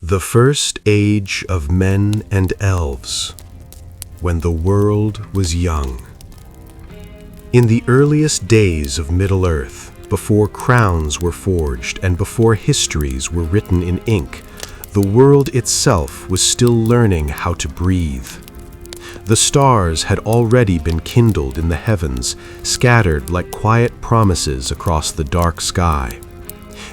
The first age of men and elves, when the world was young. In the earliest days of Middle-earth, before crowns were forged and before histories were written in ink, the world itself was still learning how to breathe. The stars had already been kindled in the heavens, scattered like quiet promises across the dark sky.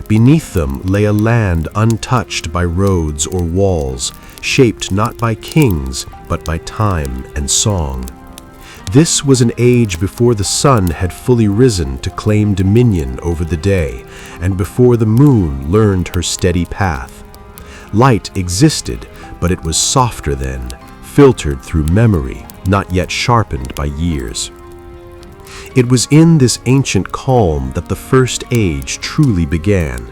Beneath them lay a land untouched by roads or walls, shaped not by kings, but by time and song. This was an age before the sun had fully risen to claim dominion over the day, and before the moon learned her steady path. Light existed, but it was softer then, filtered through memory, not yet sharpened by years. It was in this ancient calm that the first age truly began.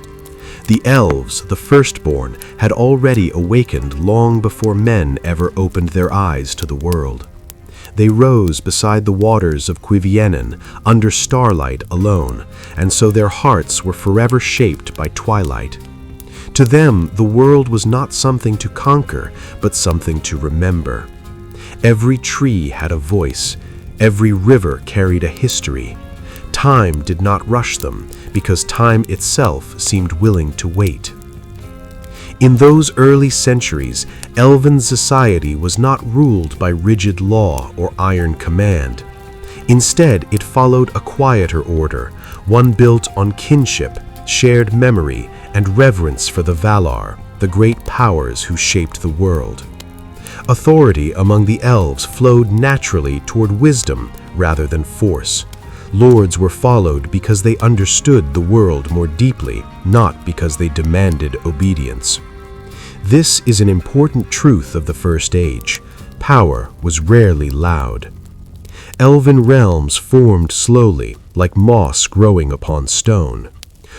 The elves, the firstborn, had already awakened long before men ever opened their eyes to the world. They rose beside the waters of Cuiviénen, under starlight alone, and so their hearts were forever shaped by twilight. To them, the world was not something to conquer, but something to remember. Every tree had a voice. Every river carried a history. Time did not rush them, because time itself seemed willing to wait. In those early centuries, elven society was not ruled by rigid law or iron command. Instead, it followed a quieter order, one built on kinship, shared memory, and reverence for the Valar, the great powers who shaped the world. Authority among the elves flowed naturally toward wisdom rather than force. Lords were followed because they understood the world more deeply, not because they demanded obedience. This is an important truth of the First Age. Power was rarely loud. Elven realms formed slowly, like moss growing upon stone.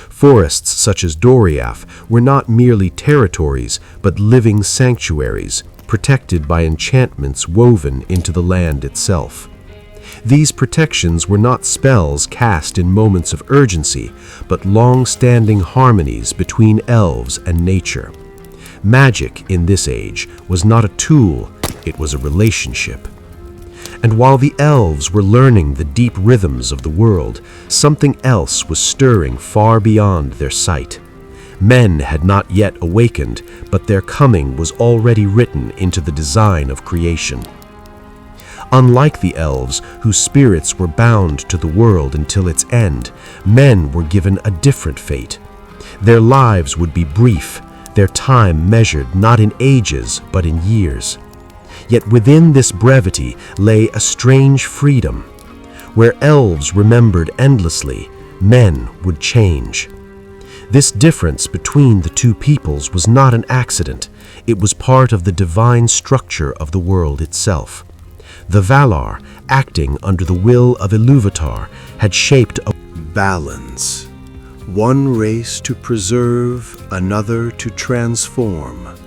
Forests such as Doriath were not merely territories, but living sanctuaries, protected by enchantments woven into the land itself. These protections were not spells cast in moments of urgency, but long-standing harmonies between elves and nature. Magic in this age was not a tool, it was a relationship. And while the elves were learning the deep rhythms of the world, something else was stirring far beyond their sight. Men had not yet awakened, but their coming was already written into the design of creation. Unlike the elves, whose spirits were bound to the world until its end, men were given a different fate. Their lives would be brief, their time measured not in ages, but in years. Yet within this brevity lay a strange freedom. Where elves remembered endlessly, men would change. This difference between the two peoples was not an accident. It was part of the divine structure of the world itself. The Valar, acting under the will of Ilúvatar, had shaped a balance. One race to preserve, another to transform.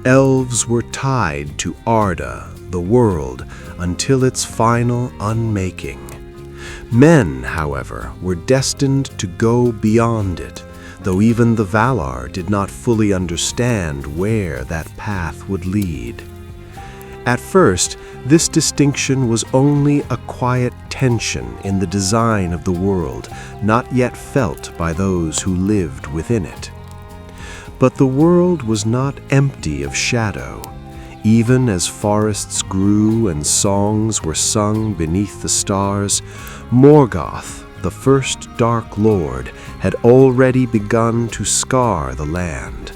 Elves were tied to Arda, the world, until its final unmaking. Men, however, were destined to go beyond it, though even the Valar did not fully understand where that path would lead. At first, this distinction was only a quiet tension in the design of the world, not yet felt by those who lived within it. But the world was not empty of shadow. Even as forests grew and songs were sung beneath the stars, Morgoth, the first Dark Lord, had already begun to scar the land.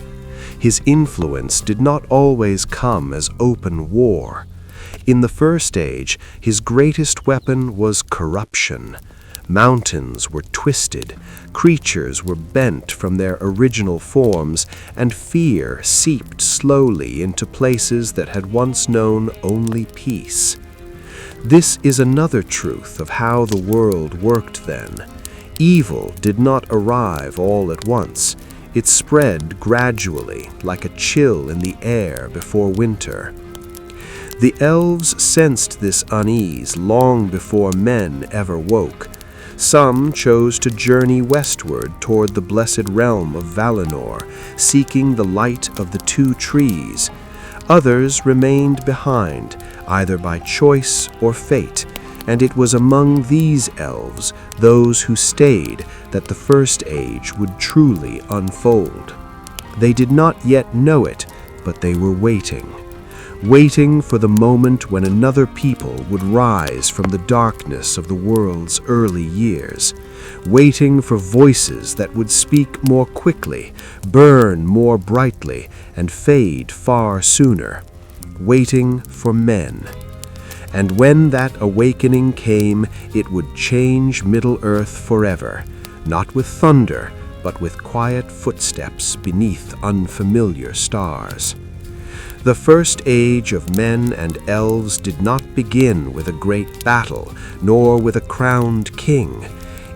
His influence did not always come as open war. In the First Age, his greatest weapon was corruption. Mountains were twisted, creatures were bent from their original forms, and fear seeped slowly into places that had once known only peace. This is another truth of how the world worked then. Evil did not arrive all at once. It spread gradually, like a chill in the air before winter. The elves sensed this unease long before men ever woke. Some chose to journey westward toward the blessed realm of Valinor, seeking the light of the two trees. Others remained behind, either by choice or fate, and it was among these elves, those who stayed, that the first age would truly unfold. They did not yet know it, but they were waiting for the moment when another people would rise from the darkness of the world's early years, waiting for voices that would speak more quickly, burn more brightly, and fade far sooner, waiting for men. And when that awakening came, it would change Middle-earth forever, not with thunder, but with quiet footsteps beneath unfamiliar stars. The first age of men and elves did not begin with a great battle, nor with a crowned king.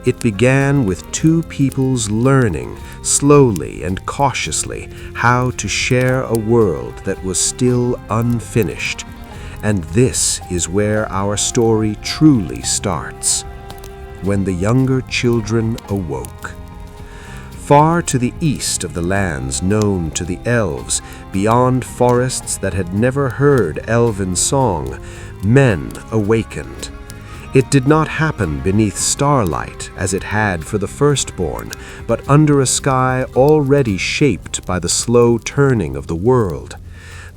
It began with two peoples learning, slowly and cautiously, how to share a world that was still unfinished. And this is where our story truly starts, when the younger children awoke. Far to the east of the lands known to the elves, beyond forests that had never heard elven song, men awakened. It did not happen beneath starlight, as it had for the firstborn, but under a sky already shaped by the slow turning of the world.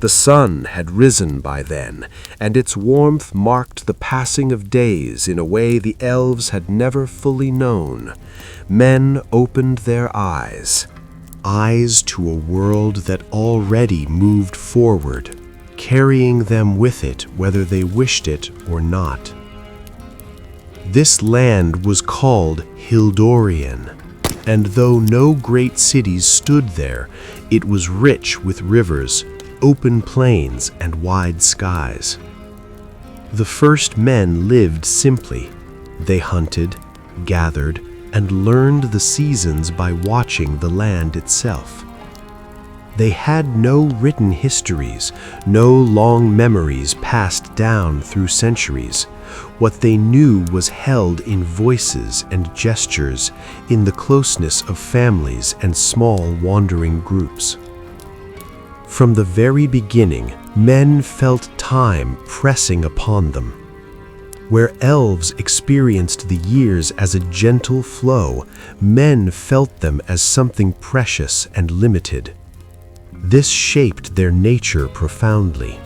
The sun had risen by then, and its warmth marked the passing of days in a way the elves had never fully known. Men opened their eyes to a world that already moved forward, carrying them with it whether they wished it or not. This land was called Hildorian, and though no great cities stood there, it was rich with rivers, open plains, and wide skies. The first men lived simply. They hunted, gathered, and learned the seasons by watching the land itself. They had no written histories, no long memories passed down through centuries. What they knew was held in voices and gestures, in the closeness of families and small wandering groups. From the very beginning, men felt time pressing upon them. Where elves experienced the years as a gentle flow, men felt them as something precious and limited. This shaped their nature profoundly.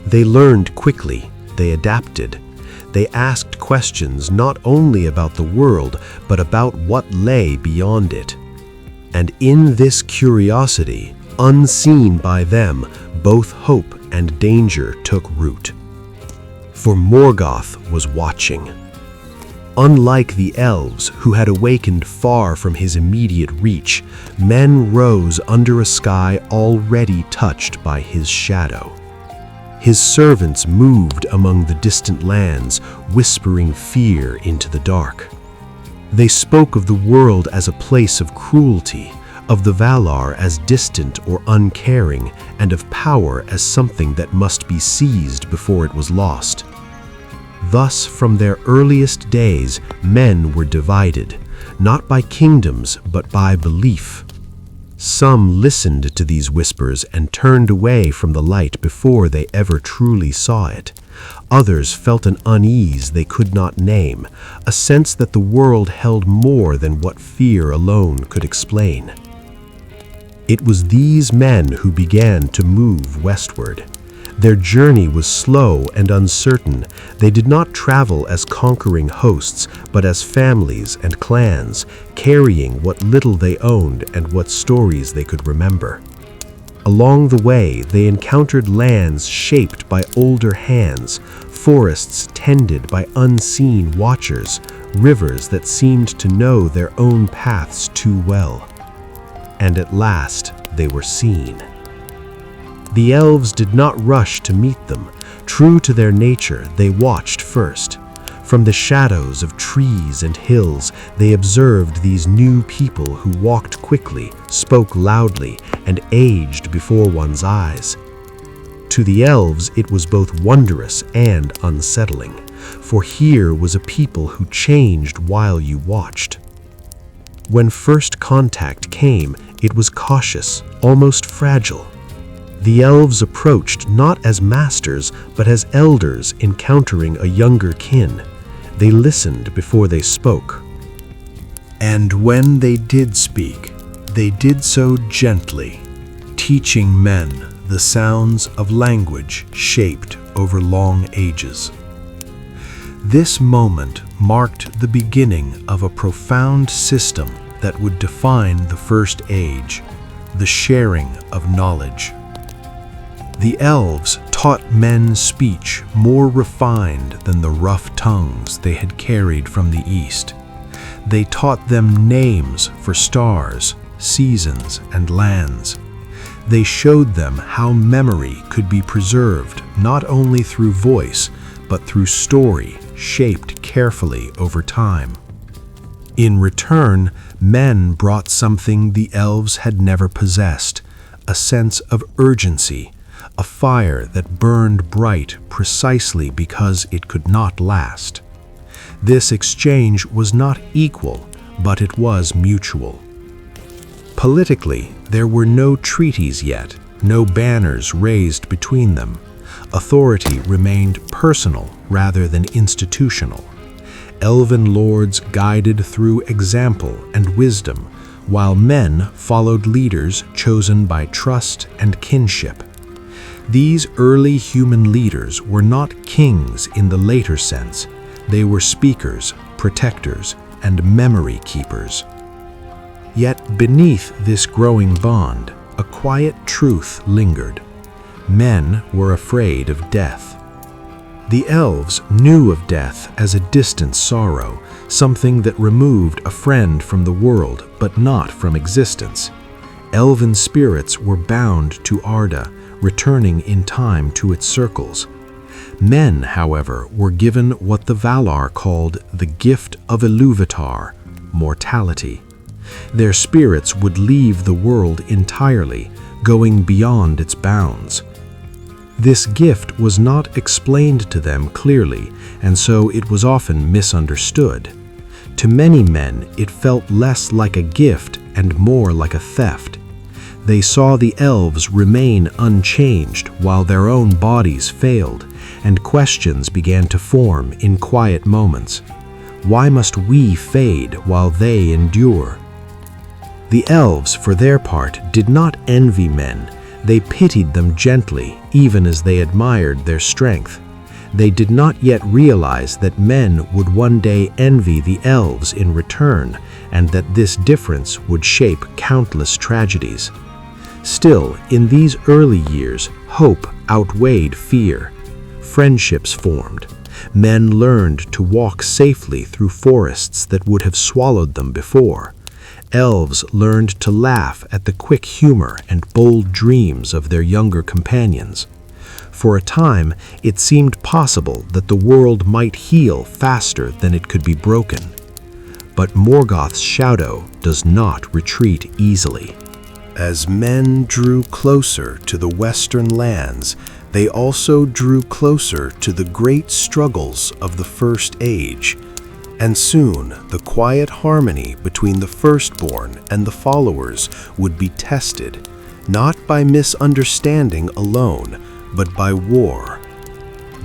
They learned quickly, they adapted. They asked questions not only about the world, but about what lay beyond it. And in this curiosity, unseen by them, both hope and danger took root. For Morgoth was watching. Unlike the elves, who had awakened far from his immediate reach, men rose under a sky already touched by his shadow. His servants moved among the distant lands, whispering fear into the dark. They spoke of the world as a place of cruelty, of the Valar as distant or uncaring, and of power as something that must be seized before it was lost. Thus, from their earliest days, men were divided, not by kingdoms, but by belief. Some listened to these whispers and turned away from the light before they ever truly saw it. Others felt an unease they could not name, a sense that the world held more than what fear alone could explain. It was these men who began to move westward. Their journey was slow and uncertain. They did not travel as conquering hosts, but as families and clans, carrying what little they owned and what stories they could remember. Along the way, they encountered lands shaped by older hands, forests tended by unseen watchers, rivers that seemed to know their own paths too well. And at last, they were seen. The elves did not rush to meet them. True to their nature, they watched first. From the shadows of trees and hills, they observed these new people who walked quickly, spoke loudly, and aged before one's eyes. To the elves, it was both wondrous and unsettling. for here was a people who changed while you watched. When first contact came, it was cautious, almost fragile. The elves approached not as masters, but as elders encountering a younger kin. They listened before they spoke. And when they did speak, they did so gently, teaching men the sounds of language shaped over long ages. This moment marked the beginning of a profound system that would define the first age, the sharing of knowledge. The elves taught men speech more refined than the rough tongues they had carried from the east. They taught them names for stars, seasons, and lands. They showed them how memory could be preserved not only through voice, but through story shaped carefully over time. In return, men brought something the elves had never possessed, a sense of urgency, a fire that burned bright precisely because it could not last. This exchange was not equal, but it was mutual. Politically, there were no treaties yet, no banners raised between them. Authority remained personal rather than institutional. Elven lords guided through example and wisdom, while men followed leaders chosen by trust and kinship. These early human leaders were not kings in the later sense. They were speakers, protectors, and memory keepers. Yet beneath this growing bond, a quiet truth lingered. Men were afraid of death. The elves knew of death as a distant sorrow, something that removed a friend from the world but not from existence. Elven spirits were bound to Arda, returning in time to its circles. Men, however, were given what the Valar called the gift of Iluvatar, mortality. Their spirits would leave the world entirely, going beyond its bounds. This gift was not explained to them clearly, and so it was often misunderstood. To many men, it felt less like a gift and more like a theft. They saw the elves remain unchanged while their own bodies failed, and questions began to form in quiet moments. Why must we fade while they endure? The elves, for their part, did not envy men. They pitied them gently, even as they admired their strength. They did not yet realize that men would one day envy the elves in return, and that this difference would shape countless tragedies. Still, in these early years, hope outweighed fear. Friendships formed. Men learned to walk safely through forests that would have swallowed them before. Elves learned to laugh at the quick humor and bold dreams of their younger companions. For a time, it seemed possible that the world might heal faster than it could be broken. But Morgoth's shadow does not retreat easily. As men drew closer to the western lands, they also drew closer to the great struggles of the First Age. And soon, the quiet harmony between the firstborn and the followers would be tested, not by misunderstanding alone, but by war.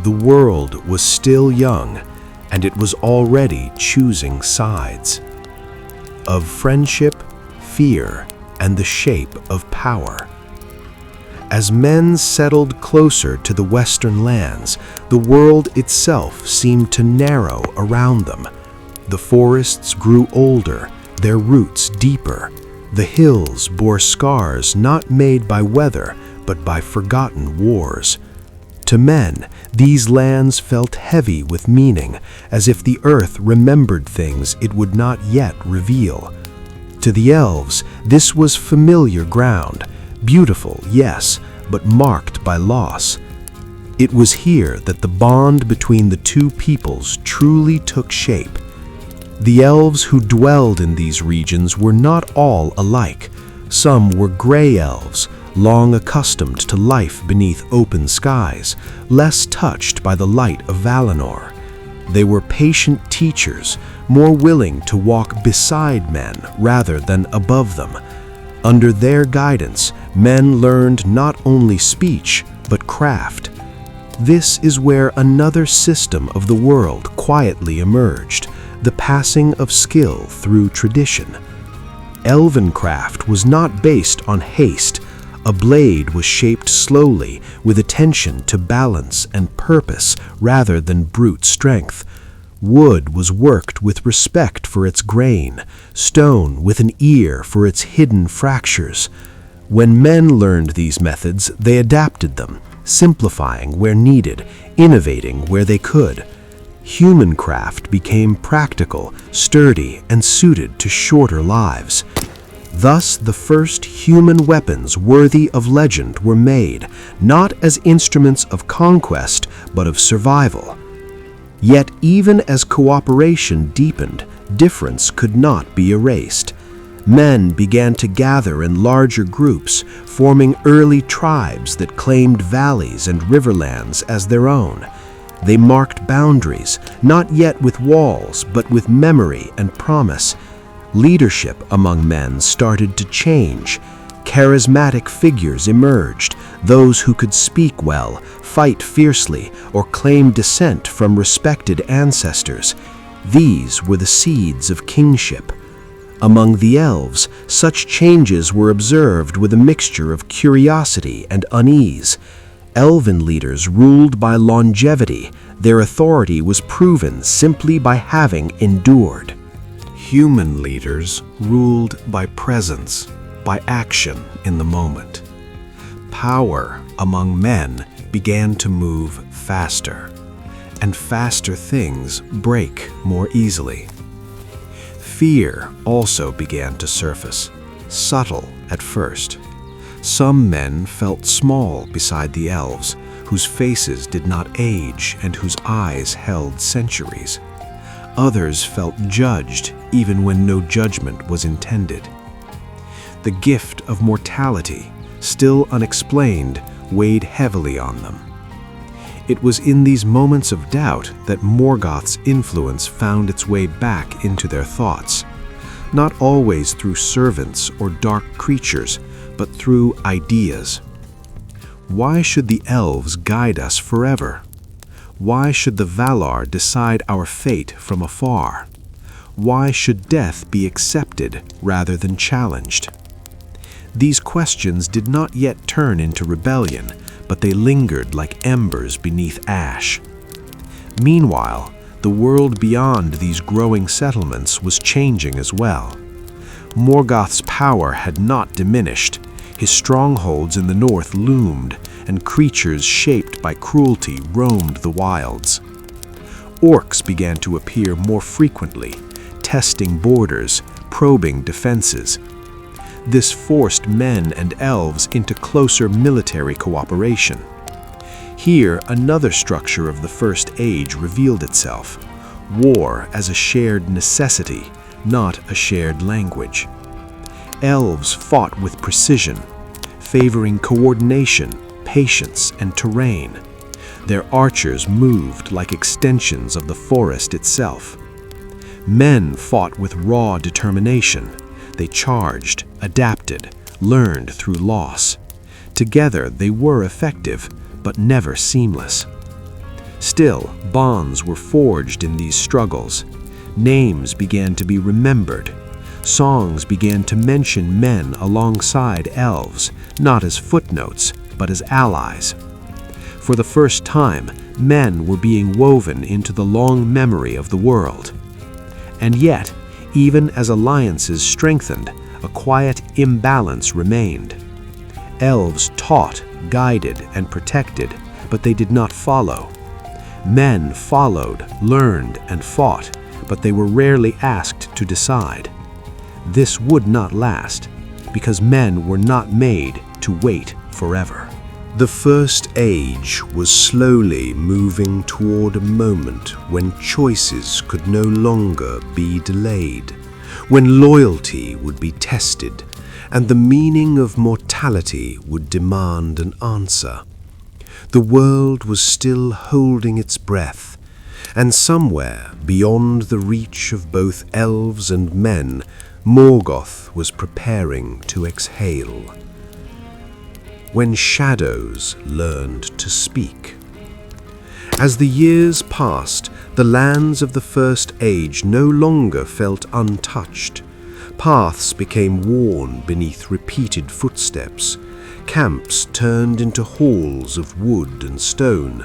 The world was still young, and it was already choosing sides. Of friendship, fear, and the shape of power. As men settled closer to the western lands, the world itself seemed to narrow around them. The forests grew older, their roots deeper. The hills bore scars not made by weather, but by forgotten wars. To men, these lands felt heavy with meaning, as if the earth remembered things it would not yet reveal. To the elves, this was familiar ground, beautiful, yes, but marked by loss. It was here that the bond between the two peoples truly took shape. The elves who dwelled in these regions were not all alike. Some were gray elves, long accustomed to life beneath open skies, less touched by the light of Valinor. They were patient teachers, more willing to walk beside men rather than above them. Under their guidance, men learned not only speech, but craft. This is where another system of the world quietly emerged, the passing of skill through tradition. Elven craft was not based on haste. A blade was shaped slowly, with attention to balance and purpose rather than brute strength. Wood was worked with respect for its grain, stone with an ear for its hidden fractures. When men learned these methods, they adapted them, simplifying where needed, innovating where they could. Human craft became practical, sturdy, and suited to shorter lives. Thus, the first human weapons worthy of legend were made, not as instruments of conquest, but of survival. Yet, even as cooperation deepened, difference could not be erased. Men began to gather in larger groups, forming early tribes that claimed valleys and riverlands as their own. They marked boundaries, not yet with walls, but with memory and promise. Leadership among men started to change. Charismatic figures emerged, those who could speak well, fight fiercely, or claim descent from respected ancestors. These were the seeds of kingship. Among the elves, such changes were observed with a mixture of curiosity and unease. Elven leaders ruled by longevity. Their authority was proven simply by having endured. Human leaders ruled by presence, by action in the moment. Power among men began to move faster, and faster things break more easily. Fear also began to surface, subtle at first. Some men felt small beside the elves, whose faces did not age and whose eyes held centuries. Others felt judged even when no judgment was intended. The gift of mortality, still unexplained, weighed heavily on them. It was in these moments of doubt that Morgoth's influence found its way back into their thoughts, not always through servants or dark creatures, but through ideas. Why should the elves guide us forever? Why should the Valar decide our fate from afar? Why should death be accepted rather than challenged? These questions did not yet turn into rebellion, but they lingered like embers beneath ash. Meanwhile, the world beyond these growing settlements was changing as well. Morgoth's power had not diminished. His strongholds in the north loomed, and creatures shaped by cruelty roamed the wilds. Orcs began to appear more frequently, testing borders, probing defenses. This forced men and elves into closer military cooperation. Here, another structure of the First Age revealed itself: war as a shared necessity, not a shared language. Elves fought with precision, favoring coordination, patience, and terrain. Their archers moved like extensions of the forest itself. Men fought with raw determination. They charged, adapted, learned through loss. Together they were effective, but never seamless. Still, bonds were forged in these struggles. Names began to be remembered. Songs began to mention men alongside elves, not as footnotes, but as allies. For the first time, men were being woven into the long memory of the world. And yet, even as alliances strengthened, a quiet imbalance remained. Elves taught, guided, and protected, but they did not follow. Men followed, learned, and fought, but they were rarely asked to decide. This would not last, because men were not made to wait forever. The First Age was slowly moving toward a moment when choices could no longer be delayed, when loyalty would be tested, and the meaning of mortality would demand an answer. The world was still holding its breath, And somewhere beyond the reach of both elves and men, Morgoth was preparing to exhale. When shadows learned to speak. As the years passed, the lands of the First Age no longer felt untouched. Paths became worn beneath repeated footsteps. Camps turned into halls of wood and stone.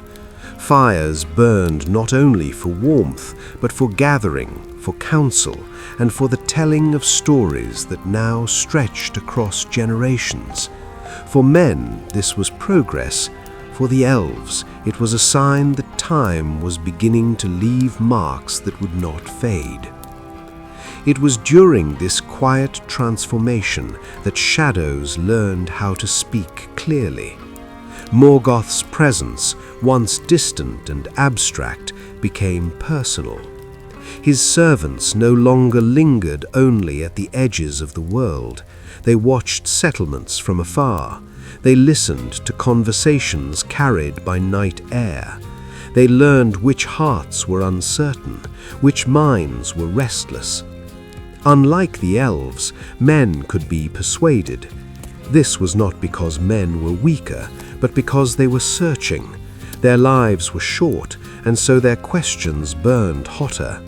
Fires burned not only for warmth, but for gathering, for counsel, and for the telling of stories that now stretched across generations. For men, this was progress. For the elves, it was a sign that time was beginning to leave marks that would not fade. It was during this quiet transformation that shadows learned how to speak clearly. Morgoth's presence, once distant and abstract, became personal. His servants no longer lingered only at the edges of the world. They watched settlements from afar. They listened to conversations carried by night air. They learned which hearts were uncertain, which minds were restless. Unlike the elves, men could be persuaded. This was not because men were weaker, but because they were searching. Their lives were short, and so their questions burned hotter.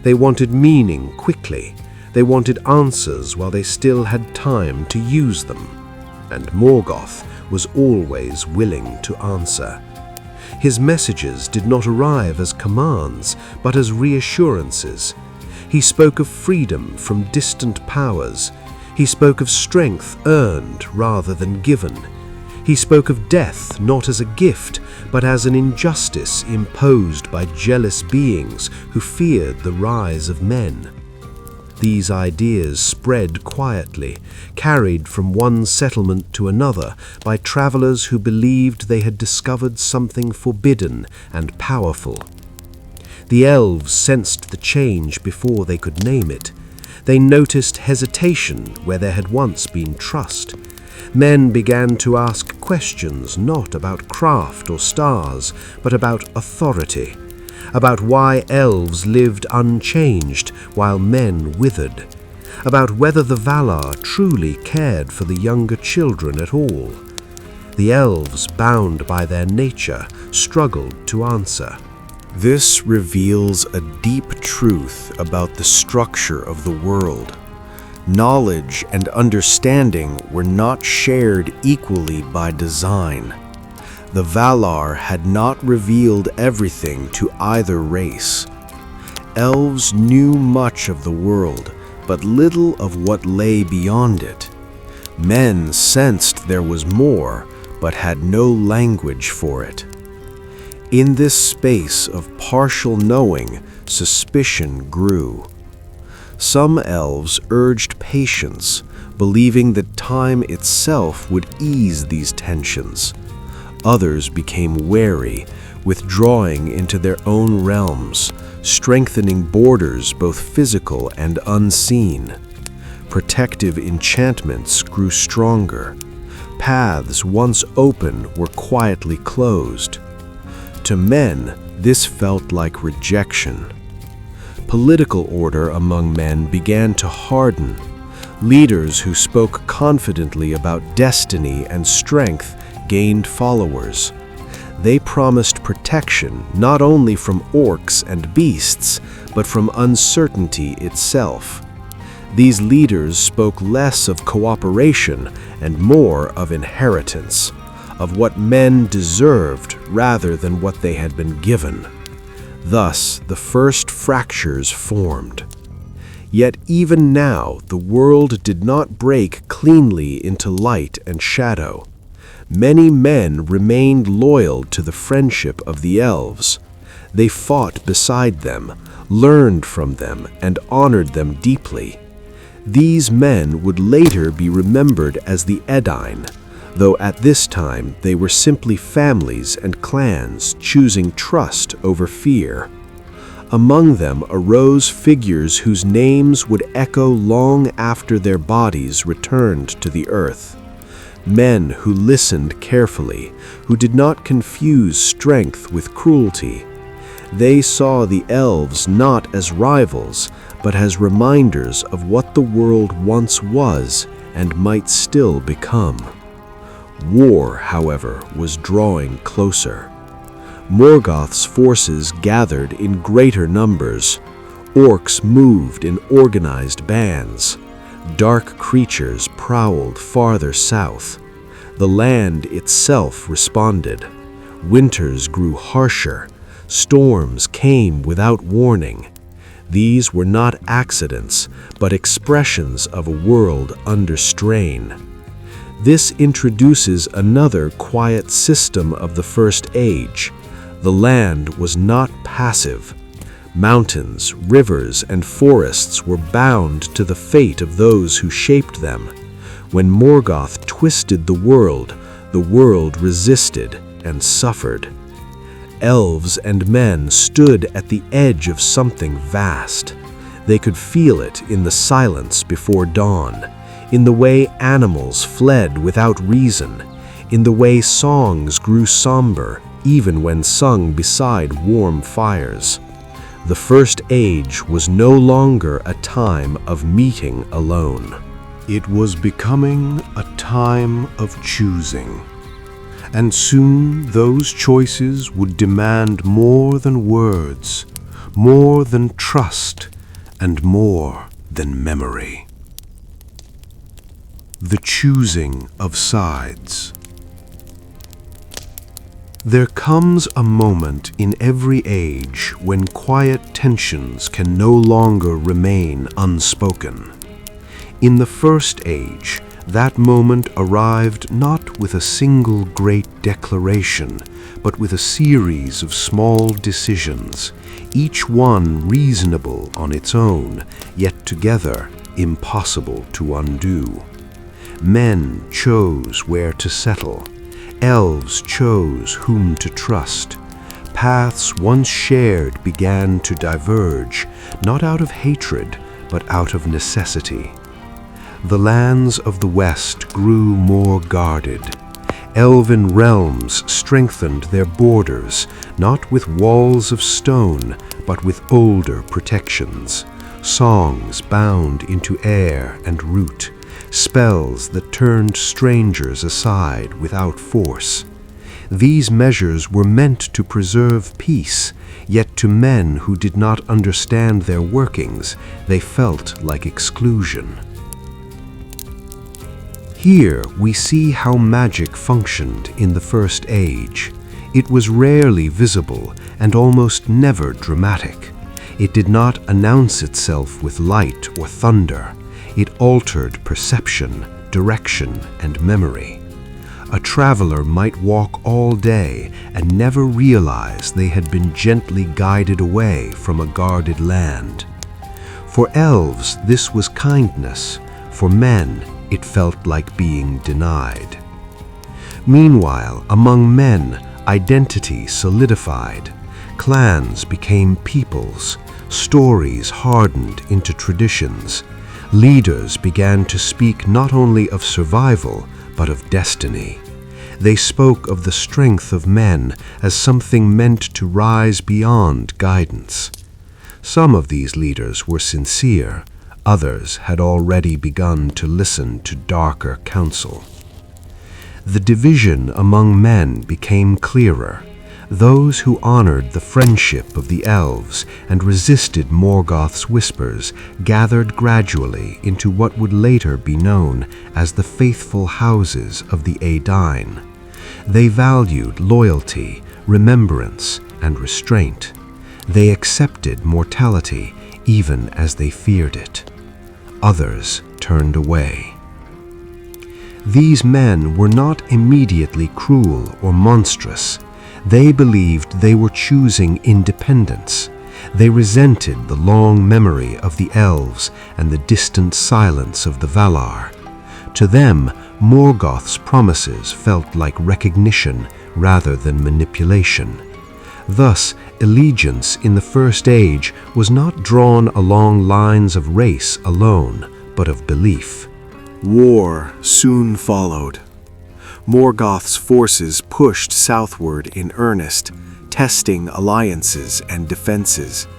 They wanted meaning quickly. They wanted answers while they still had time to use them. And Morgoth was always willing to answer. His messages did not arrive as commands, but as reassurances. He spoke of freedom from distant powers. He spoke of strength earned rather than given. He spoke of death not as a gift, but as an injustice imposed by jealous beings who feared the rise of men. These ideas spread quietly, carried from one settlement to another by travelers who believed they had discovered something forbidden and powerful. The elves sensed the change before they could name it. They noticed hesitation where there had once been trust. Men began to ask questions not about craft or stars, but about authority, about why elves lived unchanged while men withered, about whether the Valar truly cared for the younger children at all. The elves, bound by their nature, struggled to answer. This reveals a deep truth about the structure of the world. Knowledge and understanding were not shared equally by design. The Valar had not revealed everything to either race. Elves knew much of the world, but little of what lay beyond it. Men sensed there was more, but had no language for it. In this space of partial knowing, suspicion grew. Some elves urged patience, believing that time itself would ease these tensions. Others became wary, withdrawing into their own realms, strengthening borders both physical and unseen. Protective enchantments grew stronger. Paths once open were quietly closed. To men, this felt like rejection. Political order among men began to harden. Leaders who spoke confidently about destiny and strength gained followers. They promised protection not only from orcs and beasts, but from uncertainty itself. These leaders spoke less of cooperation and more of inheritance, of what men deserved rather than what they had been given. Thus, the first fractures formed. Yet even now, the world did not break cleanly into light and shadow. Many men remained loyal to the friendship of the elves. They fought beside them, learned from them, and honored them deeply. These men would later be remembered as the Edain, though at this time they were simply families and clans choosing trust over fear. Among them arose figures whose names would echo long after their bodies returned to the earth. Men who listened carefully, who did not confuse strength with cruelty. They saw the elves not as rivals, but as reminders of what the world once was and might still become. War, however, was drawing closer. Morgoth's forces gathered in greater numbers. Orcs moved in organized bands. Dark creatures prowled farther south. The land itself responded. Winters grew harsher. Storms came without warning. These were not accidents, but expressions of a world under strain. This introduces another quiet system of the First Age. The land was not passive. Mountains, rivers, and forests were bound to the fate of those who shaped them. When Morgoth twisted the world resisted and suffered. Elves and men stood at the edge of something vast. They could feel it in the silence before dawn, in the way animals fled without reason, in the way songs grew somber even when sung beside warm fires. The First Age was no longer a time of meeting alone. It was becoming a time of choosing. And soon those choices would demand more than words, more than trust, and more than memory. The choosing of sides. There comes a moment in every age when quiet tensions can no longer remain unspoken. In the First Age, that moment arrived not with a single great declaration, but with a series of small decisions, each one reasonable on its own, yet together impossible to undo. Men chose where to settle. Elves chose whom to trust. Paths once shared began to diverge, not out of hatred, but out of necessity. The lands of the West grew more guarded. Elven realms strengthened their borders, not with walls of stone, but with older protections. Songs bound into air and root. Spells that turned strangers aside without force. These measures were meant to preserve peace, yet to men who did not understand their workings, they felt like exclusion. Here we see how magic functioned in the First Age. It was rarely visible and almost never dramatic. It did not announce itself with light or thunder. It altered perception, direction, and memory. A traveler might walk all day and never realize they had been gently guided away from a guarded land. For elves, this was kindness. For men, it felt like being denied. Meanwhile, among men, identity solidified. Clans became peoples. Stories hardened into traditions. Leaders began to speak not only of survival, but of destiny. They spoke of the strength of men as something meant to rise beyond guidance. Some of these leaders were sincere, others had already begun to listen to darker counsel. The division among men became clearer. Those who honored the friendship of the elves and resisted Morgoth's whispers gathered gradually into what would later be known as the faithful houses of the Aedain. They valued loyalty, remembrance, and restraint. They accepted mortality even as they feared it. Others turned away. These men were not immediately cruel or monstrous. They believed they were choosing independence. They resented the long memory of the elves and the distant silence of the Valar. To them, Morgoth's promises felt like recognition rather than manipulation. Thus, allegiance in the First Age was not drawn along lines of race alone, but of belief. War soon followed. Morgoth's forces pushed southward in earnest, testing alliances and defenses.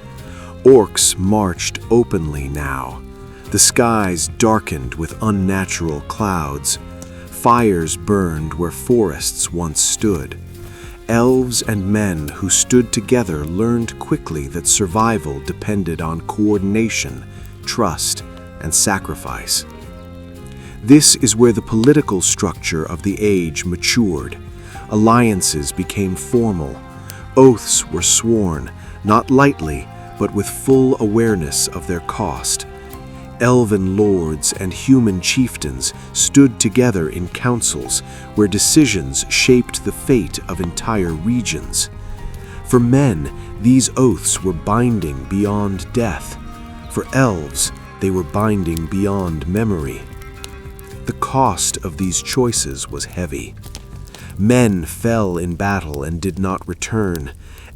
Orcs marched openly now. The skies darkened with unnatural clouds. Fires burned where forests once stood. Elves and men who stood together learned quickly that survival depended on coordination, trust, and sacrifice. This is where the political structure of the age matured. Alliances became formal. Oaths were sworn, not lightly, but with full awareness of their cost. Elven lords and human chieftains stood together in councils where decisions shaped the fate of entire regions. For men, these oaths were binding beyond death. For elves, they were binding beyond memory. The cost of these choices was heavy. Men fell in battle and did not return.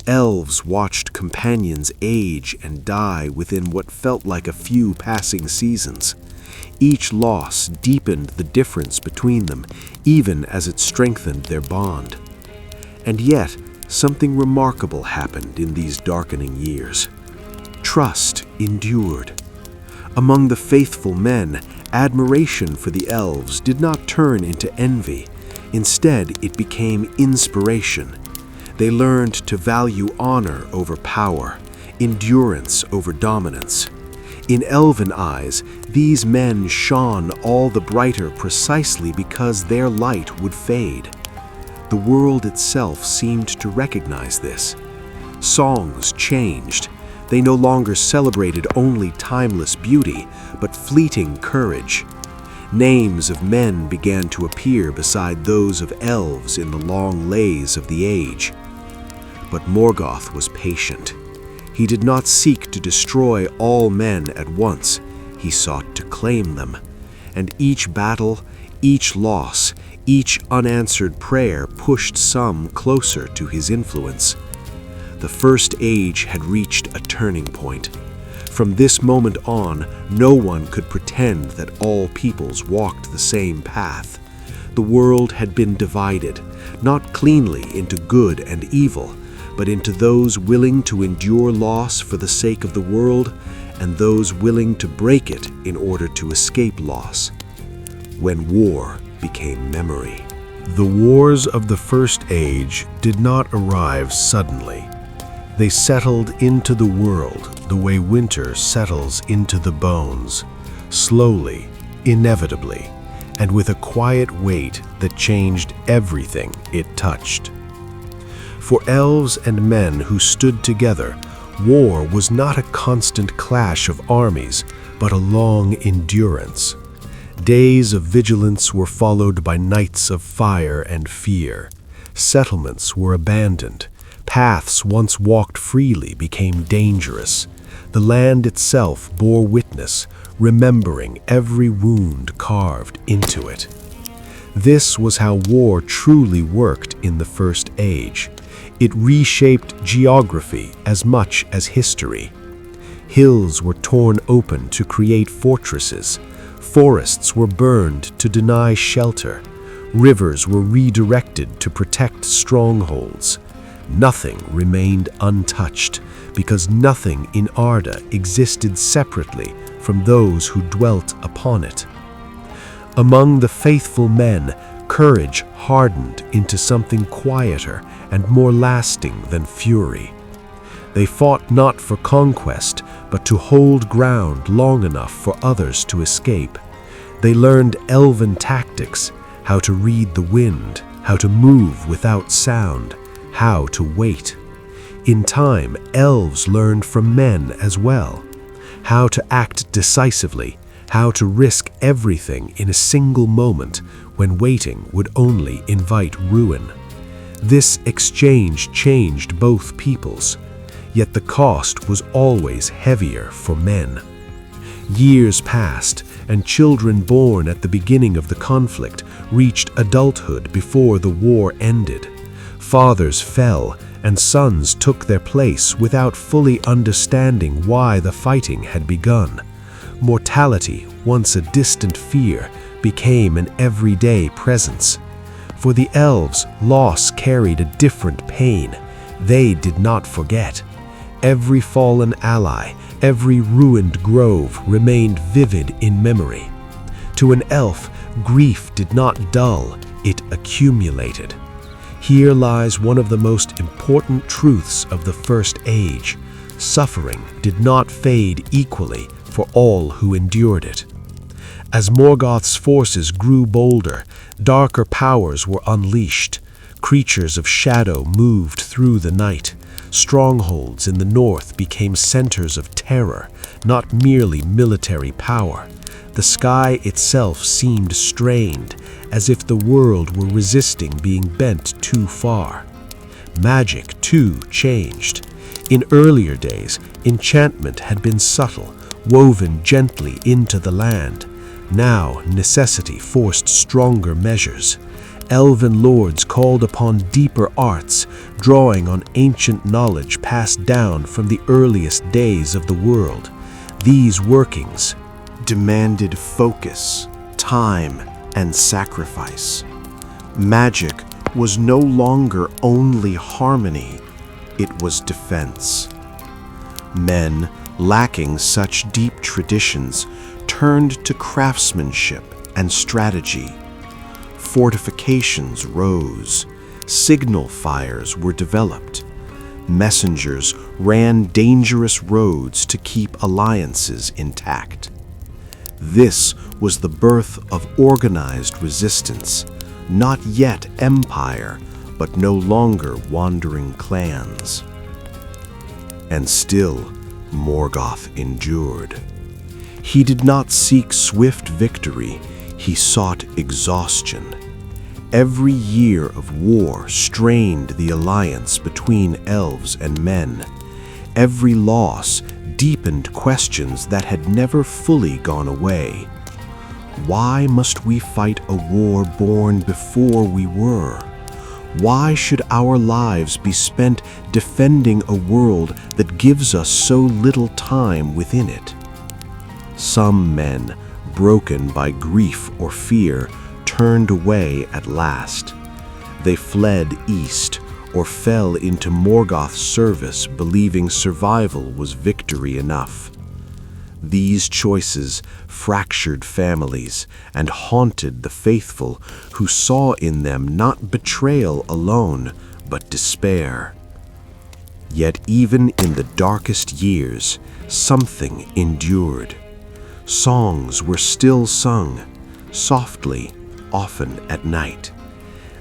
Elves watched companions age and die within what felt like a few passing seasons. Each loss deepened the difference between them, even as it strengthened their bond. And yet, something remarkable happened in these darkening years. Trust endured. Among the faithful men, admiration for the elves did not turn into envy. Instead, it became inspiration. They learned to value honor over power, endurance over dominance. In elven eyes, these men shone all the brighter precisely because their light would fade. The world itself seemed to recognize this. Songs changed. They no longer celebrated only timeless beauty, but fleeting courage. Names of men began to appear beside those of elves in the long lays of the age. But Morgoth was patient. He did not seek to destroy all men at once. He sought to claim them. And each battle, each loss, each unanswered prayer pushed some closer to his influence. The First Age had reached a turning point. From this moment on, no one could pretend that all peoples walked the same path. The world had been divided, not cleanly into good and evil, but into those willing to endure loss for the sake of the world and those willing to break it in order to escape loss. When war became memory. The wars of the First Age did not arrive suddenly. They settled into the world the way winter settles into the bones, slowly, inevitably, and with a quiet weight that changed everything it touched. For elves and men who stood together, war was not a constant clash of armies, but a long endurance. Days of vigilance were followed by nights of fire and fear. Settlements were abandoned. Paths once walked freely became dangerous. The land itself bore witness, remembering every wound carved into it. This was how war truly worked in the First Age. It reshaped geography as much as history. Hills were torn open to create fortresses. Forests were burned to deny shelter. Rivers were redirected to protect strongholds. Nothing remained untouched, because nothing in Arda existed separately from those who dwelt upon it. Among the faithful men, courage hardened into something quieter and more lasting than fury. They fought not for conquest, but to hold ground long enough for others to escape. They learned elven tactics, how to read the wind, how to move without sound, how to wait. In time, elves learned from men as well, how to act decisively, how to risk everything in a single moment when waiting would only invite ruin. This exchange changed both peoples, yet the cost was always heavier for men. Years passed, and children born at the beginning of the conflict reached adulthood before the war ended. Fathers fell, and sons took their place without fully understanding why the fighting had begun. Mortality, once a distant fear, became an everyday presence. For the elves, loss carried a different pain. They did not forget. Every fallen ally, every ruined grove remained vivid in memory. To an elf, grief did not dull, it accumulated. Here lies one of the most important truths of the First Age. Suffering did not fade equally for all who endured it. As Morgoth's forces grew bolder, darker powers were unleashed. Creatures of shadow moved through the night. Strongholds in the north became centers of terror, not merely military power. The sky itself seemed strained, as if the world were resisting being bent too far. Magic, too, changed. In earlier days, enchantment had been subtle, woven gently into the land. Now, necessity forced stronger measures. Elven lords called upon deeper arts, drawing on ancient knowledge passed down from the earliest days of the world. These workings demanded focus, time, and sacrifice. Magic was no longer only harmony, it was defense. Men, lacking such deep traditions, turned to craftsmanship and strategy. Fortifications rose, signal fires were developed. Messengers ran dangerous roads to keep alliances intact. This was the birth of organized resistance, not yet empire, but no longer wandering clans. And still, Morgoth endured. He did not seek swift victory, he sought exhaustion. Every year of war strained the alliance between elves and men. Every loss deepened questions that had never fully gone away. Why must we fight a war born before we were? Why should our lives be spent defending a world that gives us so little time within it? Some men, broken by grief or fear, turned away at last. They fled east or fell into Morgoth's service, believing survival was victory enough. These choices fractured families and haunted the faithful who saw in them not betrayal alone, but despair. Yet even in the darkest years, something endured. Songs were still sung, softly, often at night.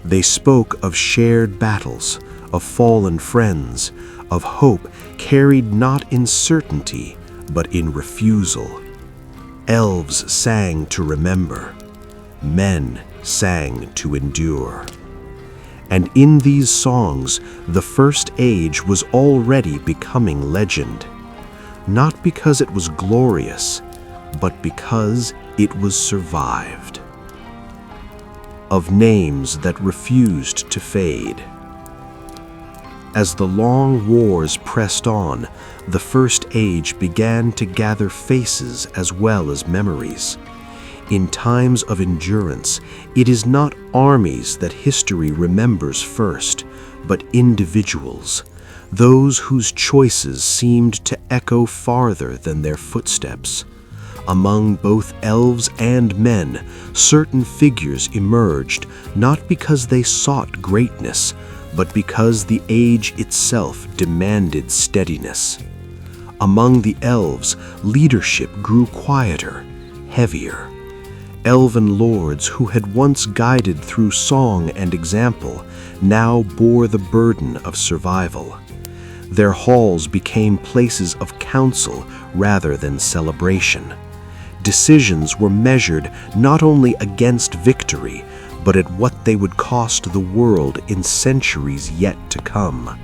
They spoke of shared battles, of fallen friends, of hope carried not in certainty, but in refusal. Elves sang to remember. Men sang to endure. And in these songs, the First Age was already becoming legend. Not because it was glorious, but because it was survived. Of names that refused to fade. As the long wars pressed on, the First Age began to gather faces as well as memories. In times of endurance, it is not armies that history remembers first, but individuals, those whose choices seemed to echo farther than their footsteps. Among both elves and men, certain figures emerged, not because they sought greatness, but because the age itself demanded steadiness. Among the elves, leadership grew quieter, heavier. Elven lords who had once guided through song and example now bore the burden of survival. Their halls became places of council rather than celebration. Decisions were measured not only against victory, but at what they would cost the world in centuries yet to come.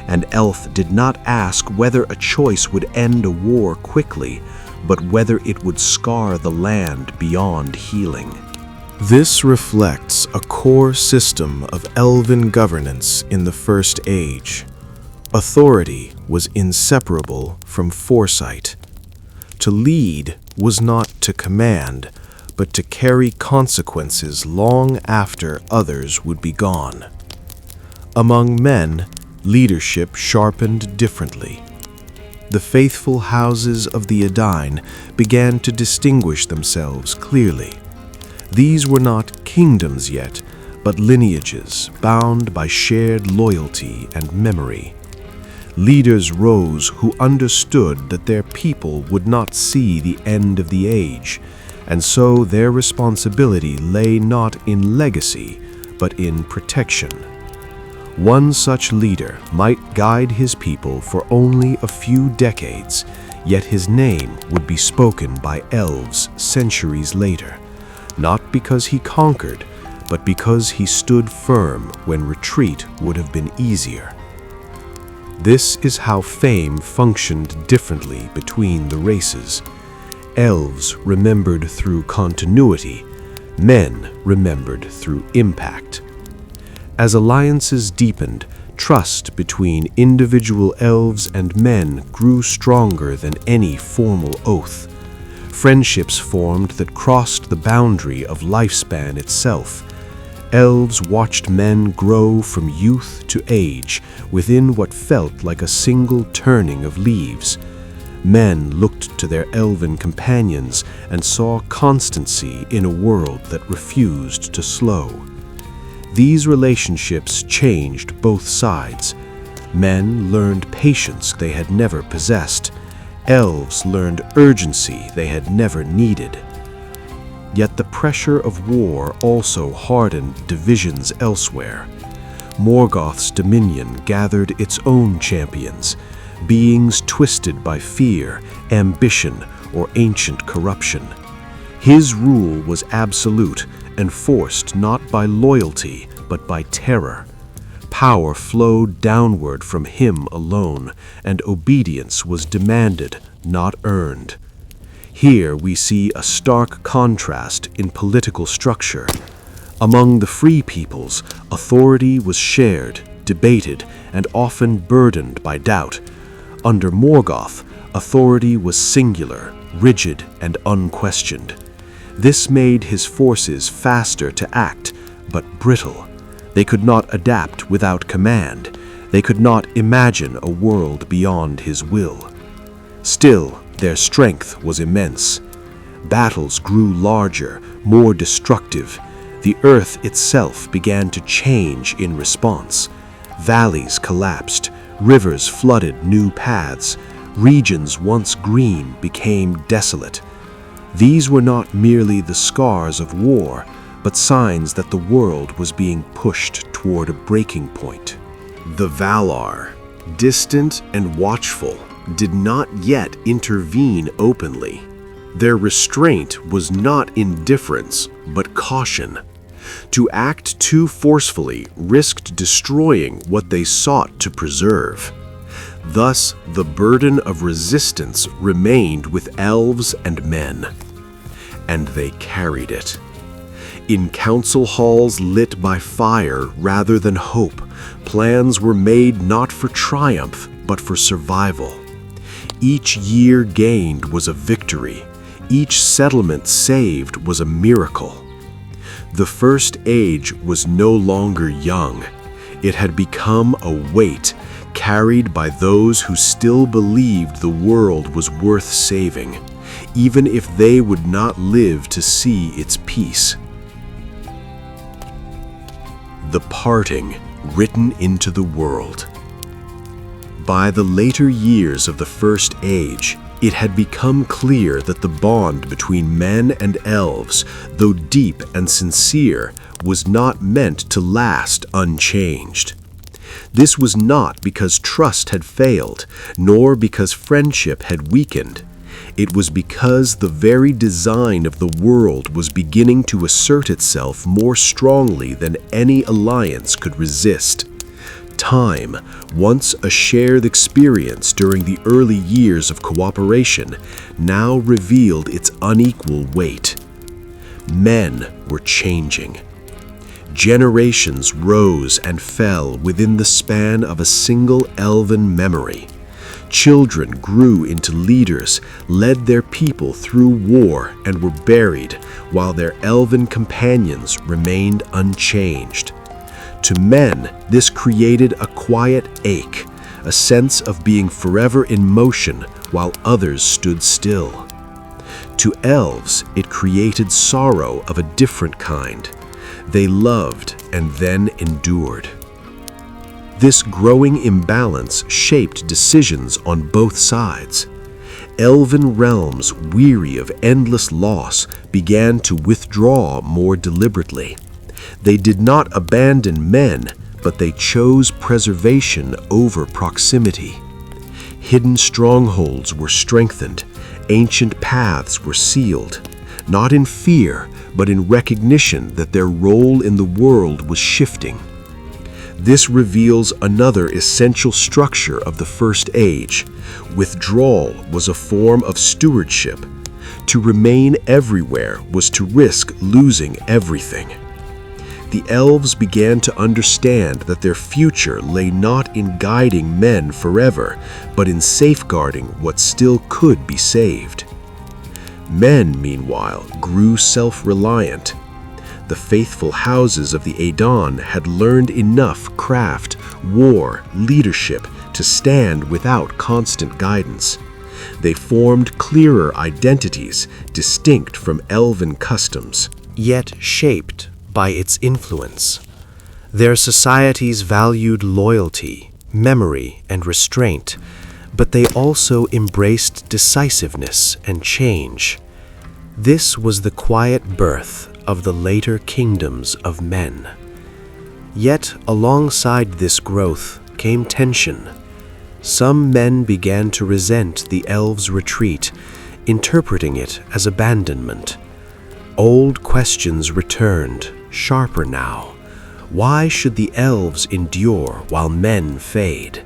An elf did not ask whether a choice would end a war quickly, but whether it would scar the land beyond healing. This reflects a core system of elven governance in the First Age. Authority was inseparable from foresight. To lead was not to command, but to carry consequences long after others would be gone. Among men, leadership sharpened differently. The faithful houses of the Edain began to distinguish themselves clearly. These were not kingdoms yet, but lineages bound by shared loyalty and memory. Leaders rose who understood that their people would not see the end of the age, and so their responsibility lay not in legacy, but in protection. One such leader might guide his people for only a few decades, yet his name would be spoken by elves centuries later, not because he conquered, but because he stood firm when retreat would have been easier. This is how fame functioned differently between the races. Elves remembered through continuity, men remembered through impact. As alliances deepened, trust between individual elves and men grew stronger than any formal oath. Friendships formed that crossed the boundary of lifespan itself. Elves watched men grow from youth to age within what felt like a single turning of leaves. Men looked to their elven companions and saw constancy in a world that refused to slow. These relationships changed both sides. Men learned patience they had never possessed. Elves learned urgency they had never needed. Yet the pressure of war also hardened divisions elsewhere. Morgoth's dominion gathered its own champions, beings twisted by fear, ambition, or ancient corruption. His rule was absolute, enforced not by loyalty, but by terror. Power flowed downward from him alone, and obedience was demanded, not earned. Here we see a stark contrast in political structure. Among the free peoples, authority was shared, debated, and often burdened by doubt. Under Morgoth, authority was singular, rigid, and unquestioned. This made his forces faster to act, but brittle. They could not adapt without command. They could not imagine a world beyond his will. Still, their strength was immense. Battles grew larger, more destructive. The earth itself began to change in response. Valleys collapsed, rivers flooded new paths, regions once green became desolate. These were not merely the scars of war, but signs that the world was being pushed toward a breaking point. The Valar, distant and watchful, did not yet intervene openly. Their restraint was not indifference, but caution. To act too forcefully risked destroying what they sought to preserve. Thus, the burden of resistance remained with elves and men. And they carried it. In council halls lit by fire rather than hope, plans were made not for triumph, but for survival. Each year gained was a victory. Each settlement saved was a miracle. The First Age was no longer young. It had become a weight carried by those who still believed the world was worth saving, even if they would not live to see its peace. The parting written into the world. By the later years of the First Age, it had become clear that the bond between men and elves, though deep and sincere, was not meant to last unchanged. This was not because trust had failed, nor because friendship had weakened. It was because the very design of the world was beginning to assert itself more strongly than any alliance could resist. Time, once a shared experience during the early years of cooperation, now revealed its unequal weight. Men were changing. Generations rose and fell within the span of a single elven memory. Children grew into leaders, led their people through war, and were buried, while their elven companions remained unchanged. To men, this created a quiet ache, a sense of being forever in motion while others stood still. To elves, it created sorrow of a different kind. They loved and then endured. This growing imbalance shaped decisions on both sides. Elven realms, weary of endless loss, began to withdraw more deliberately. They did not abandon men, but they chose preservation over proximity. Hidden strongholds were strengthened, ancient paths were sealed, not in fear, but in recognition that their role in the world was shifting. This reveals another essential structure of the First Age. Withdrawal was a form of stewardship. To remain everywhere was to risk losing everything. The elves began to understand that their future lay not in guiding men forever, but in safeguarding what still could be saved. Men, meanwhile, grew self-reliant. The faithful houses of the Aedan had learned enough craft, war, leadership to stand without constant guidance. They formed clearer identities, distinct from elven customs, yet shaped by its influence. Their societies valued loyalty, memory, and restraint, but they also embraced decisiveness and change. This was the quiet birth of the later kingdoms of men. Yet, alongside this growth came tension. Some men began to resent the elves' retreat, interpreting it as abandonment. Old questions returned, sharper now. Why should the elves endure while men fade?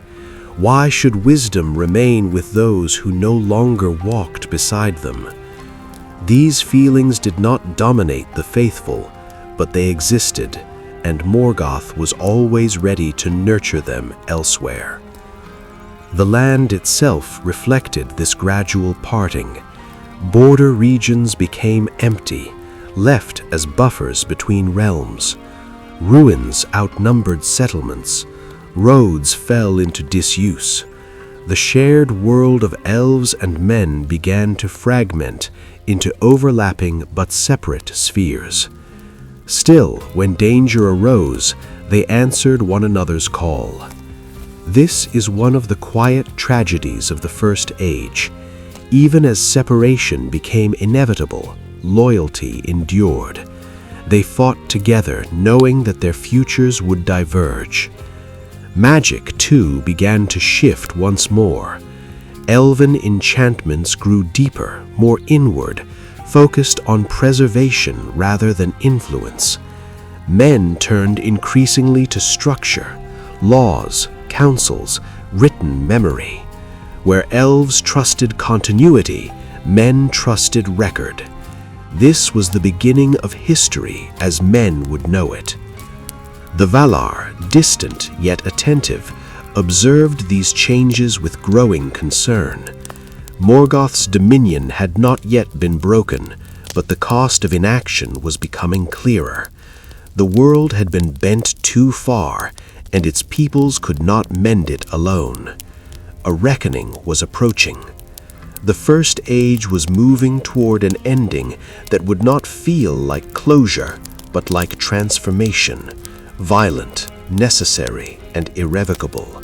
Why should wisdom remain with those who no longer walked beside them? These feelings did not dominate the faithful, but they existed, and Morgoth was always ready to nurture them elsewhere. The land itself reflected this gradual parting. Border regions became empty, left as buffers between realms. Ruins outnumbered settlements. Roads fell into disuse. The shared world of elves and men began to fragment into overlapping but separate spheres. Still, when danger arose, they answered one another's call. This is one of the quiet tragedies of the First Age. Even as separation became inevitable, loyalty endured. They fought together, knowing that their futures would diverge. Magic, too, began to shift once more. Elven enchantments grew deeper, more inward, focused on preservation rather than influence. Men turned increasingly to structure, laws, councils, written memory. Where elves trusted continuity, men trusted record. This was the beginning of history as men would know it. The Valar, distant yet attentive, observed these changes with growing concern. Morgoth's dominion had not yet been broken, but the cost of inaction was becoming clearer. The world had been bent too far, and its peoples could not mend it alone. A reckoning was approaching. The First Age was moving toward an ending that would not feel like closure, but like transformation, violent, necessary, and irrevocable.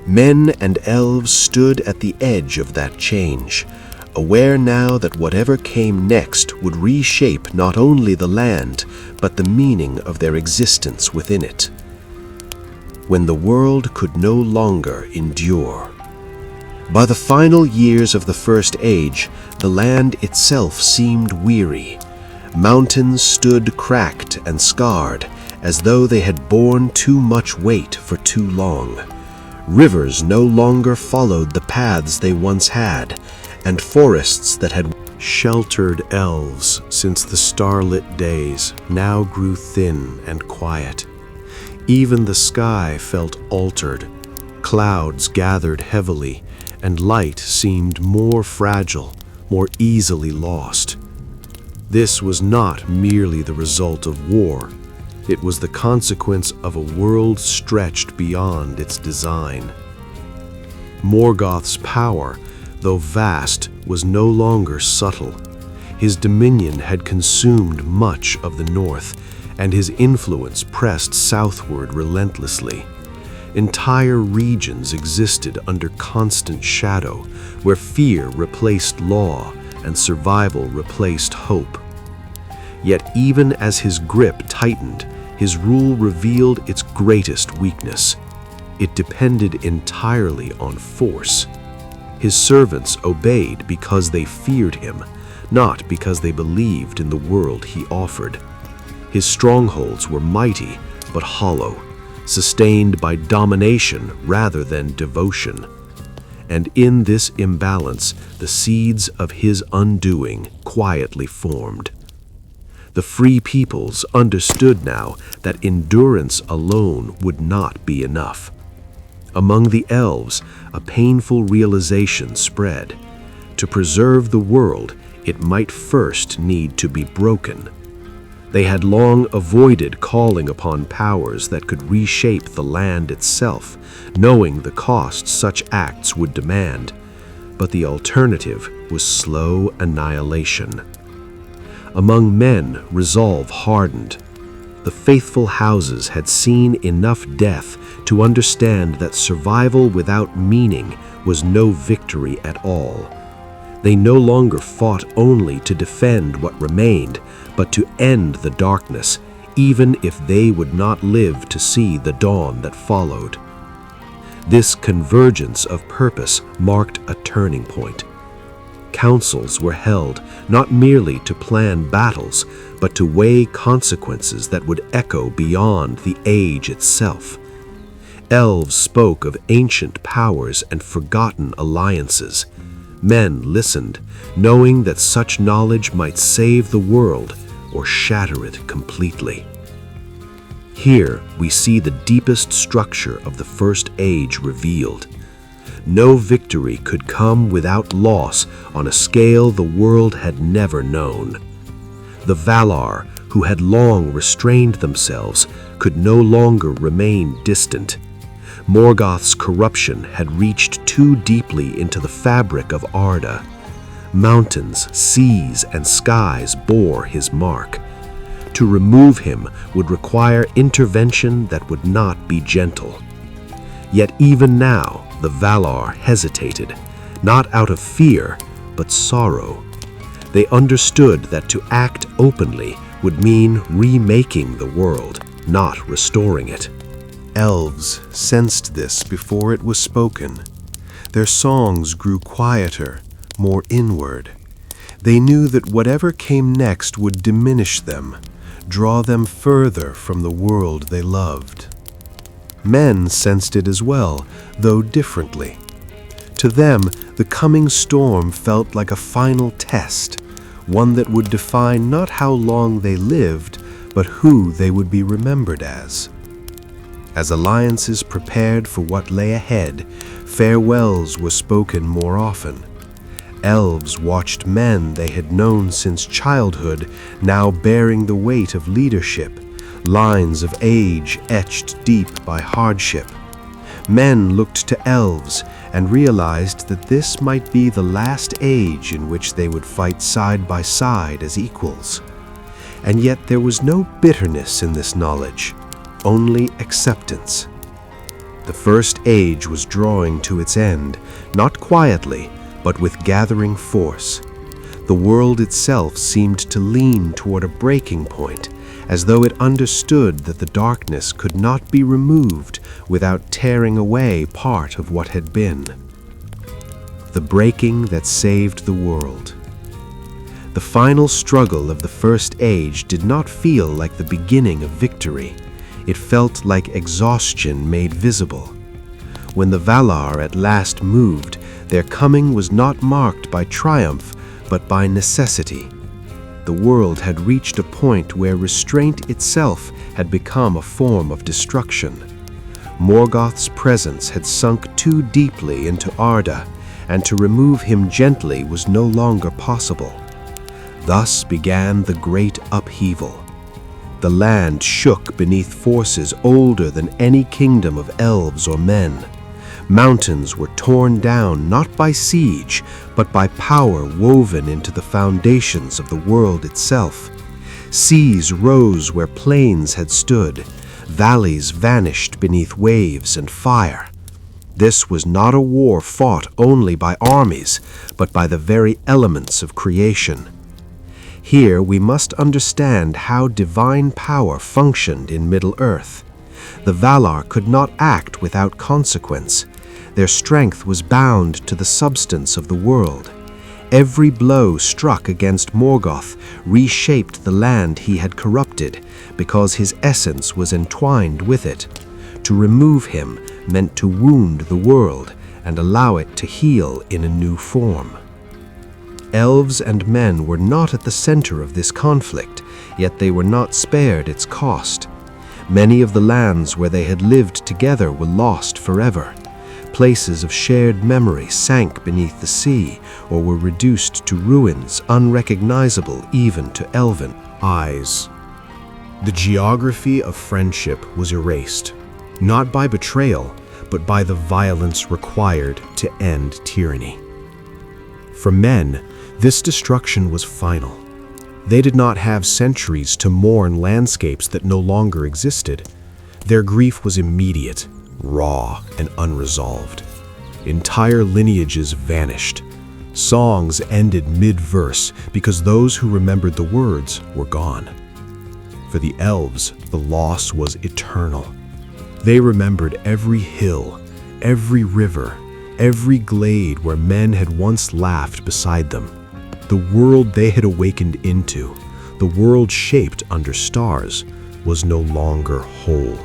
Men and elves stood at the edge of that change, aware now that whatever came next would reshape not only the land, but the meaning of their existence within it. When the world could no longer endure. By the final years of the First Age, the land itself seemed weary. Mountains stood cracked and scarred, as though they had borne too much weight for too long. Rivers no longer followed the paths they once had, and forests that had sheltered elves since the starlit days now grew thin and quiet. Even the sky felt altered. Clouds gathered heavily, and light seemed more fragile, more easily lost. This was not merely the result of war. It was the consequence of a world stretched beyond its design. Morgoth's power, though vast, was no longer subtle. His dominion had consumed much of the north, and his influence pressed southward relentlessly. Entire regions existed under constant shadow, where fear replaced law and survival replaced hope. Yet even as his grip tightened, his rule revealed its greatest weakness. It depended entirely on force. His servants obeyed because they feared him, not because they believed in the world he offered. His strongholds were mighty but hollow, sustained by domination rather than devotion. And in this imbalance, the seeds of his undoing quietly formed. The free peoples understood now that endurance alone would not be enough. Among the elves, a painful realization spread. To preserve the world, it might first need to be broken. They had long avoided calling upon powers that could reshape the land itself, knowing the cost such acts would demand. But the alternative was slow annihilation. Among men, resolve hardened. The faithful houses had seen enough death to understand that survival without meaning was no victory at all. They no longer fought only to defend what remained, but to end the darkness, even if they would not live to see the dawn that followed. This convergence of purpose marked a turning point. Councils were held not merely to plan battles, but to weigh consequences that would echo beyond the age itself. Elves spoke of ancient powers and forgotten alliances. Men listened, knowing that such knowledge might save the world or shatter it completely. Here we see the deepest structure of the First Age revealed. No victory could come without loss on a scale the world had never known. The Valar, who had long restrained themselves, could no longer remain distant. Morgoth's corruption had reached too deeply into the fabric of Arda. Mountains, seas, and skies bore his mark. To remove him would require intervention that would not be gentle. Yet even now, the Valar hesitated, not out of fear, but sorrow. They understood that to act openly would mean remaking the world, not restoring it. Elves sensed this before it was spoken. Their songs grew quieter, more inward. They knew that whatever came next would diminish them, draw them further from the world they loved. Men sensed it as well, though differently. To them, the coming storm felt like a final test, one that would define not how long they lived, but who they would be remembered as. As alliances prepared for what lay ahead, farewells were spoken more often. Elves watched men they had known since childhood now bearing the weight of leadership, lines of age etched deep by hardship. Men looked to elves and realized that this might be the last age in which they would fight side by side as equals. And yet there was no bitterness in this knowledge, only acceptance. The First Age was drawing to its end, not quietly, but with gathering force. The world itself seemed to lean toward a breaking point, as though it understood that the darkness could not be removed without tearing away part of what had been. The breaking that saved the world. The final struggle of the First Age did not feel like the beginning of victory. It felt like exhaustion made visible. When the Valar at last moved, their coming was not marked by triumph, but by necessity. The world had reached a point where restraint itself had become a form of destruction. Morgoth's presence had sunk too deeply into Arda, and to remove him gently was no longer possible. Thus began the great upheaval. The land shook beneath forces older than any kingdom of elves or men. Mountains were torn down not by siege, but by power woven into the foundations of the world itself. Seas rose where plains had stood. Valleys vanished beneath waves and fire. This was not a war fought only by armies, but by the very elements of creation. Here we must understand how divine power functioned in Middle-earth. The Valar could not act without consequence. Their strength was bound to the substance of the world. Every blow struck against Morgoth reshaped the land he had corrupted, because his essence was entwined with it. To remove him meant to wound the world and allow it to heal in a new form. Elves and men were not at the center of this conflict, yet they were not spared its cost. Many of the lands where they had lived together were lost forever. Places of shared memory sank beneath the sea or were reduced to ruins unrecognizable even to elven eyes. The geography of friendship was erased, not by betrayal, but by the violence required to end tyranny. For men, this destruction was final. They did not have centuries to mourn landscapes that no longer existed. Their grief was immediate, raw, and unresolved. Entire lineages vanished. Songs ended mid-verse because those who remembered the words were gone. For the elves, the loss was eternal. They remembered every hill, every river, every glade where men had once laughed beside them. The world they had awakened into, the world shaped under stars, was no longer whole.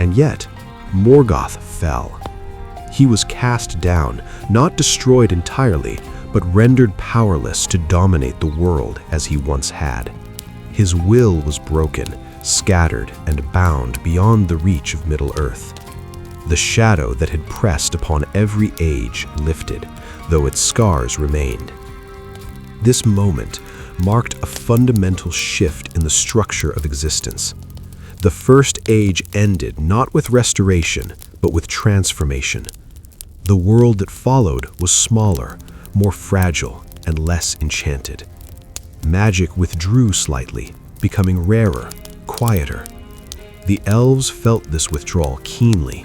And yet, Morgoth fell. He was cast down, not destroyed entirely, but rendered powerless to dominate the world as he once had. His will was broken, scattered, and bound beyond the reach of Middle-earth. The shadow that had pressed upon every age lifted, though its scars remained. This moment marked a fundamental shift in the structure of existence. The First Age ended not with restoration, but with transformation. The world that followed was smaller, more fragile, and less enchanted. Magic withdrew slightly, becoming rarer, quieter. The elves felt this withdrawal keenly.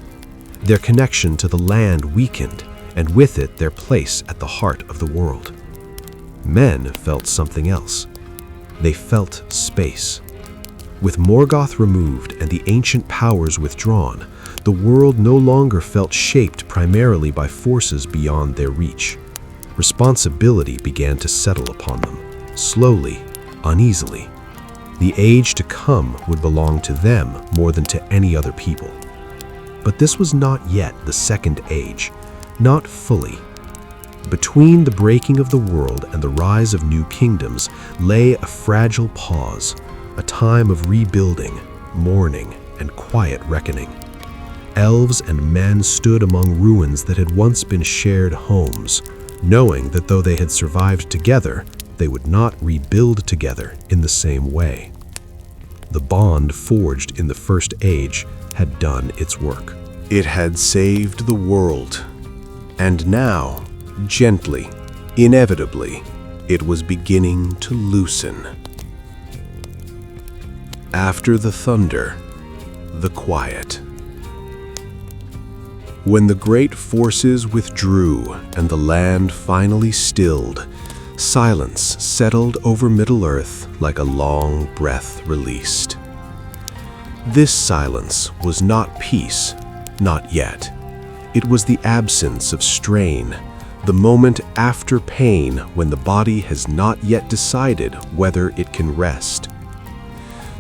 Their connection to the land weakened, and with it their place at the heart of the world. Men felt something else. They felt space. With Morgoth removed and the ancient powers withdrawn, the world no longer felt shaped primarily by forces beyond their reach. Responsibility began to settle upon them, slowly, uneasily. The age to come would belong to them more than to any other people. But this was not yet the Second Age, not fully. Between the breaking of the world and the rise of new kingdoms lay a fragile pause, a time of rebuilding, mourning, and quiet reckoning. Elves and men stood among ruins that had once been shared homes, knowing that though they had survived together, they would not rebuild together in the same way. The bond forged in the First Age had done its work. It had saved the world, and now, gently, inevitably, it was beginning to loosen. After the thunder, the quiet. When the great forces withdrew and the land finally stilled, silence settled over Middle-earth like a long breath released. This silence was not peace, not yet. It was the absence of strain, the moment after pain when the body has not yet decided whether it can rest.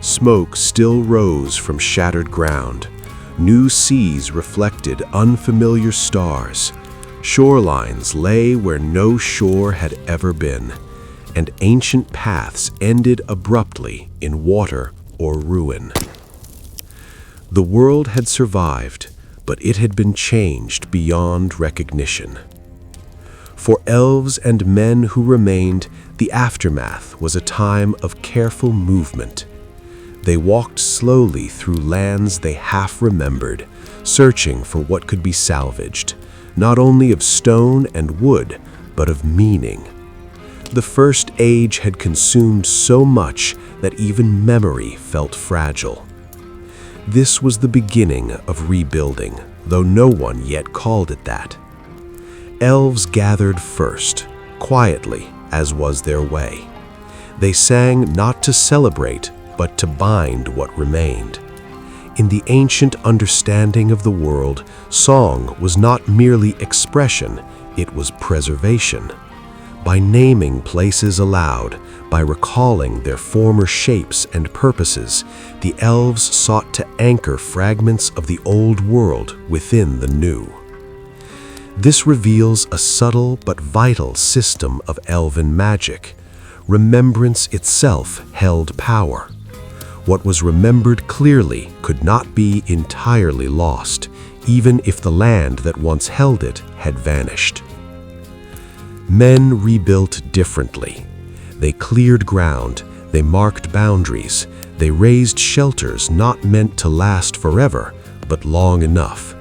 Smoke still rose from shattered ground. New seas reflected unfamiliar stars. Shorelines lay where no shore had ever been, and ancient paths ended abruptly in water or ruin. The world had survived, but it had been changed beyond recognition. For elves and men who remained, the aftermath was a time of careful movement. They walked slowly through lands they half remembered, searching for what could be salvaged, not only of stone and wood, but of meaning. The First Age had consumed so much that even memory felt fragile. This was the beginning of rebuilding, though no one yet called it that. Elves gathered first, quietly, as was their way. They sang not to celebrate, but to bind what remained. In the ancient understanding of the world, song was not merely expression, it was preservation. By naming places aloud, by recalling their former shapes and purposes, the elves sought to anchor fragments of the old world within the new. This reveals a subtle but vital system of elven magic. Remembrance itself held power. What was remembered clearly could not be entirely lost, even if the land that once held it had vanished. Men rebuilt differently. They cleared ground, they marked boundaries, they raised shelters not meant to last forever, but long enough.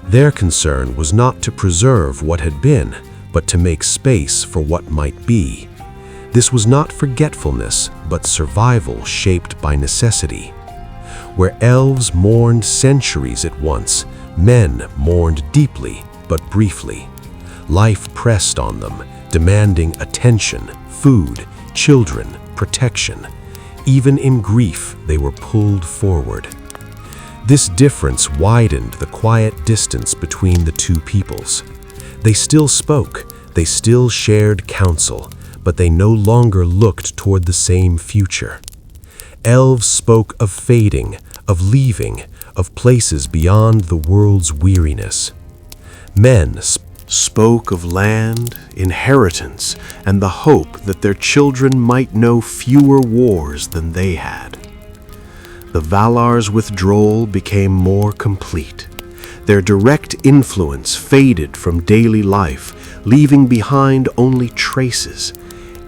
Their concern was not to preserve what had been, but to make space for what might be. This was not forgetfulness, but survival shaped by necessity. Where elves mourned centuries at once, men mourned deeply, but briefly. Life pressed on them, demanding attention, food, children, protection. Even in grief, they were pulled forward. This difference widened the quiet distance between the two peoples. They still spoke, they still shared counsel, but they no longer looked toward the same future. Elves spoke of fading, of leaving, of places beyond the world's weariness. Men spoke of land, inheritance, and the hope that their children might know fewer wars than they had. The Valar's withdrawal became more complete. Their direct influence faded from daily life, leaving behind only traces,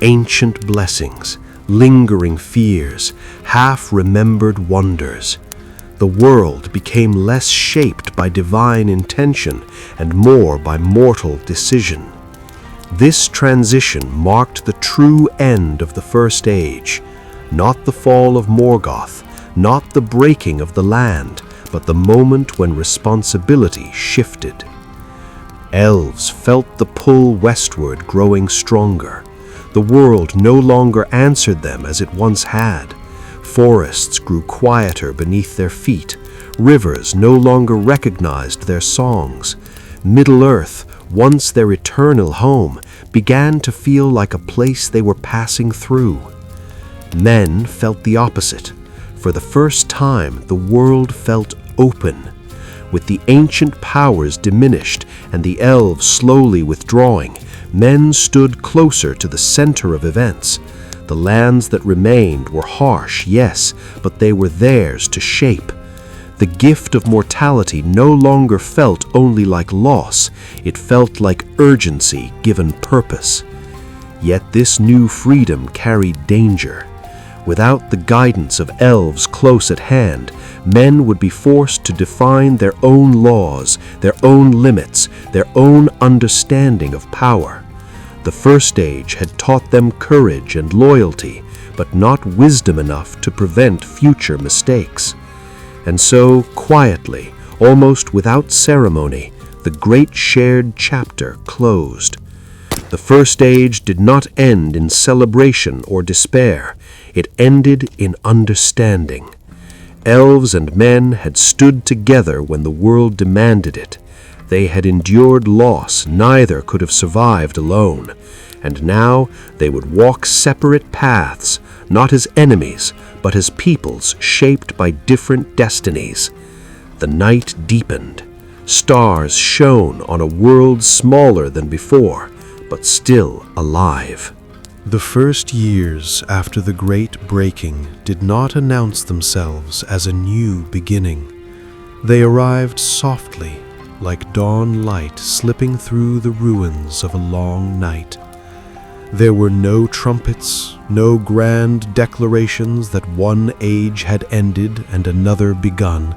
ancient blessings, lingering fears, half-remembered wonders. The world became less shaped by divine intention and more by mortal decision. This transition marked the true end of the First Age, not the fall of Morgoth, not the breaking of the land, but the moment when responsibility shifted. Elves felt the pull westward growing stronger. The world no longer answered them as it once had. Forests grew quieter beneath their feet. Rivers no longer recognized their songs. Middle-earth, once their eternal home, began to feel like a place they were passing through. Men felt the opposite. For the first time, the world felt open. With the ancient powers diminished and the elves slowly withdrawing, men stood closer to the center of events. The lands that remained were harsh, yes, but they were theirs to shape. The gift of mortality no longer felt only like loss, it felt like urgency given purpose. Yet this new freedom carried danger. Without the guidance of elves close at hand, men would be forced to define their own laws, their own limits, their own understanding of power. The First Age had taught them courage and loyalty, but not wisdom enough to prevent future mistakes. And so, quietly, almost without ceremony, the great shared chapter closed. The First Age did not end in celebration or despair. It ended in understanding. Elves and men had stood together when the world demanded it. They had endured loss neither could have survived alone, and now they would walk separate paths, not as enemies, but as peoples shaped by different destinies. The night deepened. Stars shone on a world smaller than before, but still alive. The first years after the Great Breaking did not announce themselves as a new beginning. They arrived softly, like dawn light slipping through the ruins of a long night. There were no trumpets, no grand declarations that one age had ended and another begun.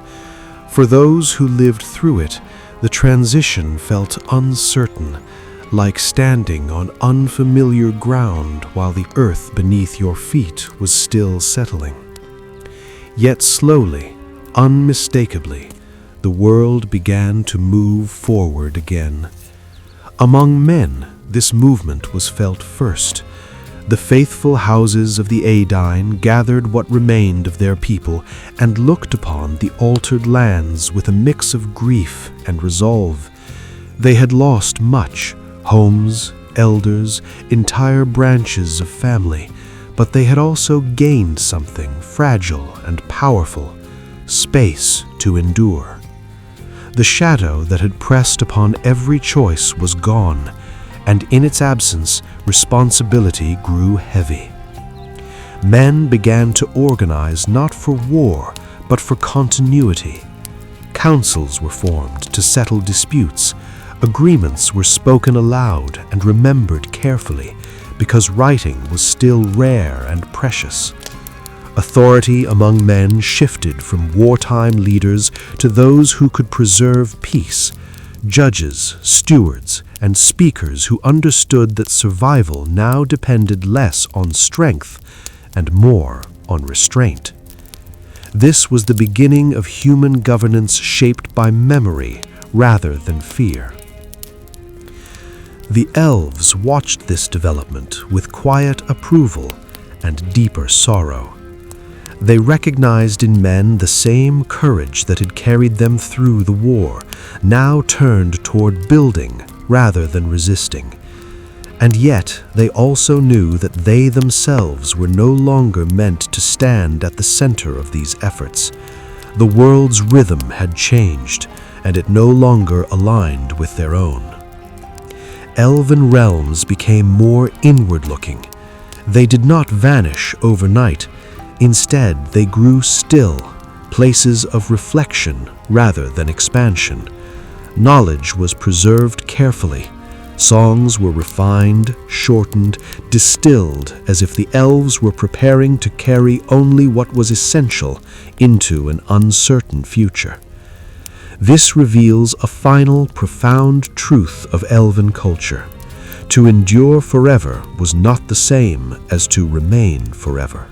For those who lived through it, the transition felt uncertain, like standing on unfamiliar ground while the earth beneath your feet was still settling. Yet slowly, unmistakably, the world began to move forward again. Among men, this movement was felt first. The faithful houses of the Aedine gathered what remained of their people and looked upon the altered lands with a mix of grief and resolve. They had lost much, homes, elders, entire branches of family, but they had also gained something fragile and powerful, space to endure. The shadow that had pressed upon every choice was gone, and in its absence, responsibility grew heavy. Men began to organize not for war, but for continuity. Councils were formed to settle disputes. Agreements were spoken aloud and remembered carefully, because writing was still rare and precious. Authority among men shifted from wartime leaders to those who could preserve peace, judges, stewards, and speakers who understood that survival now depended less on strength and more on restraint. This was the beginning of human governance shaped by memory rather than fear. The elves watched this development with quiet approval and deeper sorrow. They recognized in men the same courage that had carried them through the war, now turned toward building rather than resisting. And yet they also knew that they themselves were no longer meant to stand at the center of these efforts. The world's rhythm had changed, and it no longer aligned with their own. Elven realms became more inward-looking. They did not vanish overnight. Instead, they grew still, places of reflection rather than expansion. Knowledge was preserved carefully. Songs were refined, shortened, distilled, as if the elves were preparing to carry only what was essential into an uncertain future. This reveals a final, profound truth of elven culture. To endure forever was not the same as to remain forever.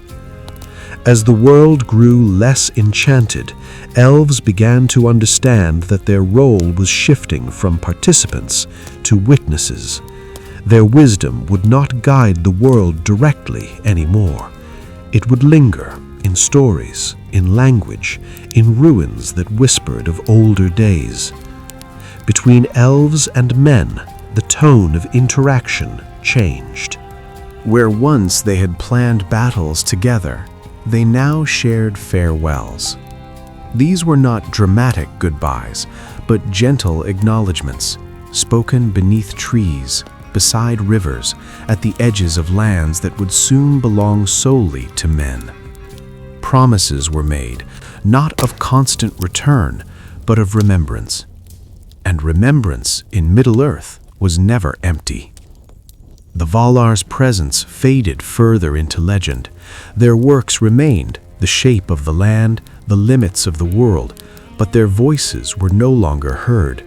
As the world grew less enchanted, elves began to understand that their role was shifting from participants to witnesses. Their wisdom would not guide the world directly anymore. It would linger in stories, in language, in ruins that whispered of older days. Between elves and men, the tone of interaction changed. Where once they had planned battles together, they now shared farewells. These were not dramatic goodbyes, but gentle acknowledgments, spoken beneath trees, beside rivers, at the edges of lands that would soon belong solely to men. Promises were made, not of constant return, but of remembrance. And remembrance in Middle-earth was never empty. The Valar's presence faded further into legend. Their works remained, the shape of the land, the limits of the world, but their voices were no longer heard.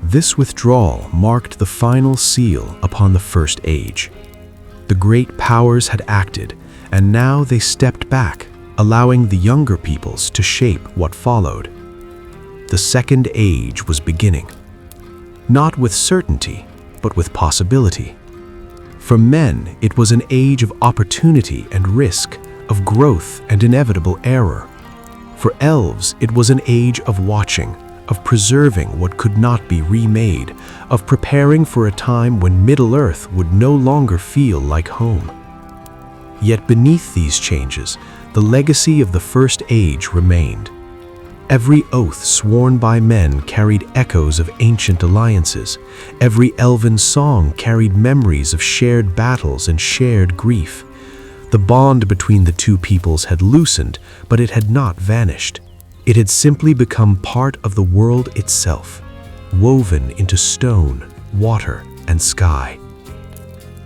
This withdrawal marked the final seal upon the First Age. The great powers had acted, and now they stepped back, allowing the younger peoples to shape what followed. The Second Age was beginning, not with certainty, but with possibility. For men, it was an age of opportunity and risk, of growth and inevitable error. For elves, it was an age of watching, of preserving what could not be remade, of preparing for a time when Middle-earth would no longer feel like home. Yet beneath these changes, the legacy of the First Age remained. Every oath sworn by men carried echoes of ancient alliances. Every elven song carried memories of shared battles and shared grief. The bond between the two peoples had loosened, but it had not vanished. It had simply become part of the world itself, woven into stone, water, and sky.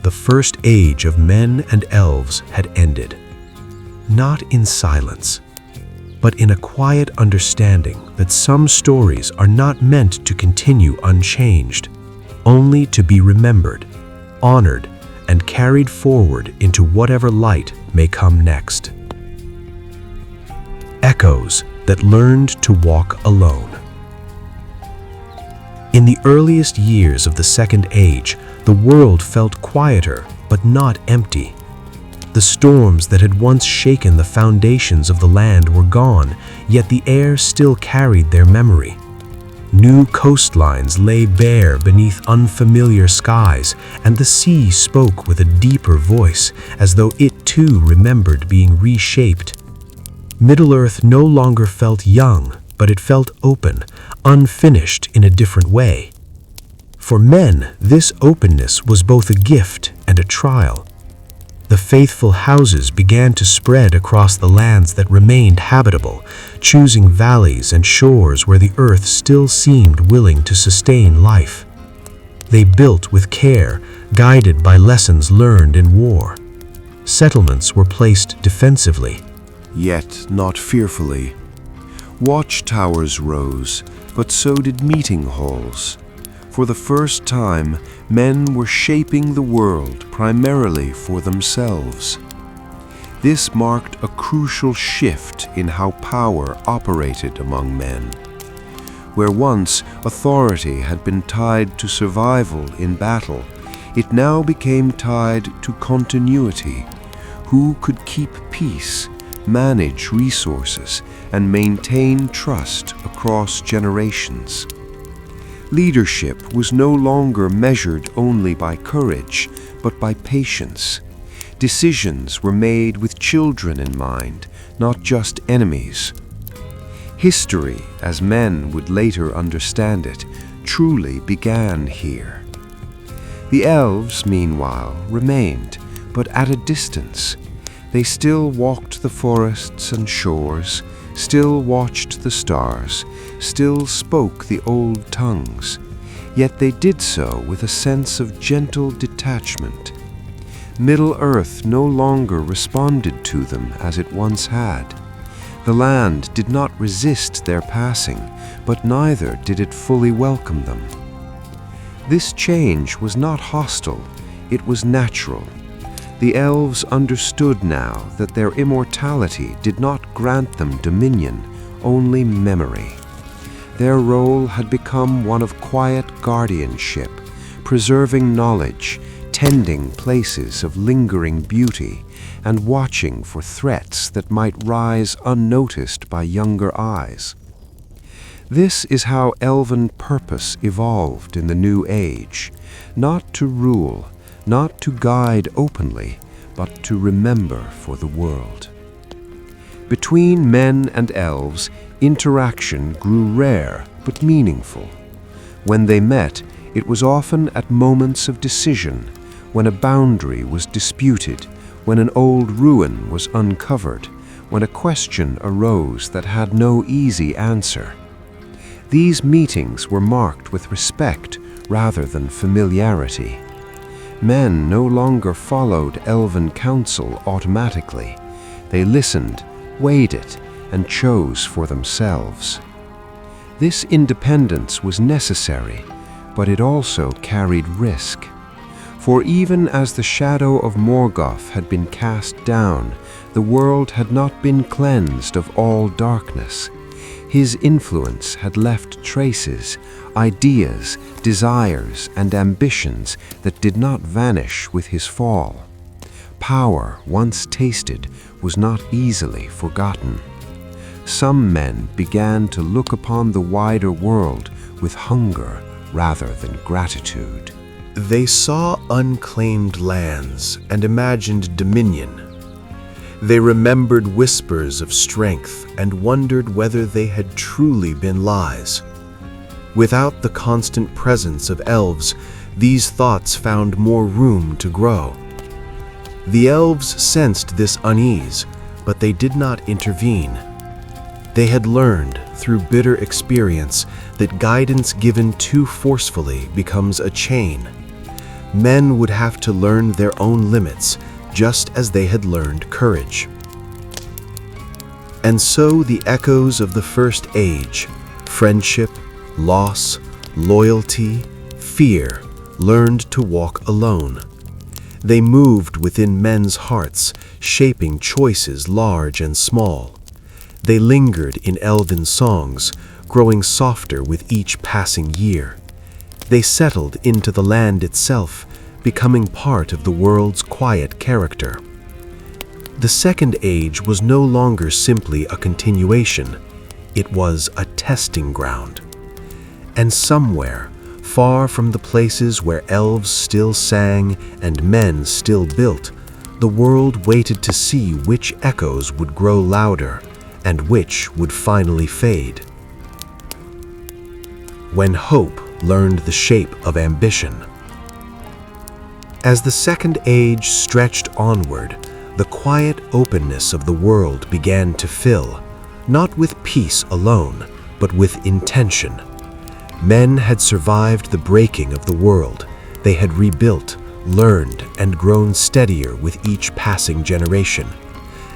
the first age of men and elves had ended. Not in silence, but in a quiet understanding that some stories are not meant to continue unchanged, only to be remembered, honored, and carried forward into whatever light may come next. Echoes that learned to walk alone. In the earliest years of the Second Age, the world felt quieter but not empty. The storms that had once shaken the foundations of the land were gone, yet the air still carried their memory. New coastlines lay bare beneath unfamiliar skies, and the sea spoke with a deeper voice, as though it too remembered being reshaped. Middle-earth no longer felt young, but it felt open, unfinished in a different way. For men, this openness was both a gift and a trial. The faithful houses began to spread across the lands that remained habitable, choosing valleys and shores where the earth still seemed willing to sustain life. They built with care, guided by lessons learned in war. Settlements were placed defensively, yet not fearfully. Watchtowers rose, but so did meeting halls. For the first time, men were shaping the world primarily for themselves. This marked a crucial shift in how power operated among men. Where once authority had been tied to survival in battle, it now became tied to continuity. Who could keep peace, manage resources, and maintain trust across generations? Leadership was no longer measured only by courage, but by patience. Decisions were made with children in mind, not just enemies. History, as men would later understand it, truly began here. The elves, meanwhile, remained, but at a distance. They still walked the forests and shores, still watched the stars, still spoke the old tongues, yet they did so with a sense of gentle detachment. Middle-earth no longer responded to them as it once had. The land did not resist their passing, but neither did it fully welcome them. This change was not hostile, it was natural. The elves understood now that their immortality did not grant them dominion, only memory. Their role had become one of quiet guardianship, preserving knowledge, tending places of lingering beauty, and watching for threats that might rise unnoticed by younger eyes. This is how elven purpose evolved in the New Age, not to rule, not to guide openly, but to remember for the world. Between men and elves, interaction grew rare but meaningful. When they met, it was often at moments of decision, when a boundary was disputed, when an old ruin was uncovered, when a question arose that had no easy answer. These meetings were marked with respect rather than familiarity. Men no longer followed elven counsel automatically. They listened, weighed it, and chose for themselves. This independence was necessary, but it also carried risk. For even as the shadow of Morgoth had been cast down, the world had not been cleansed of all darkness. His influence had left traces, ideas, desires, and ambitions that did not vanish with his fall. Power, once tasted, was not easily forgotten. Some men began to look upon the wider world with hunger rather than gratitude. They saw unclaimed lands and imagined dominion. They remembered whispers of strength and wondered whether they had truly been lies. Without the constant presence of elves, these thoughts found more room to grow. The elves sensed this unease, but they did not intervene. They had learned, through bitter experience, that guidance given too forcefully becomes a chain. Men would have to learn their own limits, just as they had learned courage. And so the echoes of the first age, friendship, loss, loyalty, fear, learned to walk alone. They moved within men's hearts, shaping choices large and small. They lingered in elven songs, growing softer with each passing year. They settled into the land itself, becoming part of the world's quiet character. The Second Age was no longer simply a continuation. It was a testing ground. And somewhere, far from the places where elves still sang and men still built, the world waited to see which echoes would grow louder and which would finally fade. When hope learned the shape of ambition. As the Second Age stretched onward, the quiet openness of the world began to fill, not with peace alone, but with intention. Men had survived the breaking of the world. They had rebuilt, learned, and grown steadier with each passing generation.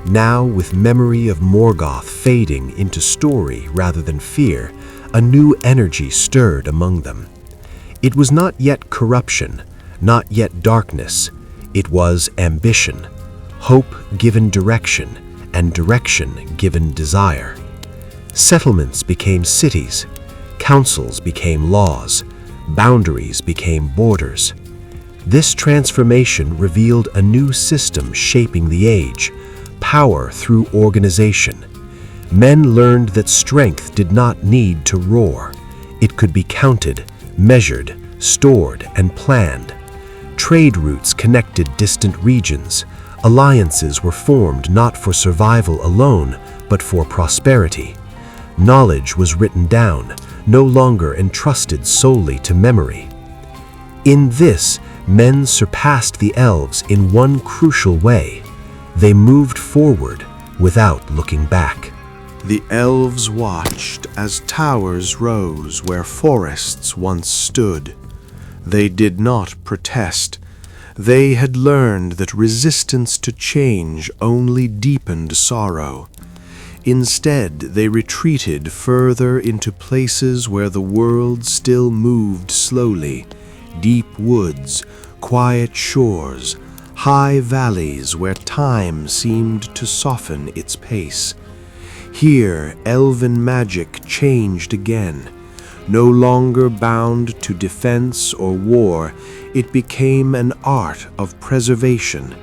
Now, with memory of Morgoth fading into story rather than fear, a new energy stirred among them. It was not yet corruption, not yet darkness. It was ambition, hope given direction, and direction given desire. Settlements became cities, councils became laws, boundaries became borders. This transformation revealed a new system shaping the age, power through organization. Men learned that strength did not need to roar. It could be counted, measured, stored, and planned. Trade routes connected distant regions. Alliances were formed not for survival alone, but for prosperity. Knowledge was written down, no longer entrusted solely to memory. In this, men surpassed the elves in one crucial way. They moved forward without looking back. The elves watched as towers rose where forests once stood. They did not protest. They had learned that resistance to change only deepened sorrow. Instead, they retreated further into places where the world still moved slowly. Deep woods, quiet shores, high valleys where time seemed to soften its pace. Here, elven magic changed again. No longer bound to defense or war, it became an art of preservation.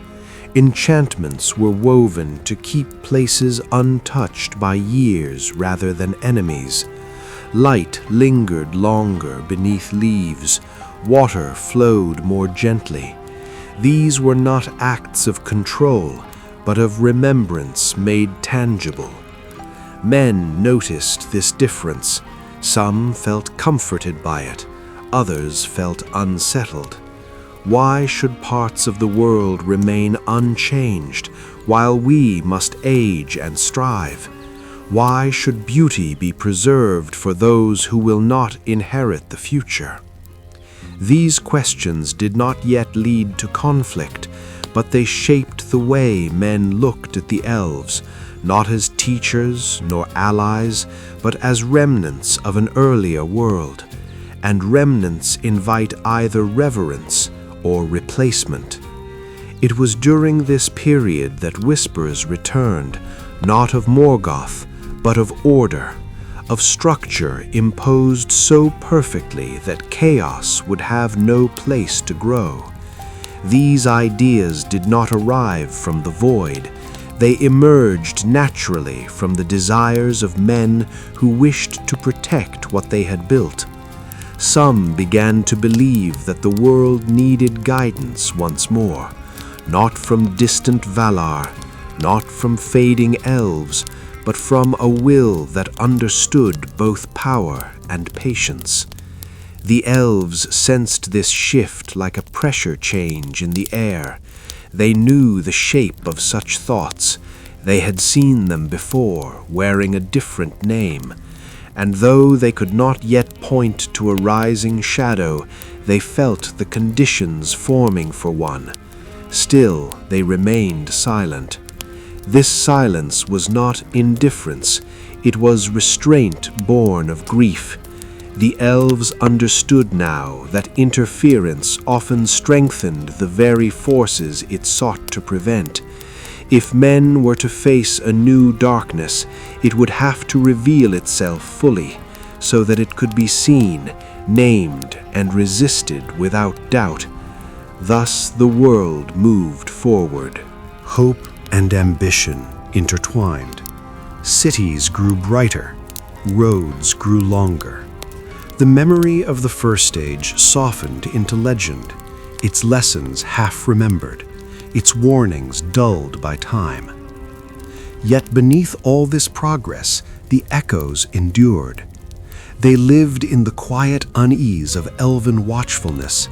Enchantments were woven to keep places untouched by years rather than enemies. Light lingered longer beneath leaves. Water flowed more gently. These were not acts of control, but of remembrance made tangible. Men noticed this difference. Some felt comforted by it, others felt unsettled. Why should parts of the world remain unchanged while we must age and strive? Why should beauty be preserved for those who will not inherit the future? These questions did not yet lead to conflict, but they shaped the way men looked at the elves, not as teachers nor allies, but as remnants of an earlier world. And remnants invite either reverence or replacement. It was during this period that whispers returned, not of Morgoth, but of order, of structure imposed so perfectly that chaos would have no place to grow. These ideas did not arrive from the void. They emerged naturally from the desires of men who wished to protect what they had built. Some began to believe that the world needed guidance once more, not from distant Valar, not from fading elves, but from a will that understood both power and patience. The elves sensed this shift like a pressure change in the air. They knew the shape of such thoughts. They had seen them before, wearing a different name. and though they could not yet point to a rising shadow, they felt the conditions forming for one. Still, they remained silent. This silence was not indifference, it was restraint born of grief. The elves understood now that interference often strengthened the very forces it sought to prevent. If men were to face a new darkness, it would have to reveal itself fully, so that it could be seen, named, and resisted without doubt. Thus the world moved forward. Hope and ambition intertwined. Cities grew brighter, roads grew longer. The memory of the first age softened into legend, its lessons half remembered, its warnings dulled by time. Yet beneath all this progress, the echoes endured. They lived in the quiet unease of elven watchfulness.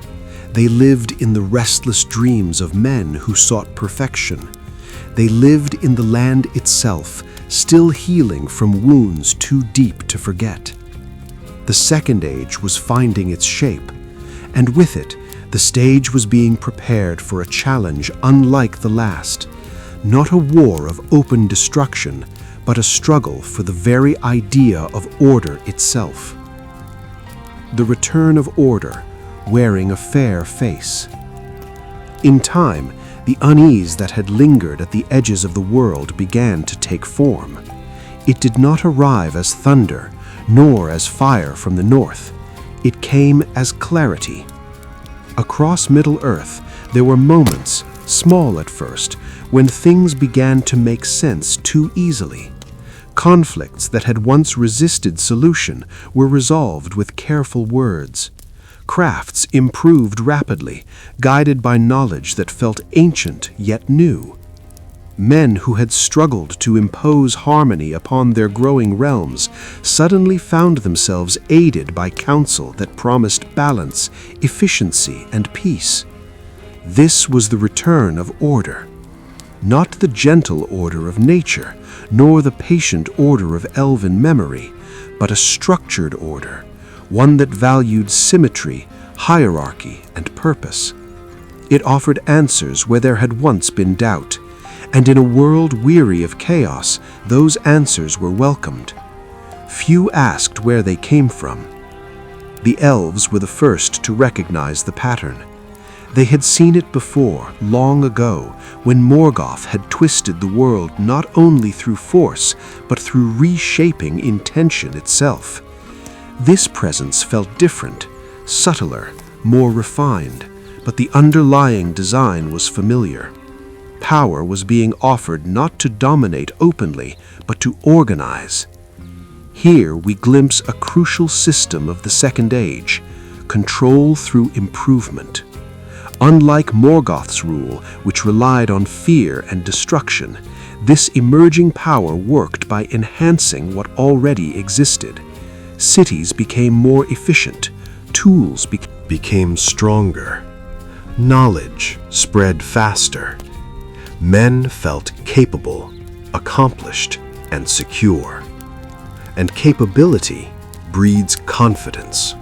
They lived in the restless dreams of men who sought perfection. They lived in the land itself, still healing from wounds too deep to forget. The Second Age was finding its shape, and with it, the stage was being prepared for a challenge unlike the last, not a war of open destruction, but a struggle for the very idea of order itself. The return of order, wearing a fair face. In time, the unease that had lingered at the edges of the world began to take form. It did not arrive as thunder, nor as fire from the north. It came as clarity. Across Middle-earth, there were moments, small at first, when things began to make sense too easily. Conflicts that had once resisted solution were resolved with careful words. Crafts improved rapidly, guided by knowledge that felt ancient yet new. Men who had struggled to impose harmony upon their growing realms suddenly found themselves aided by counsel that promised balance, efficiency, and peace. This was the return of order. Not the gentle order of nature, nor the patient order of elven memory, but a structured order, one that valued symmetry, hierarchy, and purpose. It offered answers where there had once been doubt, and in a world weary of chaos, those answers were welcomed. Few asked where they came from. The elves were the first to recognize the pattern. They had seen it before, long ago, when Morgoth had twisted the world not only through force, but through reshaping intention itself. This presence felt different, subtler, more refined, but the underlying design was familiar. Power was being offered not to dominate openly, but to organize. Here we glimpse a crucial system of the Second Age, control through improvement. Unlike Morgoth's rule, which relied on fear and destruction, this emerging power worked by enhancing what already existed. Cities became more efficient, tools became stronger, knowledge spread faster. Men felt capable, accomplished, and secure. And capability breeds confidence.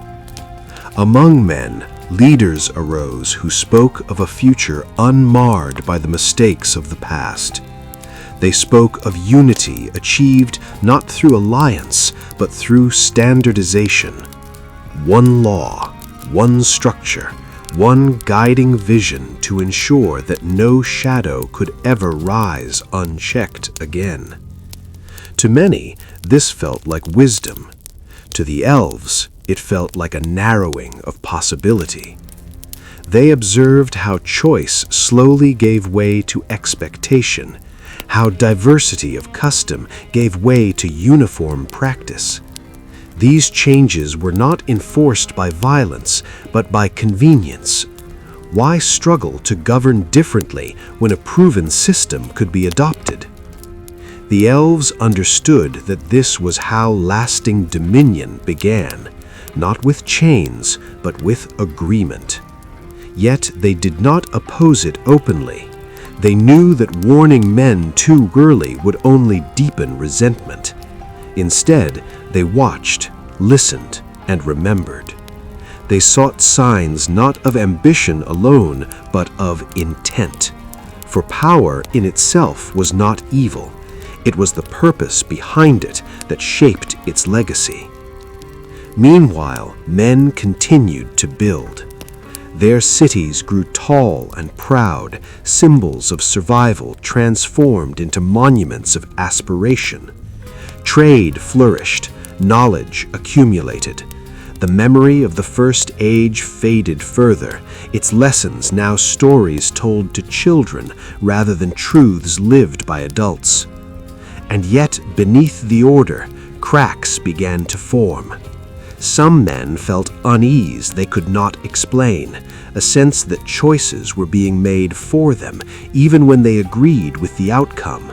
Among men, leaders arose who spoke of a future unmarred by the mistakes of the past. They spoke of unity achieved not through alliance, but through standardization. One law, one structure, one guiding vision to ensure that no shadow could ever rise unchecked again. To many, this felt like wisdom. To the elves, it felt like a narrowing of possibility. They observed how choice slowly gave way to expectation, how diversity of custom gave way to uniform practice. These changes were not enforced by violence, but by convenience. Why struggle to govern differently when a proven system could be adopted? The elves understood that this was how lasting dominion began, not with chains, but with agreement. Yet they did not oppose it openly. They knew that warning men too early would only deepen resentment. Instead, they watched, listened, and remembered. They sought signs not of ambition alone, but of intent. For power in itself was not evil. It was the purpose behind it that shaped its legacy. Meanwhile, men continued to build. Their cities grew tall and proud, symbols of survival transformed into monuments of aspiration. Trade flourished, knowledge accumulated. The memory of the first age faded further, its lessons now stories told to children rather than truths lived by adults. And yet, beneath the order, cracks began to form. Some men felt unease they could not explain, a sense that choices were being made for them, even when they agreed with the outcome.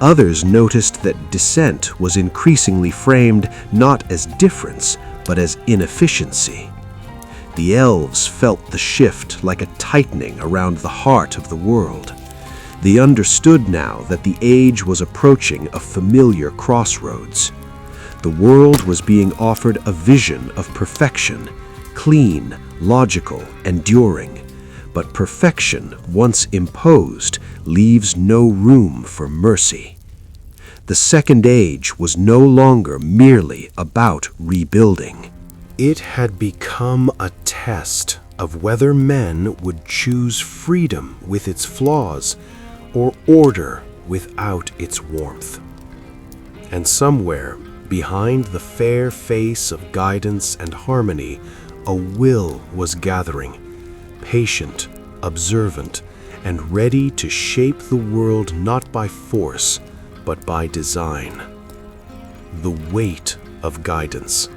Others noticed that dissent was increasingly framed not as difference, but as inefficiency. The elves felt the shift like a tightening around the heart of the world. They understood now that the age was approaching a familiar crossroads. The world was being offered a vision of perfection, clean, logical, enduring. But perfection, once imposed, leaves no room for mercy. The Second Age was no longer merely about rebuilding. It had become a test of whether men would choose freedom with its flaws or order without its warmth. And somewhere, behind the fair face of guidance and harmony, a will was gathering, patient, observant, and ready to shape the world not by force, but by design. The weight of guidance.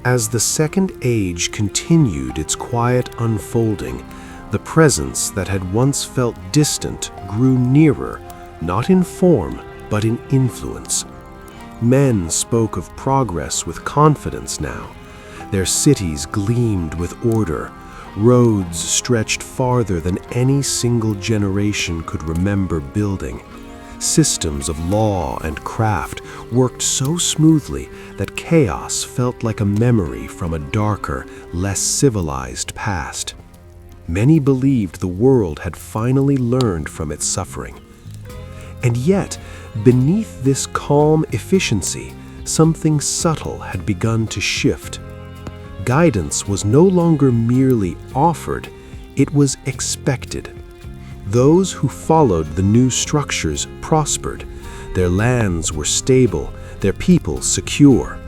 As the Second Age continued its quiet unfolding, the presence that had once felt distant grew nearer, not in form, but in influence. Men spoke of progress with confidence now. Their cities gleamed with order. Roads stretched farther than any single generation could remember building. Systems of law and craft worked so smoothly that chaos felt like a memory from a darker, less civilized past. Many believed the world had finally learned from its suffering. And yet, beneath this calm efficiency, something subtle had begun to shift. Guidance was no longer merely offered, it was expected. Those who followed the new structures prospered. Their lands were stable, their people secure.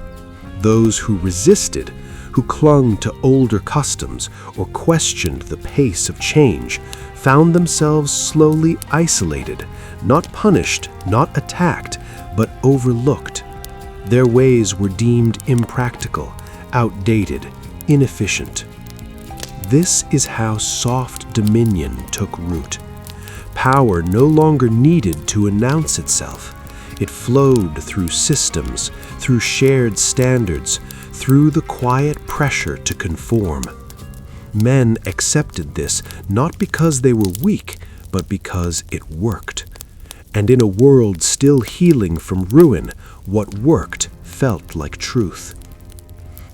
Those who resisted, who clung to older customs or questioned the pace of change, found themselves slowly isolated, not punished, not attacked, but overlooked. Their ways were deemed impractical, outdated, inefficient. This is how soft dominion took root. Power no longer needed to announce itself. It flowed through systems, through shared standards, through the quiet pressure to conform. Men accepted this not because they were weak, but because it worked. And in a world still healing from ruin, what worked felt like truth.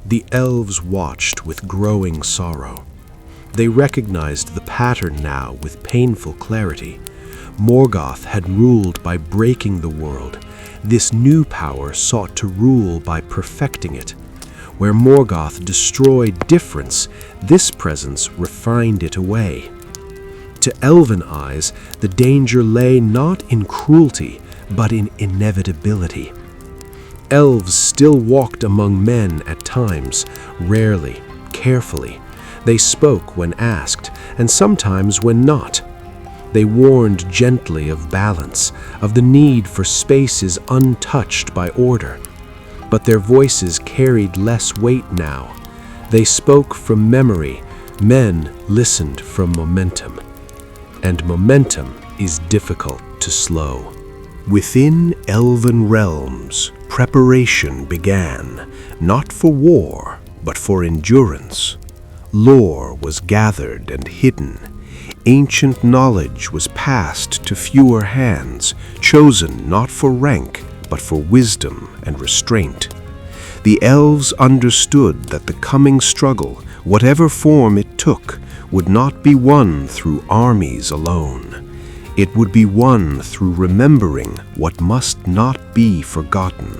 The elves watched with growing sorrow. They recognized the pattern now with painful clarity. Morgoth had ruled by breaking the world. This new power sought to rule by perfecting it. Where Morgoth destroyed difference, this presence refined it away. To elven eyes, the danger lay not in cruelty, but in inevitability. Elves still walked among men at times, rarely, carefully. They spoke when asked, and sometimes when not. They warned gently of balance, of the need for spaces untouched by order. But their voices carried less weight now. They spoke from memory. Men listened from momentum. And momentum is difficult to slow. Within elven realms, preparation began, not for war, but for endurance. Lore was gathered and hidden. Ancient knowledge was passed to fewer hands, chosen not for rank, but for wisdom and restraint. The elves understood that the coming struggle, whatever form it took, would not be won through armies alone. It would be won through remembering what must not be forgotten.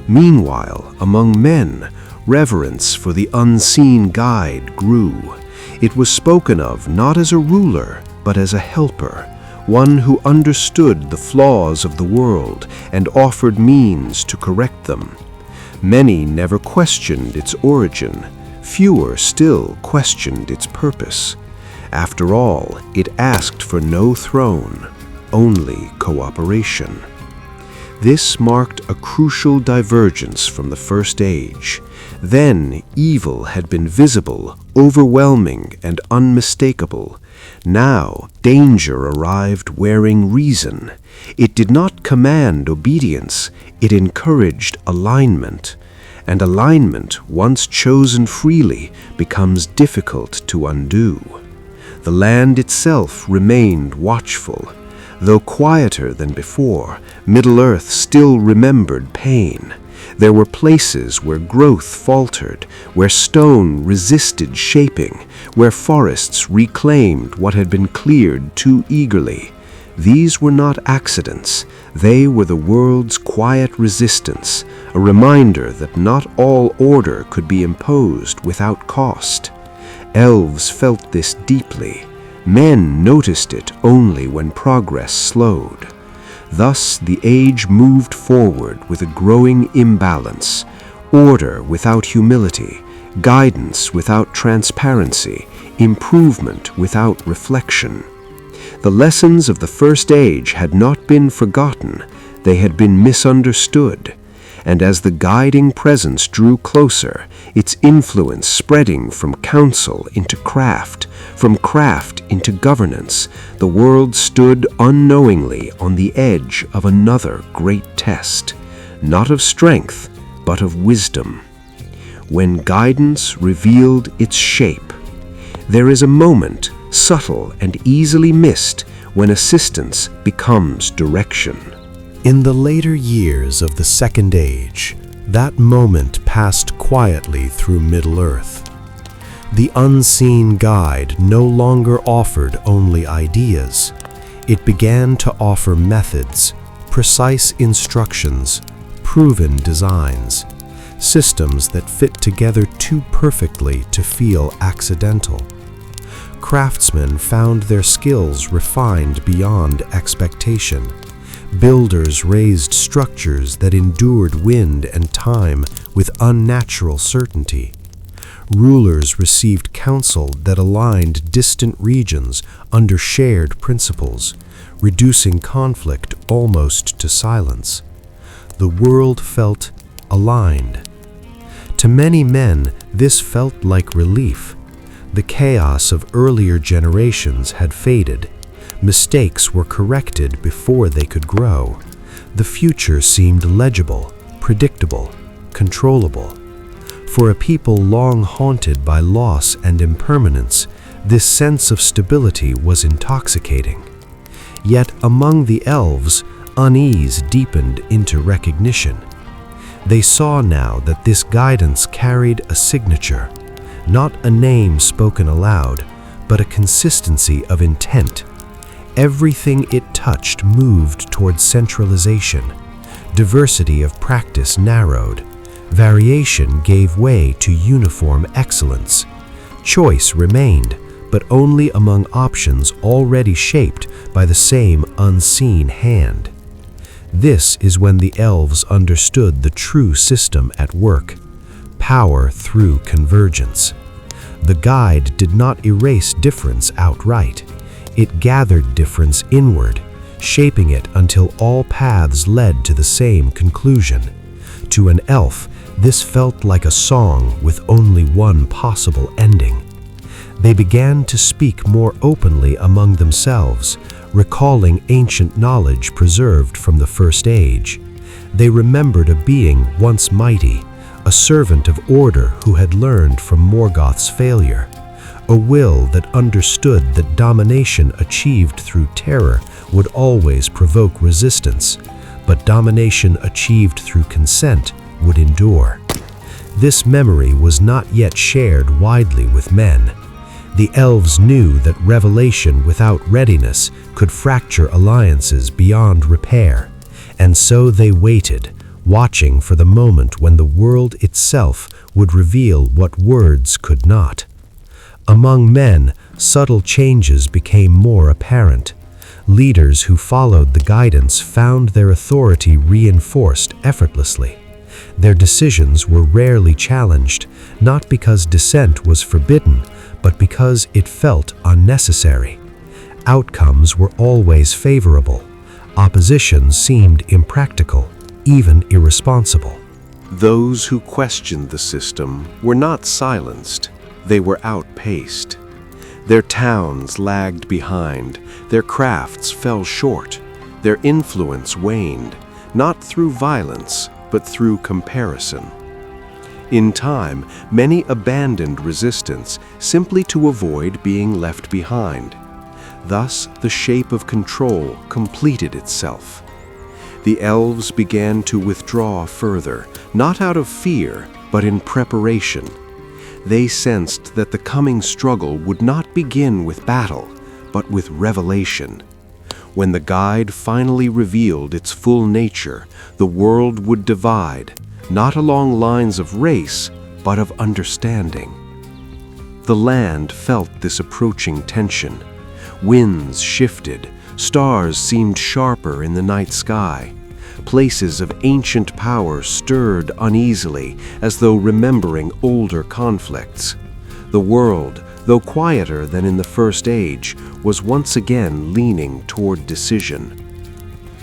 Meanwhile, among men, reverence for the unseen guide grew. It was spoken of not as a ruler, but as a helper, one who understood the flaws of the world and offered means to correct them. Many never questioned its origin. Fewer still questioned its purpose. After all, it asked for no throne, only cooperation. This marked a crucial divergence from the First Age. Then evil had been visible, overwhelming, and unmistakable. Now danger arrived wearing reason. It did not command obedience, it encouraged alignment. And alignment, once chosen freely, becomes difficult to undo. The land itself remained watchful. Though quieter than before, Middle-earth still remembered pain. There were places where growth faltered, where stone resisted shaping, where forests reclaimed what had been cleared too eagerly. These were not accidents. They were the world's quiet resistance, a reminder that not all order could be imposed without cost. Elves felt this deeply. Men noticed it only when progress slowed. Thus, the age moved forward with a growing imbalance, order without humility, guidance without transparency, improvement without reflection. The lessons of the First Age had not been forgotten, they had been misunderstood. And as the guiding presence drew closer, its influence spreading from counsel into craft, from craft into governance, the world stood unknowingly on the edge of another great test, not of strength, but of wisdom. When guidance revealed its shape, there is a moment, subtle and easily missed, when assistance becomes direction. In the later years of the Second Age, that moment passed quietly through Middle-earth. The unseen guide no longer offered only ideas. It began to offer methods, precise instructions, proven designs, systems that fit together too perfectly to feel accidental. Craftsmen found their skills refined beyond expectation. Builders raised structures that endured wind and time with unnatural certainty. Rulers received counsel that aligned distant regions under shared principles, reducing conflict almost to silence. The world felt aligned. To many men, this felt like relief. The chaos of earlier generations had faded. Mistakes were corrected before they could grow. The future seemed legible, predictable, controllable. For a people long haunted by loss and impermanence, this sense of stability was intoxicating. Yet among the elves, unease deepened into recognition. They saw now that this guidance carried a signature, not a name spoken aloud, but a consistency of intent. Everything it touched moved toward centralization. Diversity of practice narrowed. Variation gave way to uniform excellence. Choice remained, but only among options already shaped by the same unseen hand. This is when the elves understood the true system at work: power through convergence. The guide did not erase difference outright. It gathered difference inward, shaping it until all paths led to the same conclusion. To an elf, this felt like a song with only one possible ending. They began to speak more openly among themselves, recalling ancient knowledge preserved from the First Age. They remembered a being once mighty, a servant of order who had learned from Morgoth's failure. A will that understood that domination achieved through terror would always provoke resistance, but domination achieved through consent would endure. This memory was not yet shared widely with men. The elves knew that revelation without readiness could fracture alliances beyond repair, and so they waited, watching for the moment when the world itself would reveal what words could not. Among men, subtle changes became more apparent. Leaders who followed the guidance found their authority reinforced effortlessly. Their decisions were rarely challenged, not because dissent was forbidden, but because it felt unnecessary. Outcomes were always favorable. Opposition seemed impractical, even irresponsible. Those who questioned the system were not silenced, they were outpaced. Their towns lagged behind, their crafts fell short, their influence waned, not through violence, but through comparison. In time, many abandoned resistance simply to avoid being left behind. Thus, the shape of control completed itself. The elves began to withdraw further, not out of fear, but in preparation. They sensed that the coming struggle would not begin with battle, but with revelation. When the guide finally revealed its full nature, the world would divide, not along lines of race, but of understanding. The land felt this approaching tension. Winds shifted, stars seemed sharper in the night sky. Places of ancient power stirred uneasily, as though remembering older conflicts. The world, though quieter than in the First Age, was once again leaning toward decision.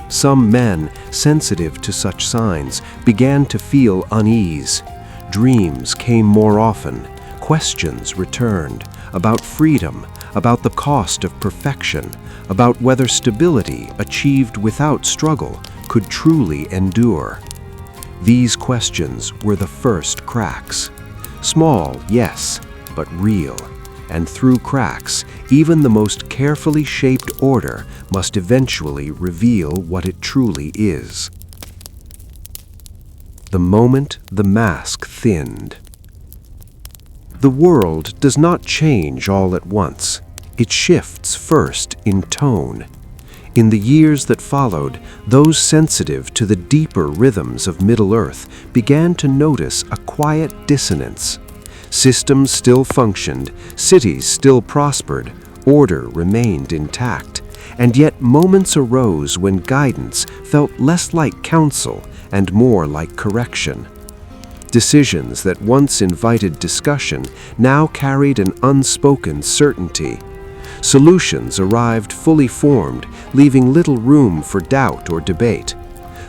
Some men, sensitive to such signs, began to feel unease. Dreams came more often, questions returned, about freedom, about the cost of perfection, about whether stability achieved without struggle could truly endure. These questions were the first cracks. Small, yes, but real. And through cracks, even the most carefully shaped order must eventually reveal what it truly is. The moment the mask thinned. The world does not change all at once. It shifts first in tone. In the years that followed, those sensitive to the deeper rhythms of Middle-earth began to notice a quiet dissonance. Systems still functioned, cities still prospered, order remained intact, and yet moments arose when guidance felt less like counsel and more like correction. Decisions that once invited discussion now carried an unspoken certainty. Solutions arrived fully formed, leaving little room for doubt or debate.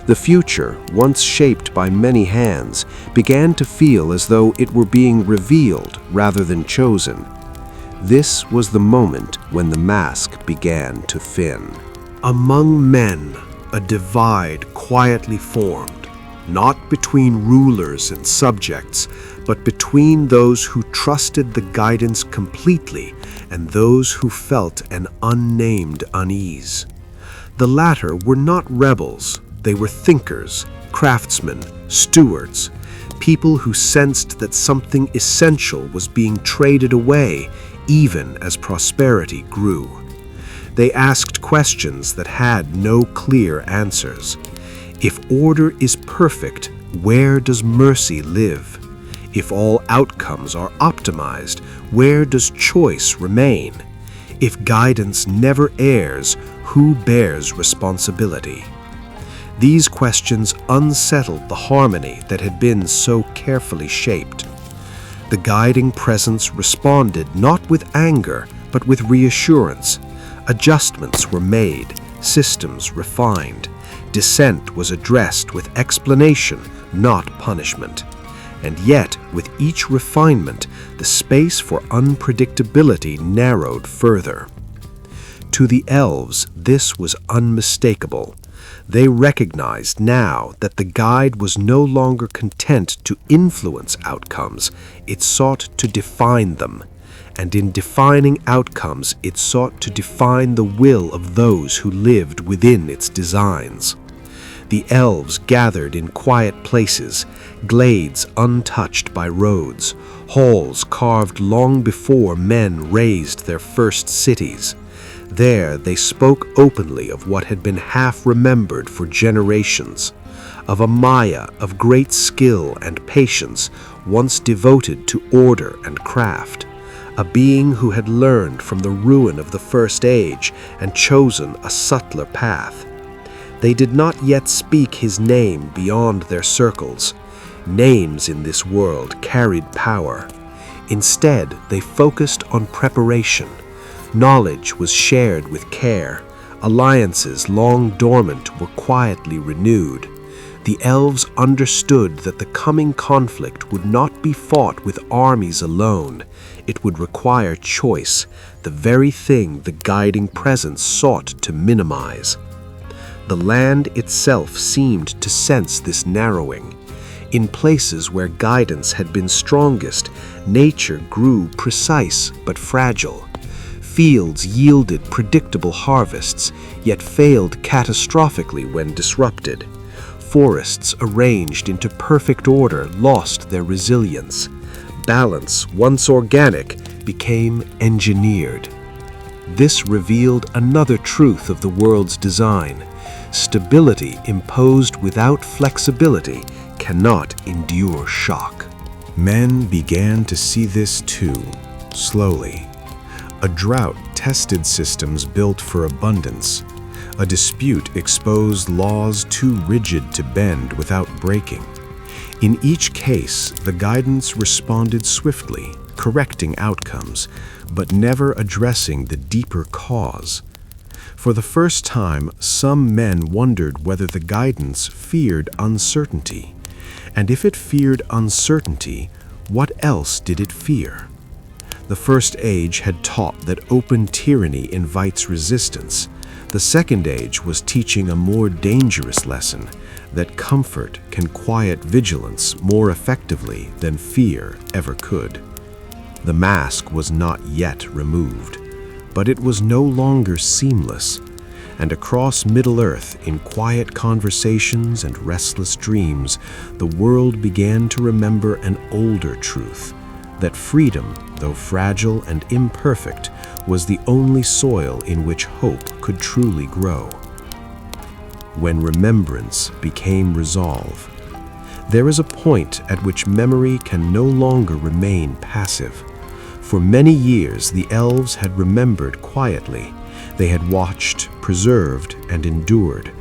The future, once shaped by many hands, began to feel as though it were being revealed rather than chosen. This was the moment when the mask began to thin. Among men, a divide quietly formed, not between rulers and subjects, but between those who trusted the guidance completely and those who felt an unnamed unease. The latter were not rebels. They were thinkers, craftsmen, stewards, people who sensed that something essential was being traded away even as prosperity grew. They asked questions that had no clear answers. If order is perfect, where does mercy live? If all outcomes are optimized, where does choice remain? If guidance never errs, who bears responsibility? These questions unsettled the harmony that had been so carefully shaped. The guiding presence responded not with anger, but with reassurance. Adjustments were made, systems refined. Dissent was addressed with explanation, not punishment. And yet, with each refinement, the space for unpredictability narrowed further. To the elves, this was unmistakable. They recognized now that the guide was no longer content to influence outcomes, it sought to define them. And in defining outcomes, it sought to define the will of those who lived within its designs. The elves gathered in quiet places, glades untouched by roads, halls carved long before men raised their first cities. There they spoke openly of what had been half remembered for generations, of a Maya of great skill and patience once devoted to order and craft, a being who had learned from the ruin of the First Age and chosen a subtler path. They did not yet speak his name beyond their circles. Names in this world carried power. Instead, they focused on preparation. Knowledge was shared with care. Alliances long dormant were quietly renewed. The elves understood that the coming conflict would not be fought with armies alone. It would require choice, the very thing the guiding presence sought to minimize. The land itself seemed to sense this narrowing. In places where guidance had been strongest, nature grew precise but fragile. Fields yielded predictable harvests, yet failed catastrophically when disrupted. Forests arranged into perfect order lost their resilience. Balance, once organic, became engineered. This revealed another truth of the world's design. Stability imposed without flexibility cannot endure shock. Men began to see this too, slowly. A drought tested systems built for abundance. A dispute exposed laws too rigid to bend without breaking. In each case, the guidance responded swiftly, correcting outcomes, but never addressing the deeper cause. For the first time, some men wondered whether the guidance feared uncertainty. And if it feared uncertainty, what else did it fear? The First Age had taught that open tyranny invites resistance. The Second Age was teaching a more dangerous lesson, that comfort can quiet vigilance more effectively than fear ever could. The mask was not yet removed, but it was no longer seamless, and across Middle-earth, in quiet conversations and restless dreams, the world began to remember an older truth, that freedom, though fragile and imperfect, was the only soil in which hope could truly grow. When remembrance became resolve, there is a point at which memory can no longer remain passive. For many years, the elves had remembered quietly. They had watched, preserved, and endured.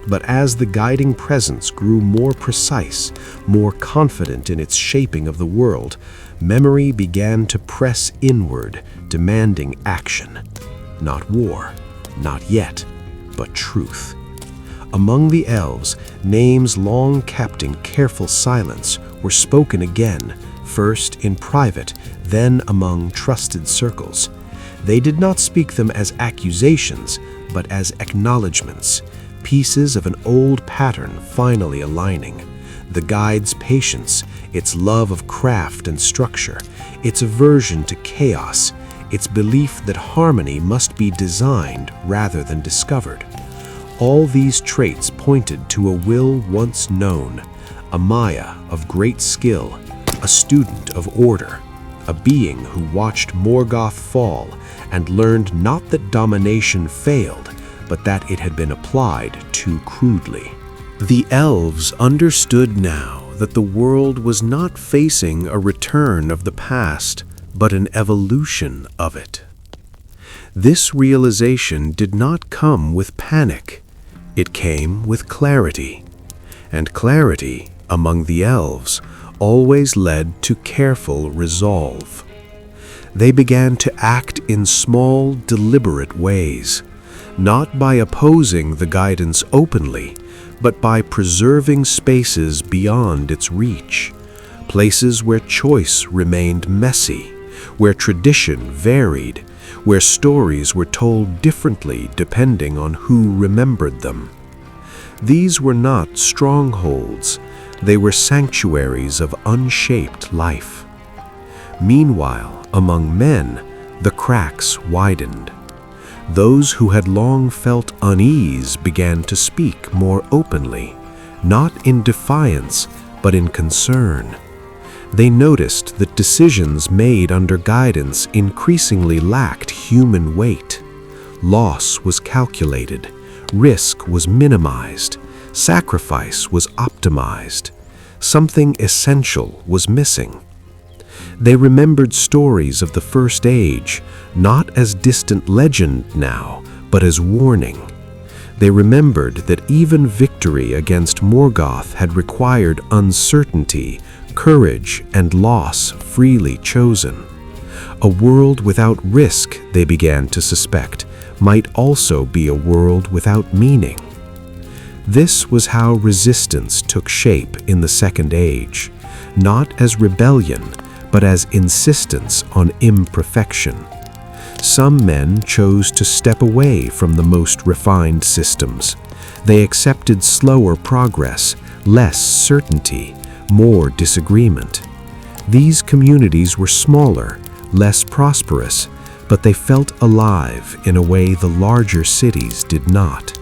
But as the guiding presence grew more precise, more confident in its shaping of the world, memory began to press inward, demanding action. Not war, not yet, but truth. Among the elves, names long kept in careful silence were spoken again, first in private, then among trusted circles. They did not speak them as accusations, but as acknowledgments, pieces of an old pattern finally aligning. The guide's patience, its love of craft and structure, its aversion to chaos, its belief that harmony must be designed rather than discovered. All these traits pointed to a will once known, a Maya of great skill, a student of order, a being who watched Morgoth fall and learned not that domination failed, but that it had been applied too crudely. The elves understood now that the world was not facing a return of the past, but an evolution of it. This realization did not come with panic. It came with clarity, and clarity, among the elves, always led to careful resolve. They began to act in small, deliberate ways, not by opposing the guidance openly, but by preserving spaces beyond its reach, places where choice remained messy, where tradition varied, where stories were told differently depending on who remembered them. These were not strongholds, they were sanctuaries of unshaped life. Meanwhile, among men, the cracks widened. Those who had long felt unease began to speak more openly, not in defiance, but in concern. They noticed that decisions made under guidance increasingly lacked human weight. Loss was calculated, risk was minimized, sacrifice was optimized. Something essential was missing. They remembered stories of the First Age, not as distant legend now, but as warning. They remembered that even victory against Morgoth had required uncertainty, courage, and loss freely chosen. A world without risk, they began to suspect, might also be a world without meaning. This was how resistance took shape in the Second Age, not as rebellion, but as insistence on imperfection. Some men chose to step away from the most refined systems. They accepted slower progress, less certainty, more disagreement. These communities were smaller, less prosperous, but they felt alive in a way the larger cities did not.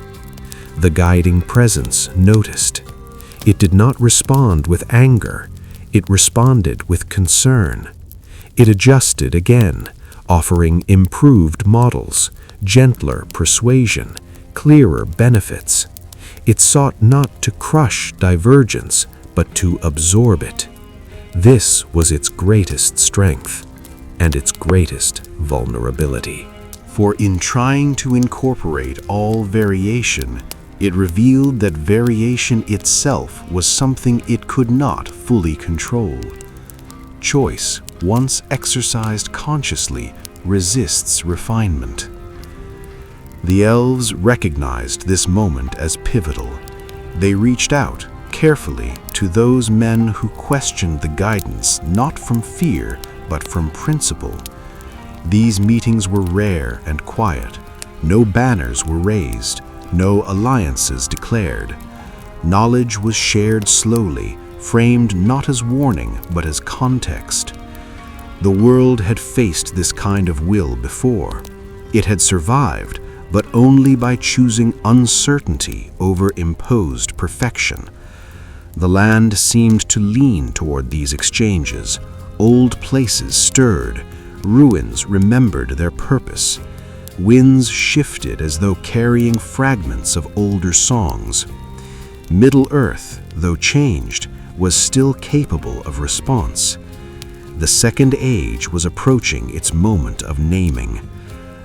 The guiding presence noticed. It did not respond with anger. It responded with concern. It adjusted again, offering improved models, gentler persuasion, clearer benefits. It sought not to crush divergence, but to absorb it. This was its greatest strength and its greatest vulnerability. For in trying to incorporate all variation, it revealed that variation itself was something it could not fully control. Choice, once exercised consciously, resists refinement. The elves recognized this moment as pivotal. They reached out, carefully, to those men who questioned the guidance not from fear, but from principle. These meetings were rare and quiet. No banners were raised. No alliances declared. Knowledge was shared slowly, framed not as warning, but as context. The world had faced this kind of will before. It had survived, but only by choosing uncertainty over imposed perfection. The land seemed to lean toward these exchanges. Old places stirred. Ruins remembered their purpose. Winds shifted as though carrying fragments of older songs. Middle-earth, though changed, was still capable of response. The Second Age was approaching its moment of naming.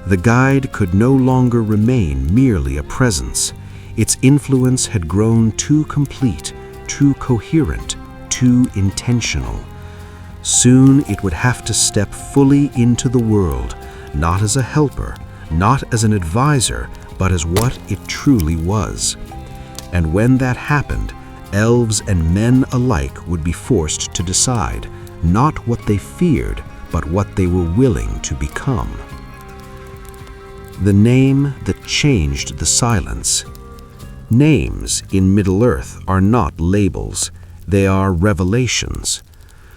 The guide could no longer remain merely a presence. Its influence had grown too complete, too coherent, too intentional. Soon it would have to step fully into the world, not as a helper, not as an advisor, but as what it truly was. And when that happened, elves and men alike would be forced to decide, not what they feared, but what they were willing to become. The name that changed the silence. Names in Middle-earth are not labels, they are revelations.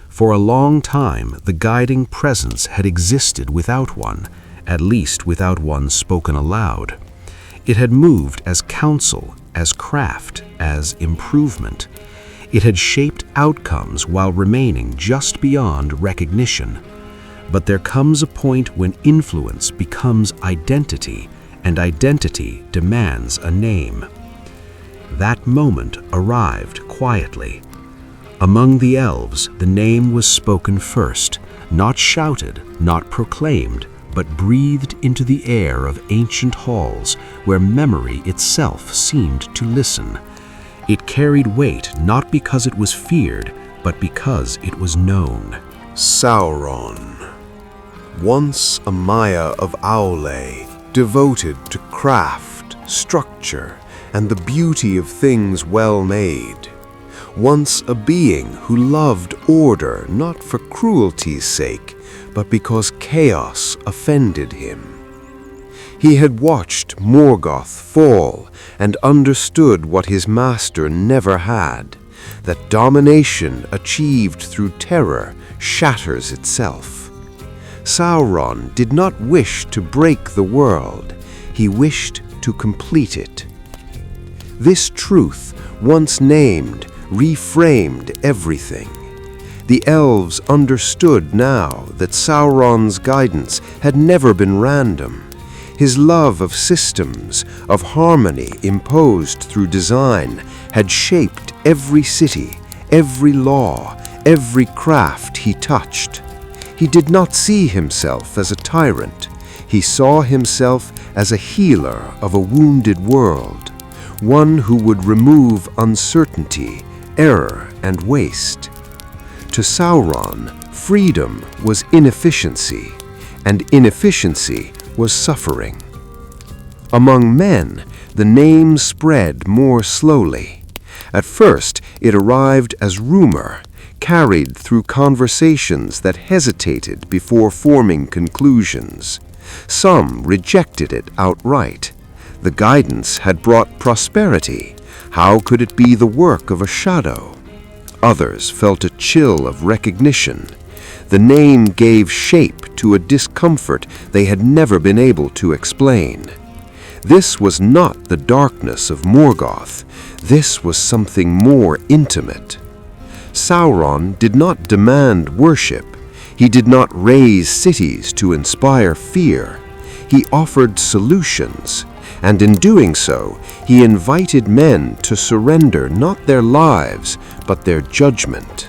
For a long time, the guiding presence had existed without one, at least without one spoken aloud. It had moved as counsel, as craft, as improvement. It had shaped outcomes while remaining just beyond recognition. But there comes a point when influence becomes identity, and identity demands a name. That moment arrived quietly. Among the elves, the name was spoken first, not shouted, not proclaimed, but breathed into the air of ancient halls where memory itself seemed to listen. It carried weight not because it was feared, but because it was known. Sauron, once a Maya of Aule, devoted to craft, structure, and the beauty of things well made. Once a being who loved order not for cruelty's sake, but because chaos offended him. He had watched Morgoth fall and understood what his master never had, that domination achieved through terror shatters itself. Sauron did not wish to break the world. he wished to complete it. This truth, once named, reframed everything. The elves understood now that Sauron's guidance had never been random. His love of systems, of harmony imposed through design, had shaped every city, every law, every craft he touched. He did not see himself as a tyrant. He saw himself as a healer of a wounded world, one who would remove uncertainty, error, and waste. To Sauron, freedom was inefficiency, and inefficiency was suffering. Among men, the name spread more slowly. At first, it arrived as rumor, carried through conversations that hesitated before forming conclusions. Some rejected it outright. The guidance had brought prosperity. How could it be the work of a shadow? Others felt a chill of recognition. The name gave shape to a discomfort they had never been able to explain. This was not the darkness of Morgoth. This was something more intimate. Sauron did not demand worship. He did not raise cities to inspire fear. He offered solutions, and in doing so, he invited men to surrender not their lives, but their judgment.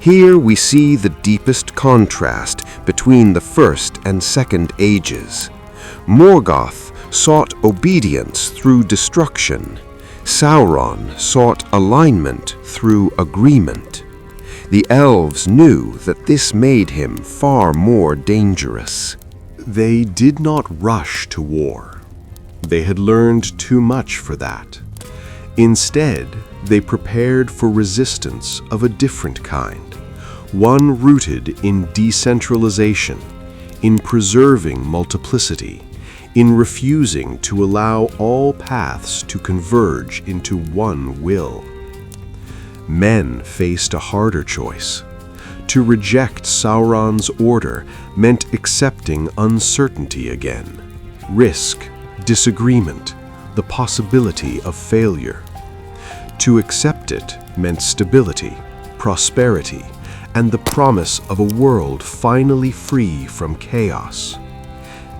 Here we see the deepest contrast between the first and second ages. Morgoth sought obedience through destruction. Sauron sought alignment through agreement. The elves knew that this made him far more dangerous. They did not rush to war. They had learned too much for that. Instead, they prepared for resistance of a different kind, one rooted in decentralization, in preserving multiplicity, in refusing to allow all paths to converge into one will. Men faced a harder choice. To reject Sauron's order meant accepting uncertainty again, risk, disagreement, the possibility of failure. To accept it meant stability, prosperity, and the promise of a world finally free from chaos.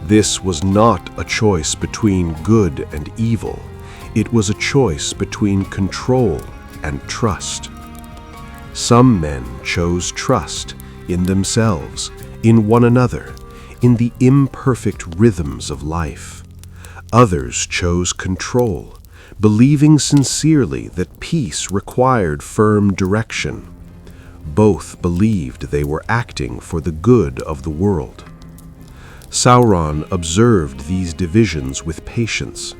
This was not a choice between good and evil. It was a choice between control and trust. Some men chose trust in themselves, in one another, in the imperfect rhythms of life. Others chose control, believing sincerely that peace required firm direction. Both believed they were acting for the good of the world. Sauron observed these divisions with patience.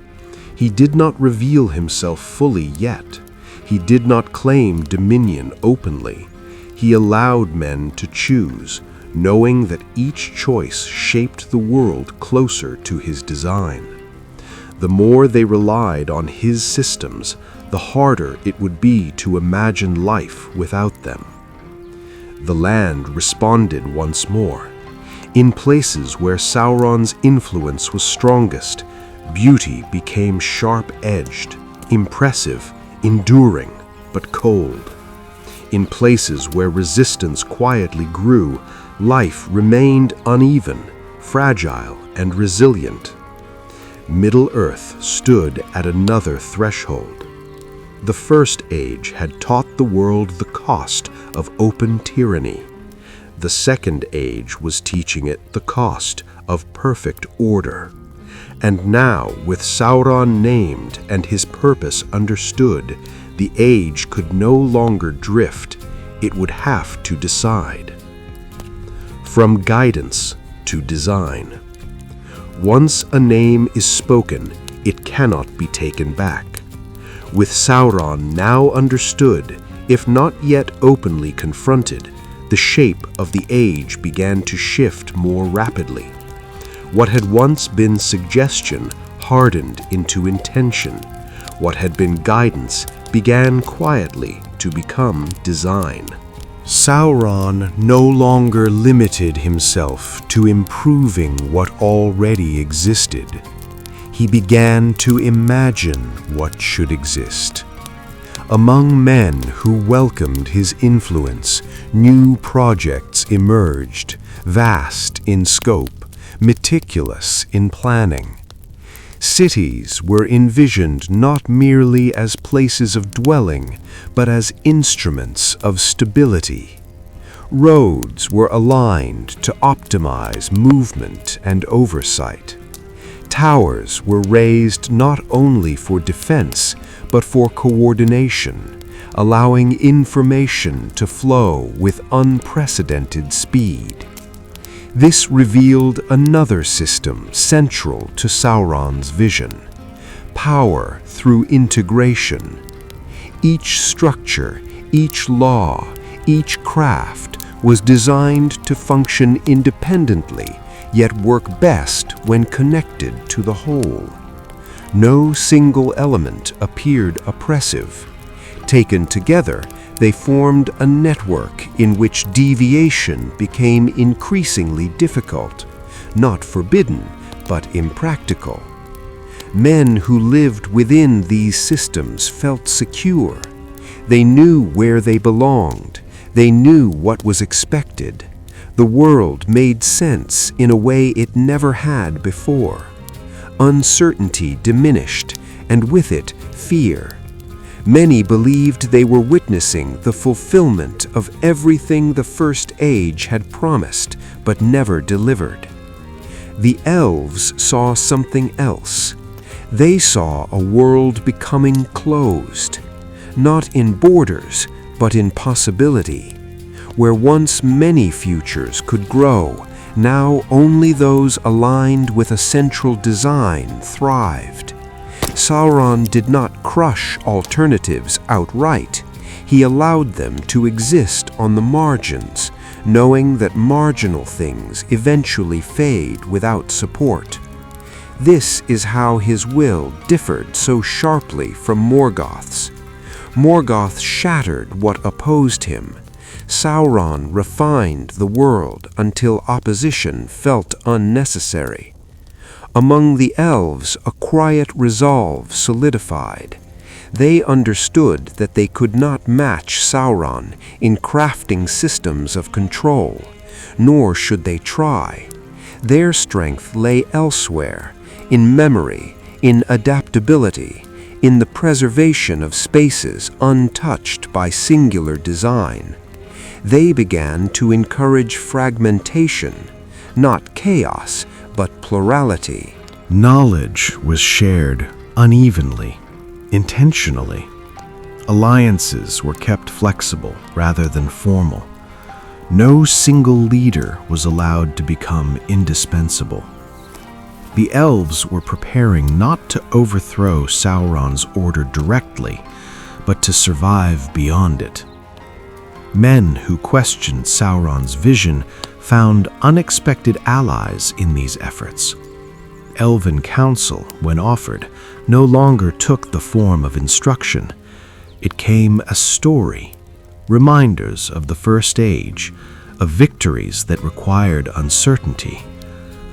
He did not reveal himself fully yet. He did not claim dominion openly. He allowed men to choose, knowing that each choice shaped the world closer to his design. The more they relied on his systems, the harder it would be to imagine life without them. The land responded once more. In places where Sauron's influence was strongest, beauty became sharp-edged, impressive, enduring, but cold. In places where resistance quietly grew, life remained uneven, fragile, and resilient. Middle-earth stood at another threshold. The First Age had taught the world the cost of open tyranny. The Second Age was teaching it the cost of perfect order. And now, with Sauron named and his purpose understood, the age could no longer drift. It would have to decide. From guidance to design. Once a name is spoken, it cannot be taken back. With Sauron now understood, if not yet openly confronted, the shape of the age began to shift more rapidly. What had once been suggestion hardened into intention. What had been guidance began quietly to become design. Sauron no longer limited himself to improving what already existed. he began to imagine what should exist. Among men who welcomed his influence, new projects emerged, vast in scope, meticulous in planning. Cities were envisioned not merely as places of dwelling, but as instruments of stability. Roads were aligned to optimize movement and oversight. Towers were raised not only for defense, but for coordination, allowing information to flow with unprecedented speed. This revealed another system central to Sauron's vision: power through integration. Each structure, each law, each craft was designed to function independently, yet work best when connected to the whole. No single element appeared oppressive. Taken together, they formed a network in which deviation became increasingly difficult, not forbidden, but impractical. Men who lived within these systems felt secure. They knew where they belonged. They knew what was expected. The world made sense in a way it never had before. Uncertainty diminished, and with it, fear. Many believed they were witnessing the fulfillment of everything the First Age had promised but never delivered. The Elves saw something else. They saw a world becoming closed, not in borders, but in possibility. Where once many futures could grow, now only those aligned with a central design thrived. Sauron did not crush alternatives outright. He allowed them to exist on the margins, knowing that marginal things eventually fade without support. This is how his will differed so sharply from Morgoth's. Morgoth shattered what opposed him. Sauron refined the world until opposition felt unnecessary. Among the Elves, a quiet resolve solidified. They understood that they could not match Sauron in crafting systems of control, nor should they try. Their strength lay elsewhere, in memory, in adaptability, in the preservation of spaces untouched by singular design. They began to encourage fragmentation, not chaos, but plurality. Knowledge was shared unevenly, intentionally. Alliances were kept flexible rather than formal. No single leader was allowed to become indispensable. The Elves were preparing not to overthrow Sauron's order directly, but to survive beyond it. Men who questioned Sauron's vision found unexpected allies in these efforts. Elven counsel, when offered, no longer took the form of instruction. It came as story, reminders of the First Age, of victories that required uncertainty,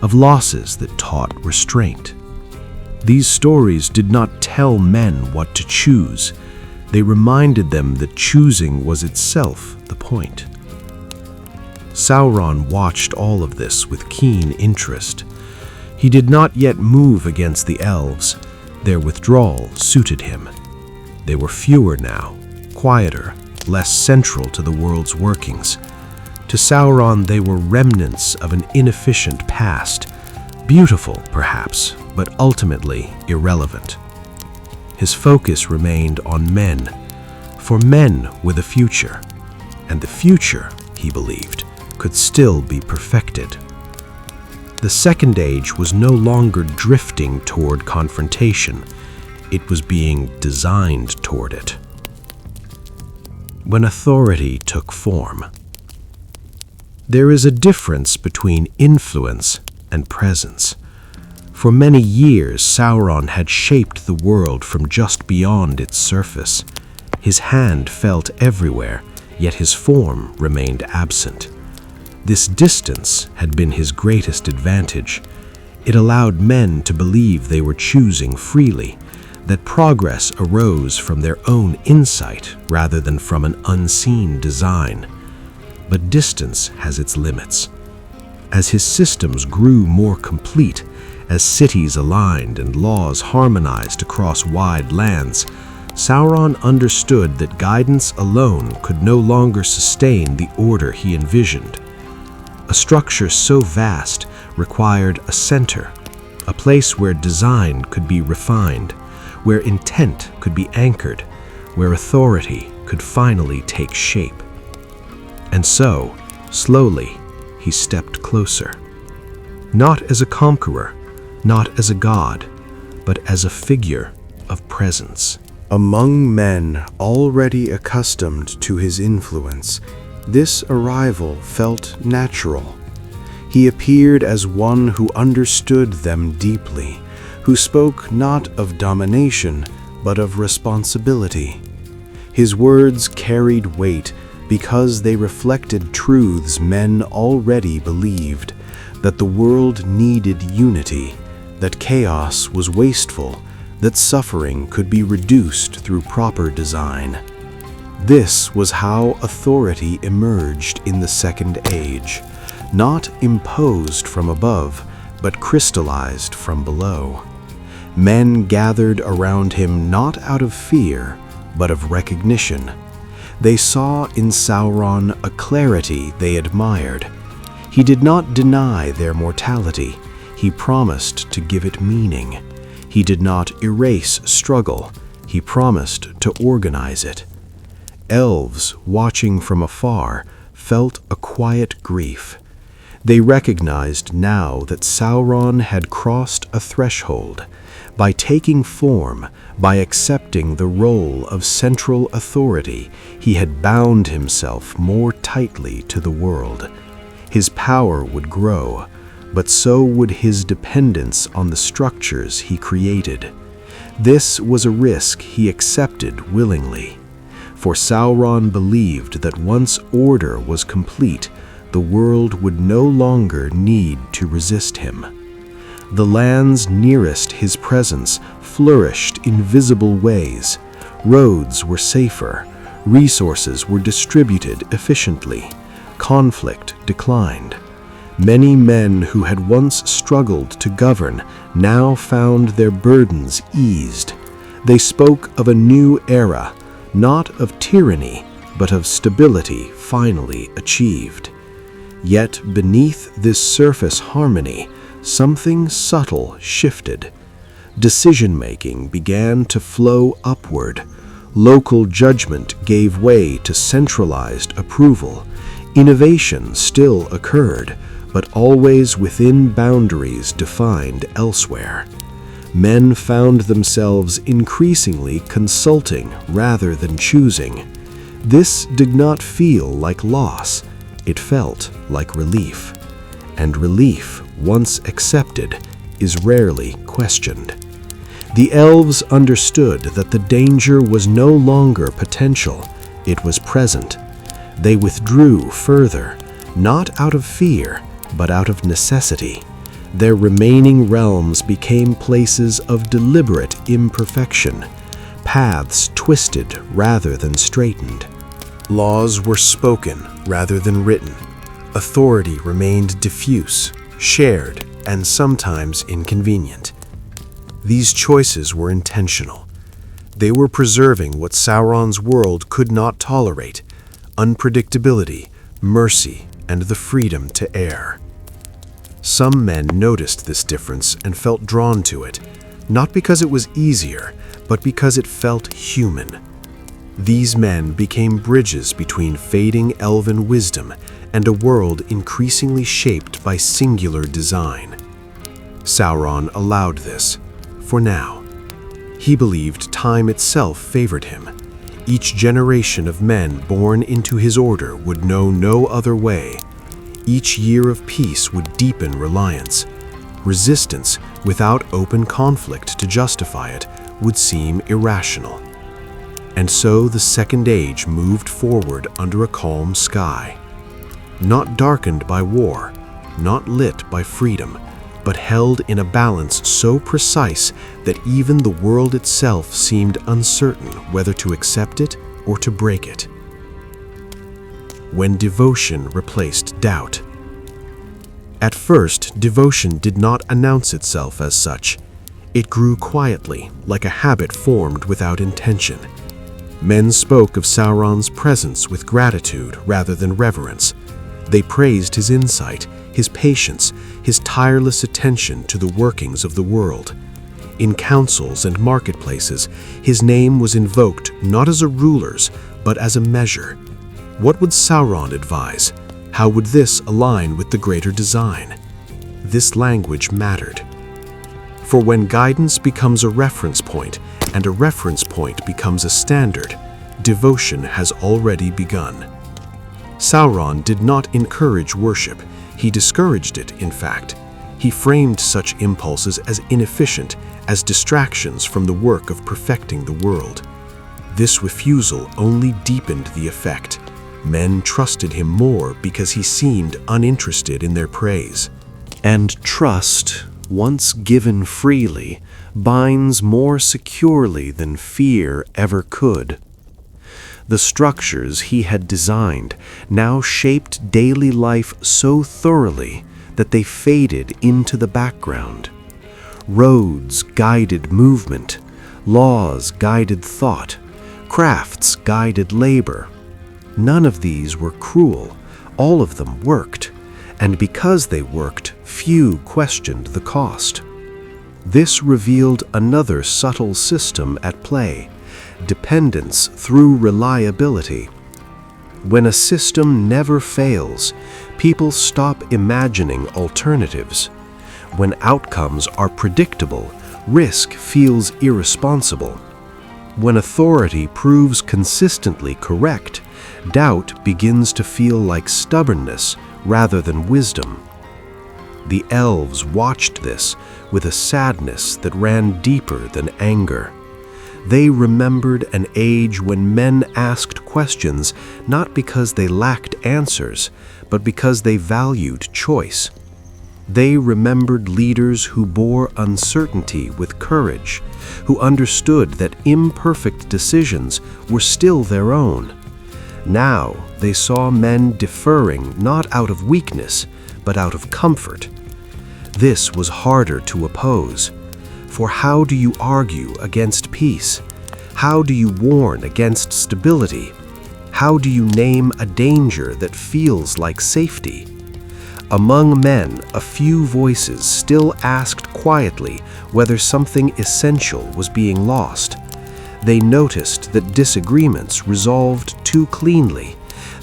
of losses that taught restraint. These stories did not tell men what to choose. They reminded them that choosing was itself the point. Sauron watched all of this with keen interest. He did not yet move against the Elves. Their withdrawal suited him. They were fewer now, quieter, less central to the world's workings. To Sauron, they were remnants of an inefficient past, beautiful, perhaps, but ultimately irrelevant. His focus remained on men, for men with a future, and the future, he believed, could still be perfected. The Second Age was no longer drifting toward confrontation. It was being designed toward it. When authority took form. There is a difference between influence and presence. For many years, Sauron had shaped the world from just beyond its surface. His hand felt everywhere, yet his form remained absent. This distance had been his greatest advantage. It allowed men to believe they were choosing freely, that progress arose from their own insight rather than from an unseen design. But distance has its limits. As his systems grew more complete, as cities aligned and laws harmonized across wide lands, Sauron understood that guidance alone could no longer sustain the order he envisioned. A structure so vast required a center, a place where design could be refined, where intent could be anchored, where authority could finally take shape. And so, slowly, he stepped closer. Not as a conqueror, not as a god, but as a figure of presence. Among men already accustomed to his influence, this arrival felt natural. He appeared as one who understood them deeply, who spoke not of domination, but of responsibility. His words carried weight because they reflected truths men already believed, that the world needed unity, that chaos was wasteful, that suffering could be reduced through proper design. This was how authority emerged in the Second Age, not imposed from above, but crystallized from below. Men gathered around him not out of fear, but of recognition. They saw in Sauron a clarity they admired. He did not deny their mortality. He promised to give it meaning. He did not erase struggle. He promised to organize it. Elves, watching from afar, felt a quiet grief. They recognized now that Sauron had crossed a threshold. By taking form, by accepting the role of central authority, he had bound himself more tightly to the world. His power would grow, but so would his dependence on the structures he created. This was a risk he accepted willingly, for Sauron believed that once order was complete, the world would no longer need to resist him. The lands nearest his presence flourished in visible ways. Roads were safer, resources were distributed efficiently, conflict declined. Many men who had once struggled to govern now found their burdens eased. They spoke of a new era, not of tyranny, but of stability finally achieved. Yet beneath this surface harmony, something subtle shifted. Decision-making began to flow upward. Local judgment gave way to centralized approval. Innovation still occurred, but always within boundaries defined elsewhere. Men found themselves increasingly consulting rather than choosing. This did not feel like loss. It felt like relief. And relief, once accepted, is rarely questioned. The elves understood that the danger was no longer potential, it was present. They withdrew further, not out of fear, but out of necessity. Their remaining realms became places of deliberate imperfection, paths twisted rather than straightened. Laws were spoken rather than written. Authority remained diffuse, shared, and sometimes inconvenient. These choices were intentional. They were preserving what Sauron's world could not tolerate: unpredictability, mercy, and the freedom to err. Some men noticed this difference and felt drawn to it, not because it was easier, but because it felt human. These men became bridges between fading elven wisdom and a world increasingly shaped by singular design. Sauron allowed this, for now. He believed time itself favored him. Each generation of men born into his order would know no other way. Each year of peace would deepen reliance. Resistance without open conflict to justify it would seem irrational. And so the Second Age moved forward under a calm sky. Not darkened by war, not lit by freedom, but held in a balance so precise that even the world itself seemed uncertain whether to accept it or to break it. When devotion replaced doubt. At first, devotion did not announce itself as such. It grew quietly, like a habit formed without intention. Men spoke of Sauron's presence with gratitude rather than reverence. They praised his insight, his patience, his tireless attention to the workings of the world. In councils and marketplaces, his name was invoked not as a ruler's, but as a measure. What would Sauron advise? How would this align with the greater design? This language mattered. For when guidance becomes a reference point, and a reference point becomes a standard, devotion has already begun. Sauron did not encourage worship. He discouraged it, in fact. He framed such impulses as inefficient, as distractions from the work of perfecting the world. This refusal only deepened the effect. Men trusted him more because he seemed uninterested in their praise. And trust, once given freely, binds more securely than fear ever could. The structures he had designed now shaped daily life so thoroughly that they faded into the background. Roads guided movement, laws guided thought, crafts guided labor. None of these were cruel, all of them worked, and because they worked, few questioned the cost. This revealed another subtle system at play: dependence through reliability. When a system never fails, people stop imagining alternatives. When outcomes are predictable, risk feels irresponsible. When authority proves consistently correct, doubt begins to feel like stubbornness rather than wisdom. The elves watched this with a sadness that ran deeper than anger. They remembered an age when men asked questions not because they lacked answers, but because they valued choice. They remembered leaders who bore uncertainty with courage, who understood that imperfect decisions were still their own. Now they saw men deferring not out of weakness, but out of comfort. This was harder to oppose. For how do you argue against peace? How do you warn against stability? How do you name a danger that feels like safety? Among men, a few voices still asked quietly whether something essential was being lost. They noticed that disagreements resolved too cleanly,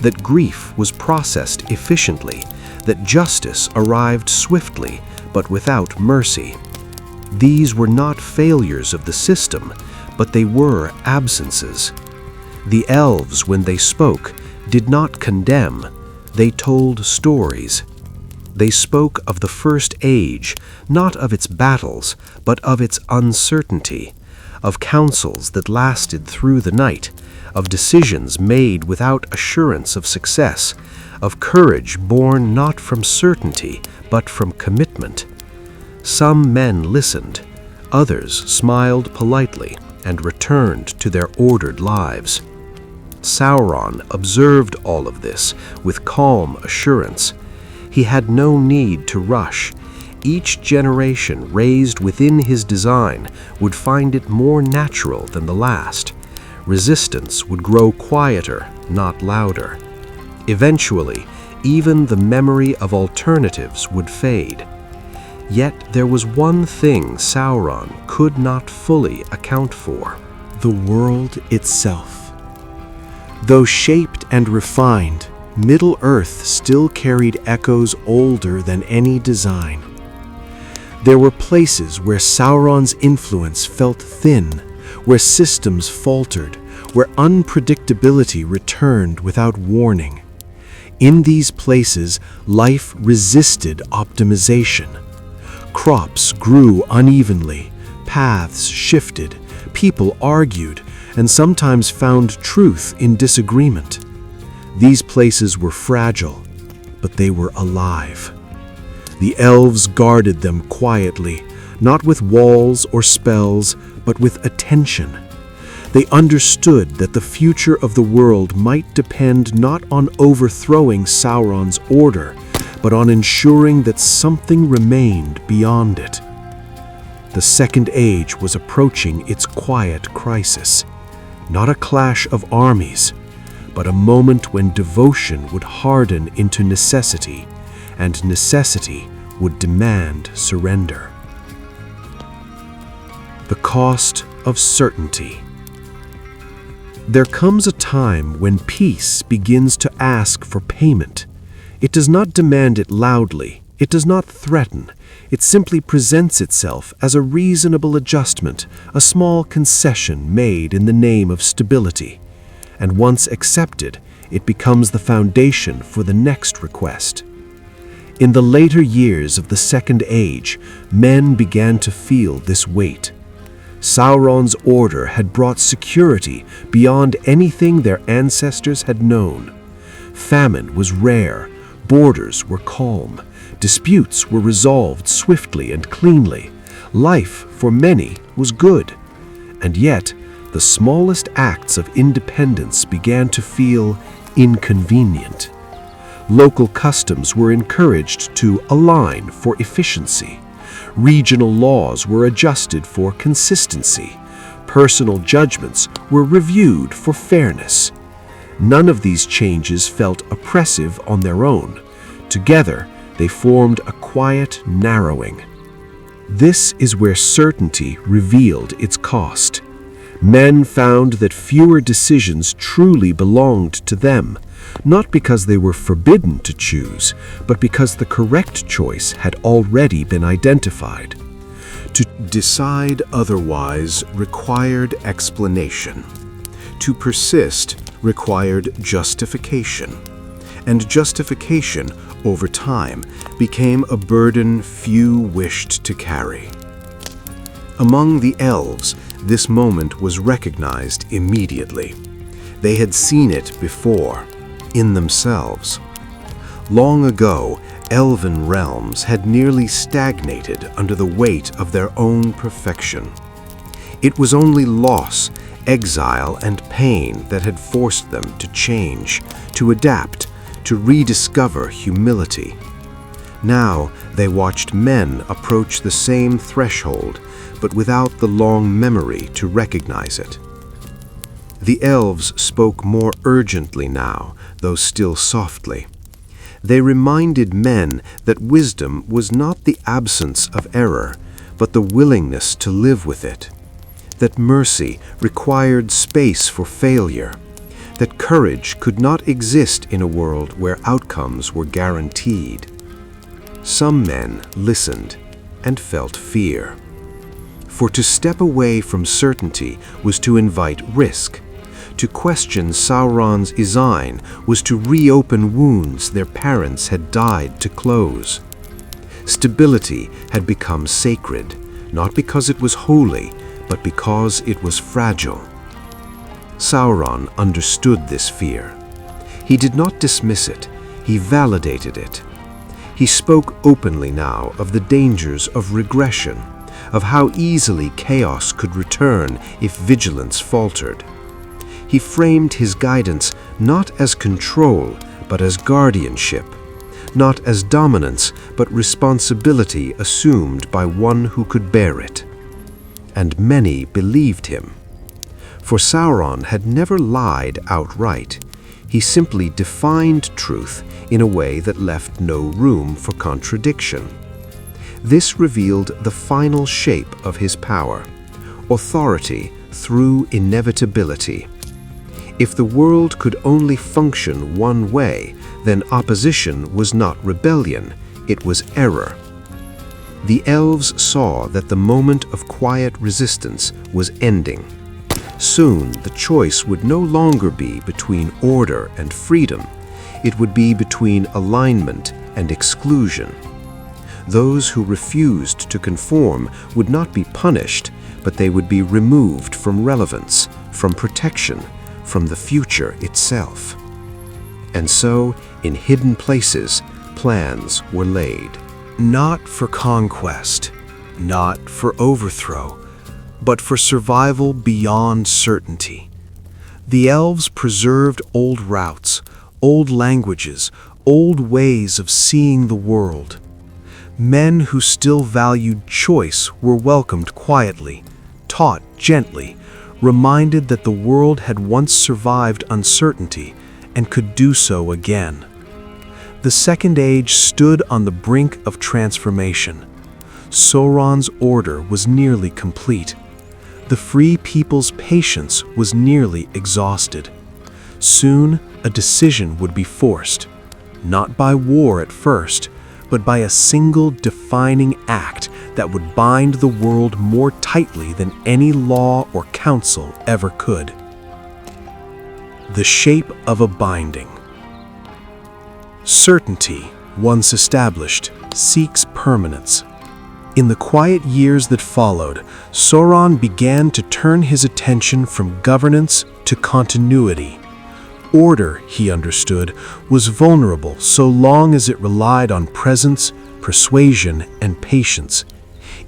that grief was processed efficiently, that justice arrived swiftly, but without mercy. These were not failures of the system, but they were absences. The elves, when they spoke, did not condemn, they told stories. They spoke of the First Age, not of its battles, but of its uncertainty, of councils that lasted through the night, of decisions made without assurance of success, of courage born not from certainty, but from commitment. Some men listened, others smiled politely and returned to their ordered lives. Sauron observed all of this with calm assurance. He had no need to rush. Each generation raised within his design would find it more natural than the last. Resistance would grow quieter, not louder. Eventually, even the memory of alternatives would fade. Yet there was one thing Sauron could not fully account for: the world itself. Though shaped and refined, Middle-earth still carried echoes older than any design. There were places where Sauron's influence felt thin, where systems faltered, where unpredictability returned without warning. In these places, life resisted optimization. Crops grew unevenly, paths shifted, people argued, and sometimes found truth in disagreement. These places were fragile, but they were alive. The elves guarded them quietly, not with walls or spells, but with attention. They understood that the future of the world might depend not on overthrowing Sauron's order, but on ensuring that something remained beyond it. The Second Age was approaching its quiet crisis, not a clash of armies, but a moment when devotion would harden into necessity, and necessity would demand surrender. The cost of certainty. There comes a time when peace begins to ask for payment. It does not demand it loudly, it does not threaten, it simply presents itself as a reasonable adjustment, a small concession made in the name of stability. And once accepted, it becomes the foundation for the next request. In the later years of the Second Age, men began to feel this weight. Sauron's order had brought security beyond anything their ancestors had known. Famine was rare, borders were calm, disputes were resolved swiftly and cleanly. Life, for many, was good. And yet, the smallest acts of independence began to feel inconvenient. Local customs were encouraged to align for efficiency. Regional laws were adjusted for consistency. Personal judgments were reviewed for fairness. None of these changes felt oppressive on their own. Together, they formed a quiet narrowing. This is where certainty revealed its cost. Men found that fewer decisions truly belonged to them, not because they were forbidden to choose, but because the correct choice had already been identified. To decide otherwise required explanation. To persist required justification. And justification, over time, became a burden few wished to carry. Among the elves, this moment was recognized immediately. They had seen it before, in themselves. Long ago, elven realms had nearly stagnated under the weight of their own perfection. It was only loss, exile, and pain that had forced them to change, to adapt, to rediscover humility. Now they watched men approach the same threshold, but without the long memory to recognize it. The elves spoke more urgently now, though still softly. They reminded men that wisdom was not the absence of error, but the willingness to live with it. That mercy required space for failure. That courage could not exist in a world where outcomes were guaranteed. Some men listened and felt fear. For to step away from certainty was to invite risk. To question Sauron's design was to reopen wounds their parents had died to close. Stability had become sacred, not because it was holy, but because it was fragile. Sauron understood this fear. He did not dismiss it, he validated it. He spoke openly now of the dangers of regression, of how easily chaos could return if vigilance faltered. He framed his guidance not as control, but as guardianship, not as dominance, but responsibility assumed by one who could bear it. And many believed him. For Sauron had never lied outright. He simply defined truth in a way that left no room for contradiction. This revealed the final shape of his power, authority through inevitability. If the world could only function one way, then opposition was not rebellion, it was error. The elves saw that the moment of quiet resistance was ending. Soon the choice would no longer be between order and freedom. It would be between alignment and exclusion. Those who refused to conform would not be punished, but they would be removed from relevance, from protection, from the future itself. And so, in hidden places, plans were laid. Not for conquest, not for overthrow, but for survival beyond certainty. The elves preserved old routes, old languages, old ways of seeing the world. Men who still valued choice were welcomed quietly, taught gently, reminded that the world had once survived uncertainty and could do so again. The Second Age stood on the brink of transformation. Sauron's order was nearly complete. The free people's patience was nearly exhausted. Soon, a decision would be forced, not by war at first, but by a single defining act that would bind the world more tightly than any law or council ever could. The shape of a binding. Certainty, once established, seeks permanence. In the quiet years that followed, Sauron began to turn his attention from governance to continuity. Order, he understood, was vulnerable so long as it relied on presence, persuasion, and patience.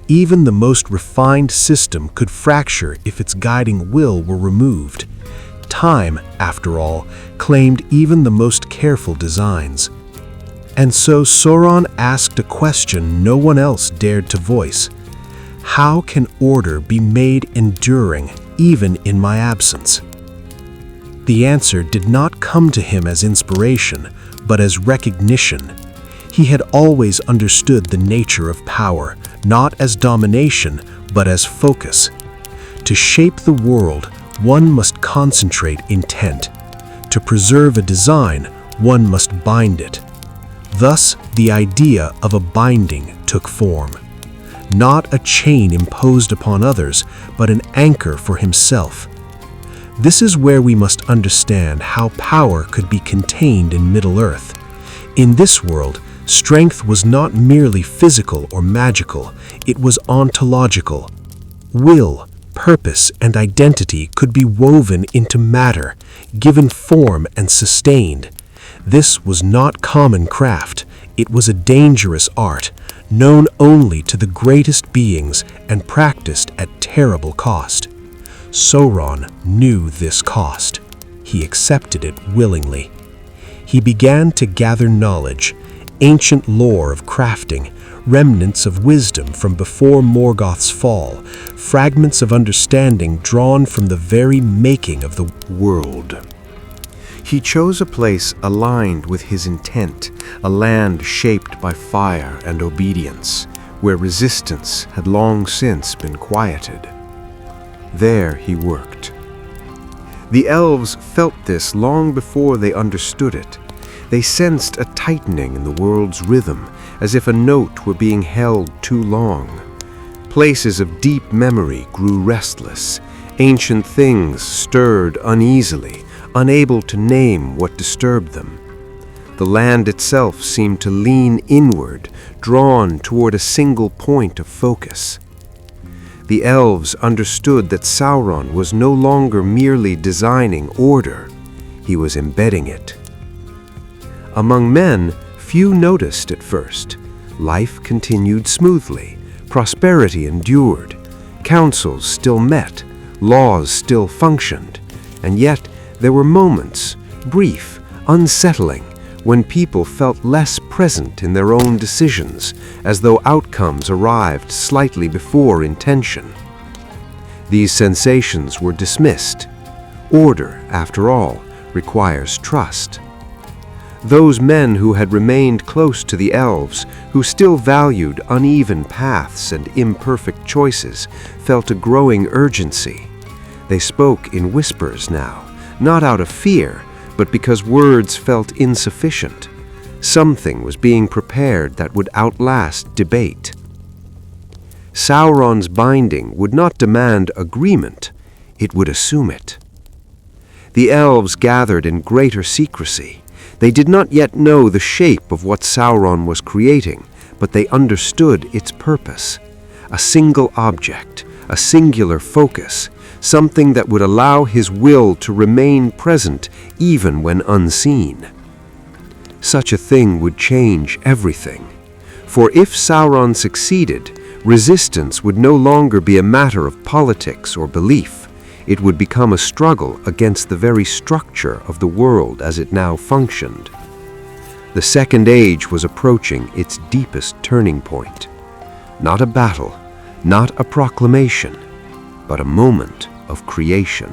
Even the most refined system could fracture if its guiding will were removed. Time, after all, claimed even the most careful designs. And so Sauron asked a question no one else dared to voice. How can order be made enduring even in my absence? The answer did not come to him as inspiration, but as recognition. He had always understood the nature of power, not as domination, but as focus. To shape the world, one must concentrate intent. To preserve a design, one must bind it. Thus, the idea of a binding took form. Not a chain imposed upon others, but an anchor for himself. This is where we must understand how power could be contained in Middle-earth. In this world, strength was not merely physical or magical, it was ontological. Will, purpose, and identity could be woven into matter, given form and sustained. This was not common craft, it was a dangerous art, known only to the greatest beings and practiced at terrible cost. Sauron knew this cost. He accepted it willingly. He began to gather knowledge, ancient lore of crafting, remnants of wisdom from before Morgoth's fall, fragments of understanding drawn from the very making of the world. He chose a place aligned with his intent, a land shaped by fire and obedience, where resistance had long since been quieted. There he worked. The elves felt this long before they understood it. They sensed a tightening in the world's rhythm, as if a note were being held too long. Places of deep memory grew restless. Ancient things stirred uneasily, unable to name what disturbed them. The land itself seemed to lean inward, drawn toward a single point of focus. The elves understood that Sauron was no longer merely designing order, he was embedding it. Among men, few noticed at first. Life continued smoothly, prosperity endured, councils still met, laws still functioned, and yet there were moments, brief, unsettling, when people felt less present in their own decisions, as though outcomes arrived slightly before intention. These sensations were dismissed. Order, after all, requires trust. Those men who had remained close to the elves, who still valued uneven paths and imperfect choices, felt a growing urgency. They spoke in whispers now, not out of fear, but because words felt insufficient. Something was being prepared that would outlast debate. Sauron's binding would not demand agreement, it would assume it. The elves gathered in greater secrecy. They did not yet know the shape of what Sauron was creating, but they understood its purpose. A single object, a singular focus, something that would allow his will to remain present even when unseen. Such a thing would change everything. For if Sauron succeeded, resistance would no longer be a matter of politics or belief. It would become a struggle against the very structure of the world as it now functioned. The Second Age was approaching its deepest turning point. Not a battle, not a proclamation, but a moment of creation.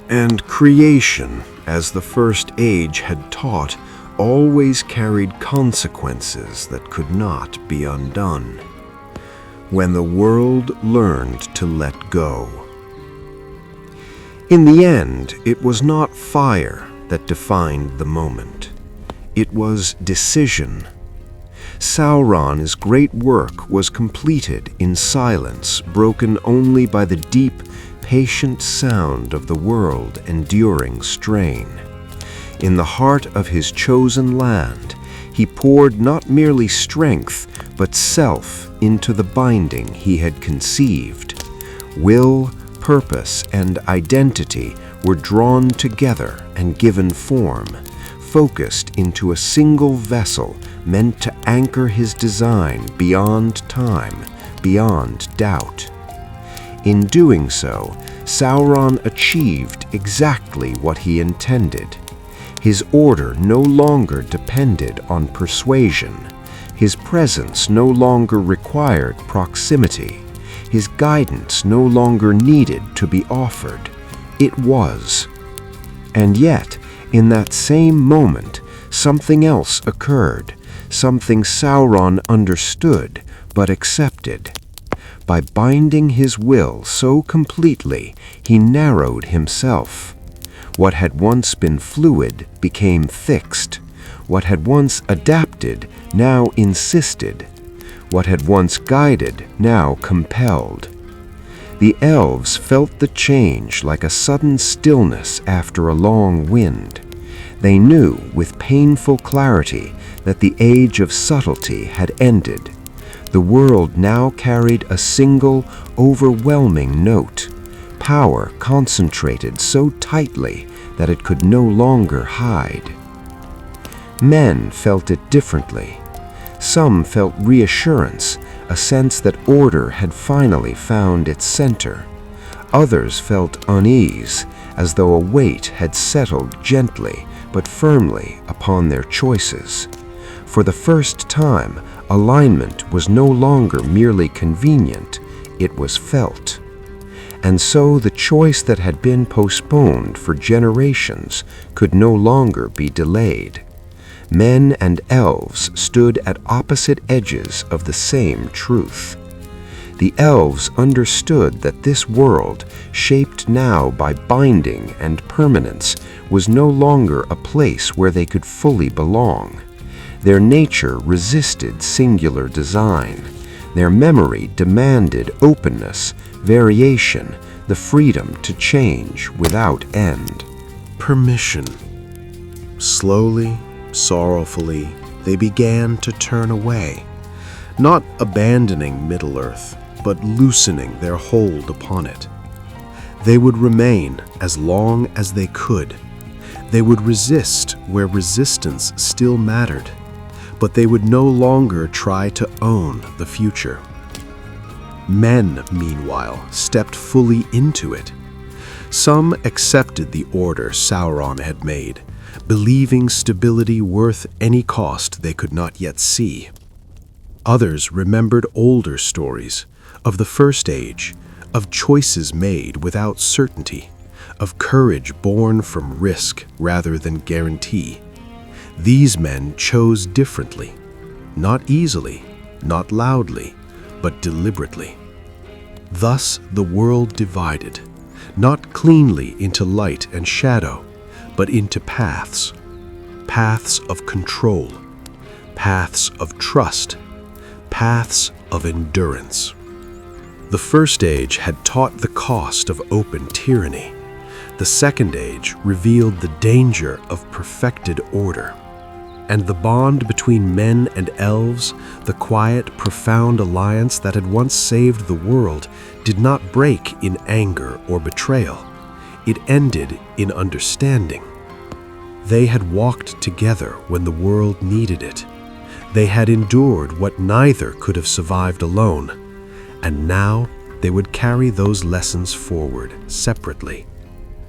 And creation, as the First Age had taught, always carried consequences that could not be undone. When the world learned to let go. In the end, it was not fire that defined the moment. It was decision. Sauron's great work was completed in silence, broken only by the deep, patient sound of the world enduring strain. In the heart of his chosen land, he poured not merely strength, but self into the binding he had conceived. Will, purpose, and identity were drawn together and given form, focused into a single vessel meant to anchor his design beyond time, beyond doubt. In doing so, Sauron achieved exactly what he intended. His order no longer depended on persuasion. His presence no longer required proximity. His guidance no longer needed to be offered. It was. And yet, in that same moment, something else occurred, something Sauron understood but accepted. By binding his will so completely, he narrowed himself. What had once been fluid became fixed. What had once adapted now insisted. What had once guided now compelled. The elves felt the change like a sudden stillness after a long wind. They knew with painful clarity that the age of subtlety had ended. The world now carried a single, overwhelming note. Power concentrated so tightly that it could no longer hide. Men felt it differently. Some felt reassurance, a sense that order had finally found its center. Others felt unease, as though a weight had settled gently but firmly upon their choices. For the first time, alignment was no longer merely convenient, it was felt. And so the choice that had been postponed for generations could no longer be delayed. Men and elves stood at opposite edges of the same truth. The elves understood that this world, shaped now by binding and permanence, was no longer a place where they could fully belong. Their nature resisted singular design. Their memory demanded openness, variation, the freedom to change without end. Permission. Slowly, sorrowfully, they began to turn away, not abandoning Middle-earth, but loosening their hold upon it. They would remain as long as they could. They would resist where resistance still mattered, but they would no longer try to own the future. Men, meanwhile, stepped fully into it. Some accepted the order Sauron had made, believing stability worth any cost they could not yet see. Others remembered older stories of the First Age, of choices made without certainty, of courage born from risk rather than guarantee. These men chose differently, not easily, not loudly, but deliberately. Thus the world divided, not cleanly into light and shadow, but into paths. Paths of control, paths of trust, paths of endurance. The First Age had taught the cost of open tyranny. The Second Age revealed the danger of perfected order. And the bond between men and elves, the quiet, profound alliance that had once saved the world, did not break in anger or betrayal. It ended in understanding. They had walked together when the world needed it. They had endured what neither could have survived alone, and now they would carry those lessons forward separately,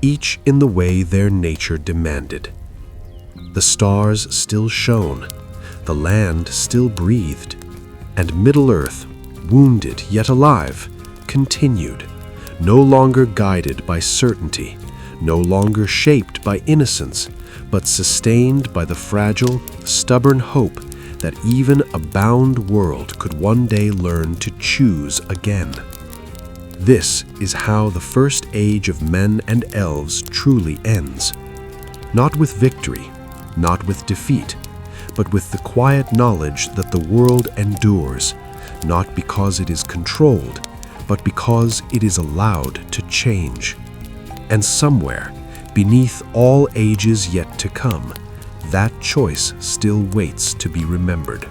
each in the way their nature demanded. The stars still shone, the land still breathed, and Middle-earth, wounded yet alive, continued, no longer guided by certainty, no longer shaped by innocence, but sustained by the fragile, stubborn hope that even a bound world could one day learn to choose again. This is how the first age of men and elves truly ends. Not with victory, not with defeat, but with the quiet knowledge that the world endures, not because it is controlled, but because it is allowed to change. And somewhere, beneath all ages yet to come, that choice still waits to be remembered.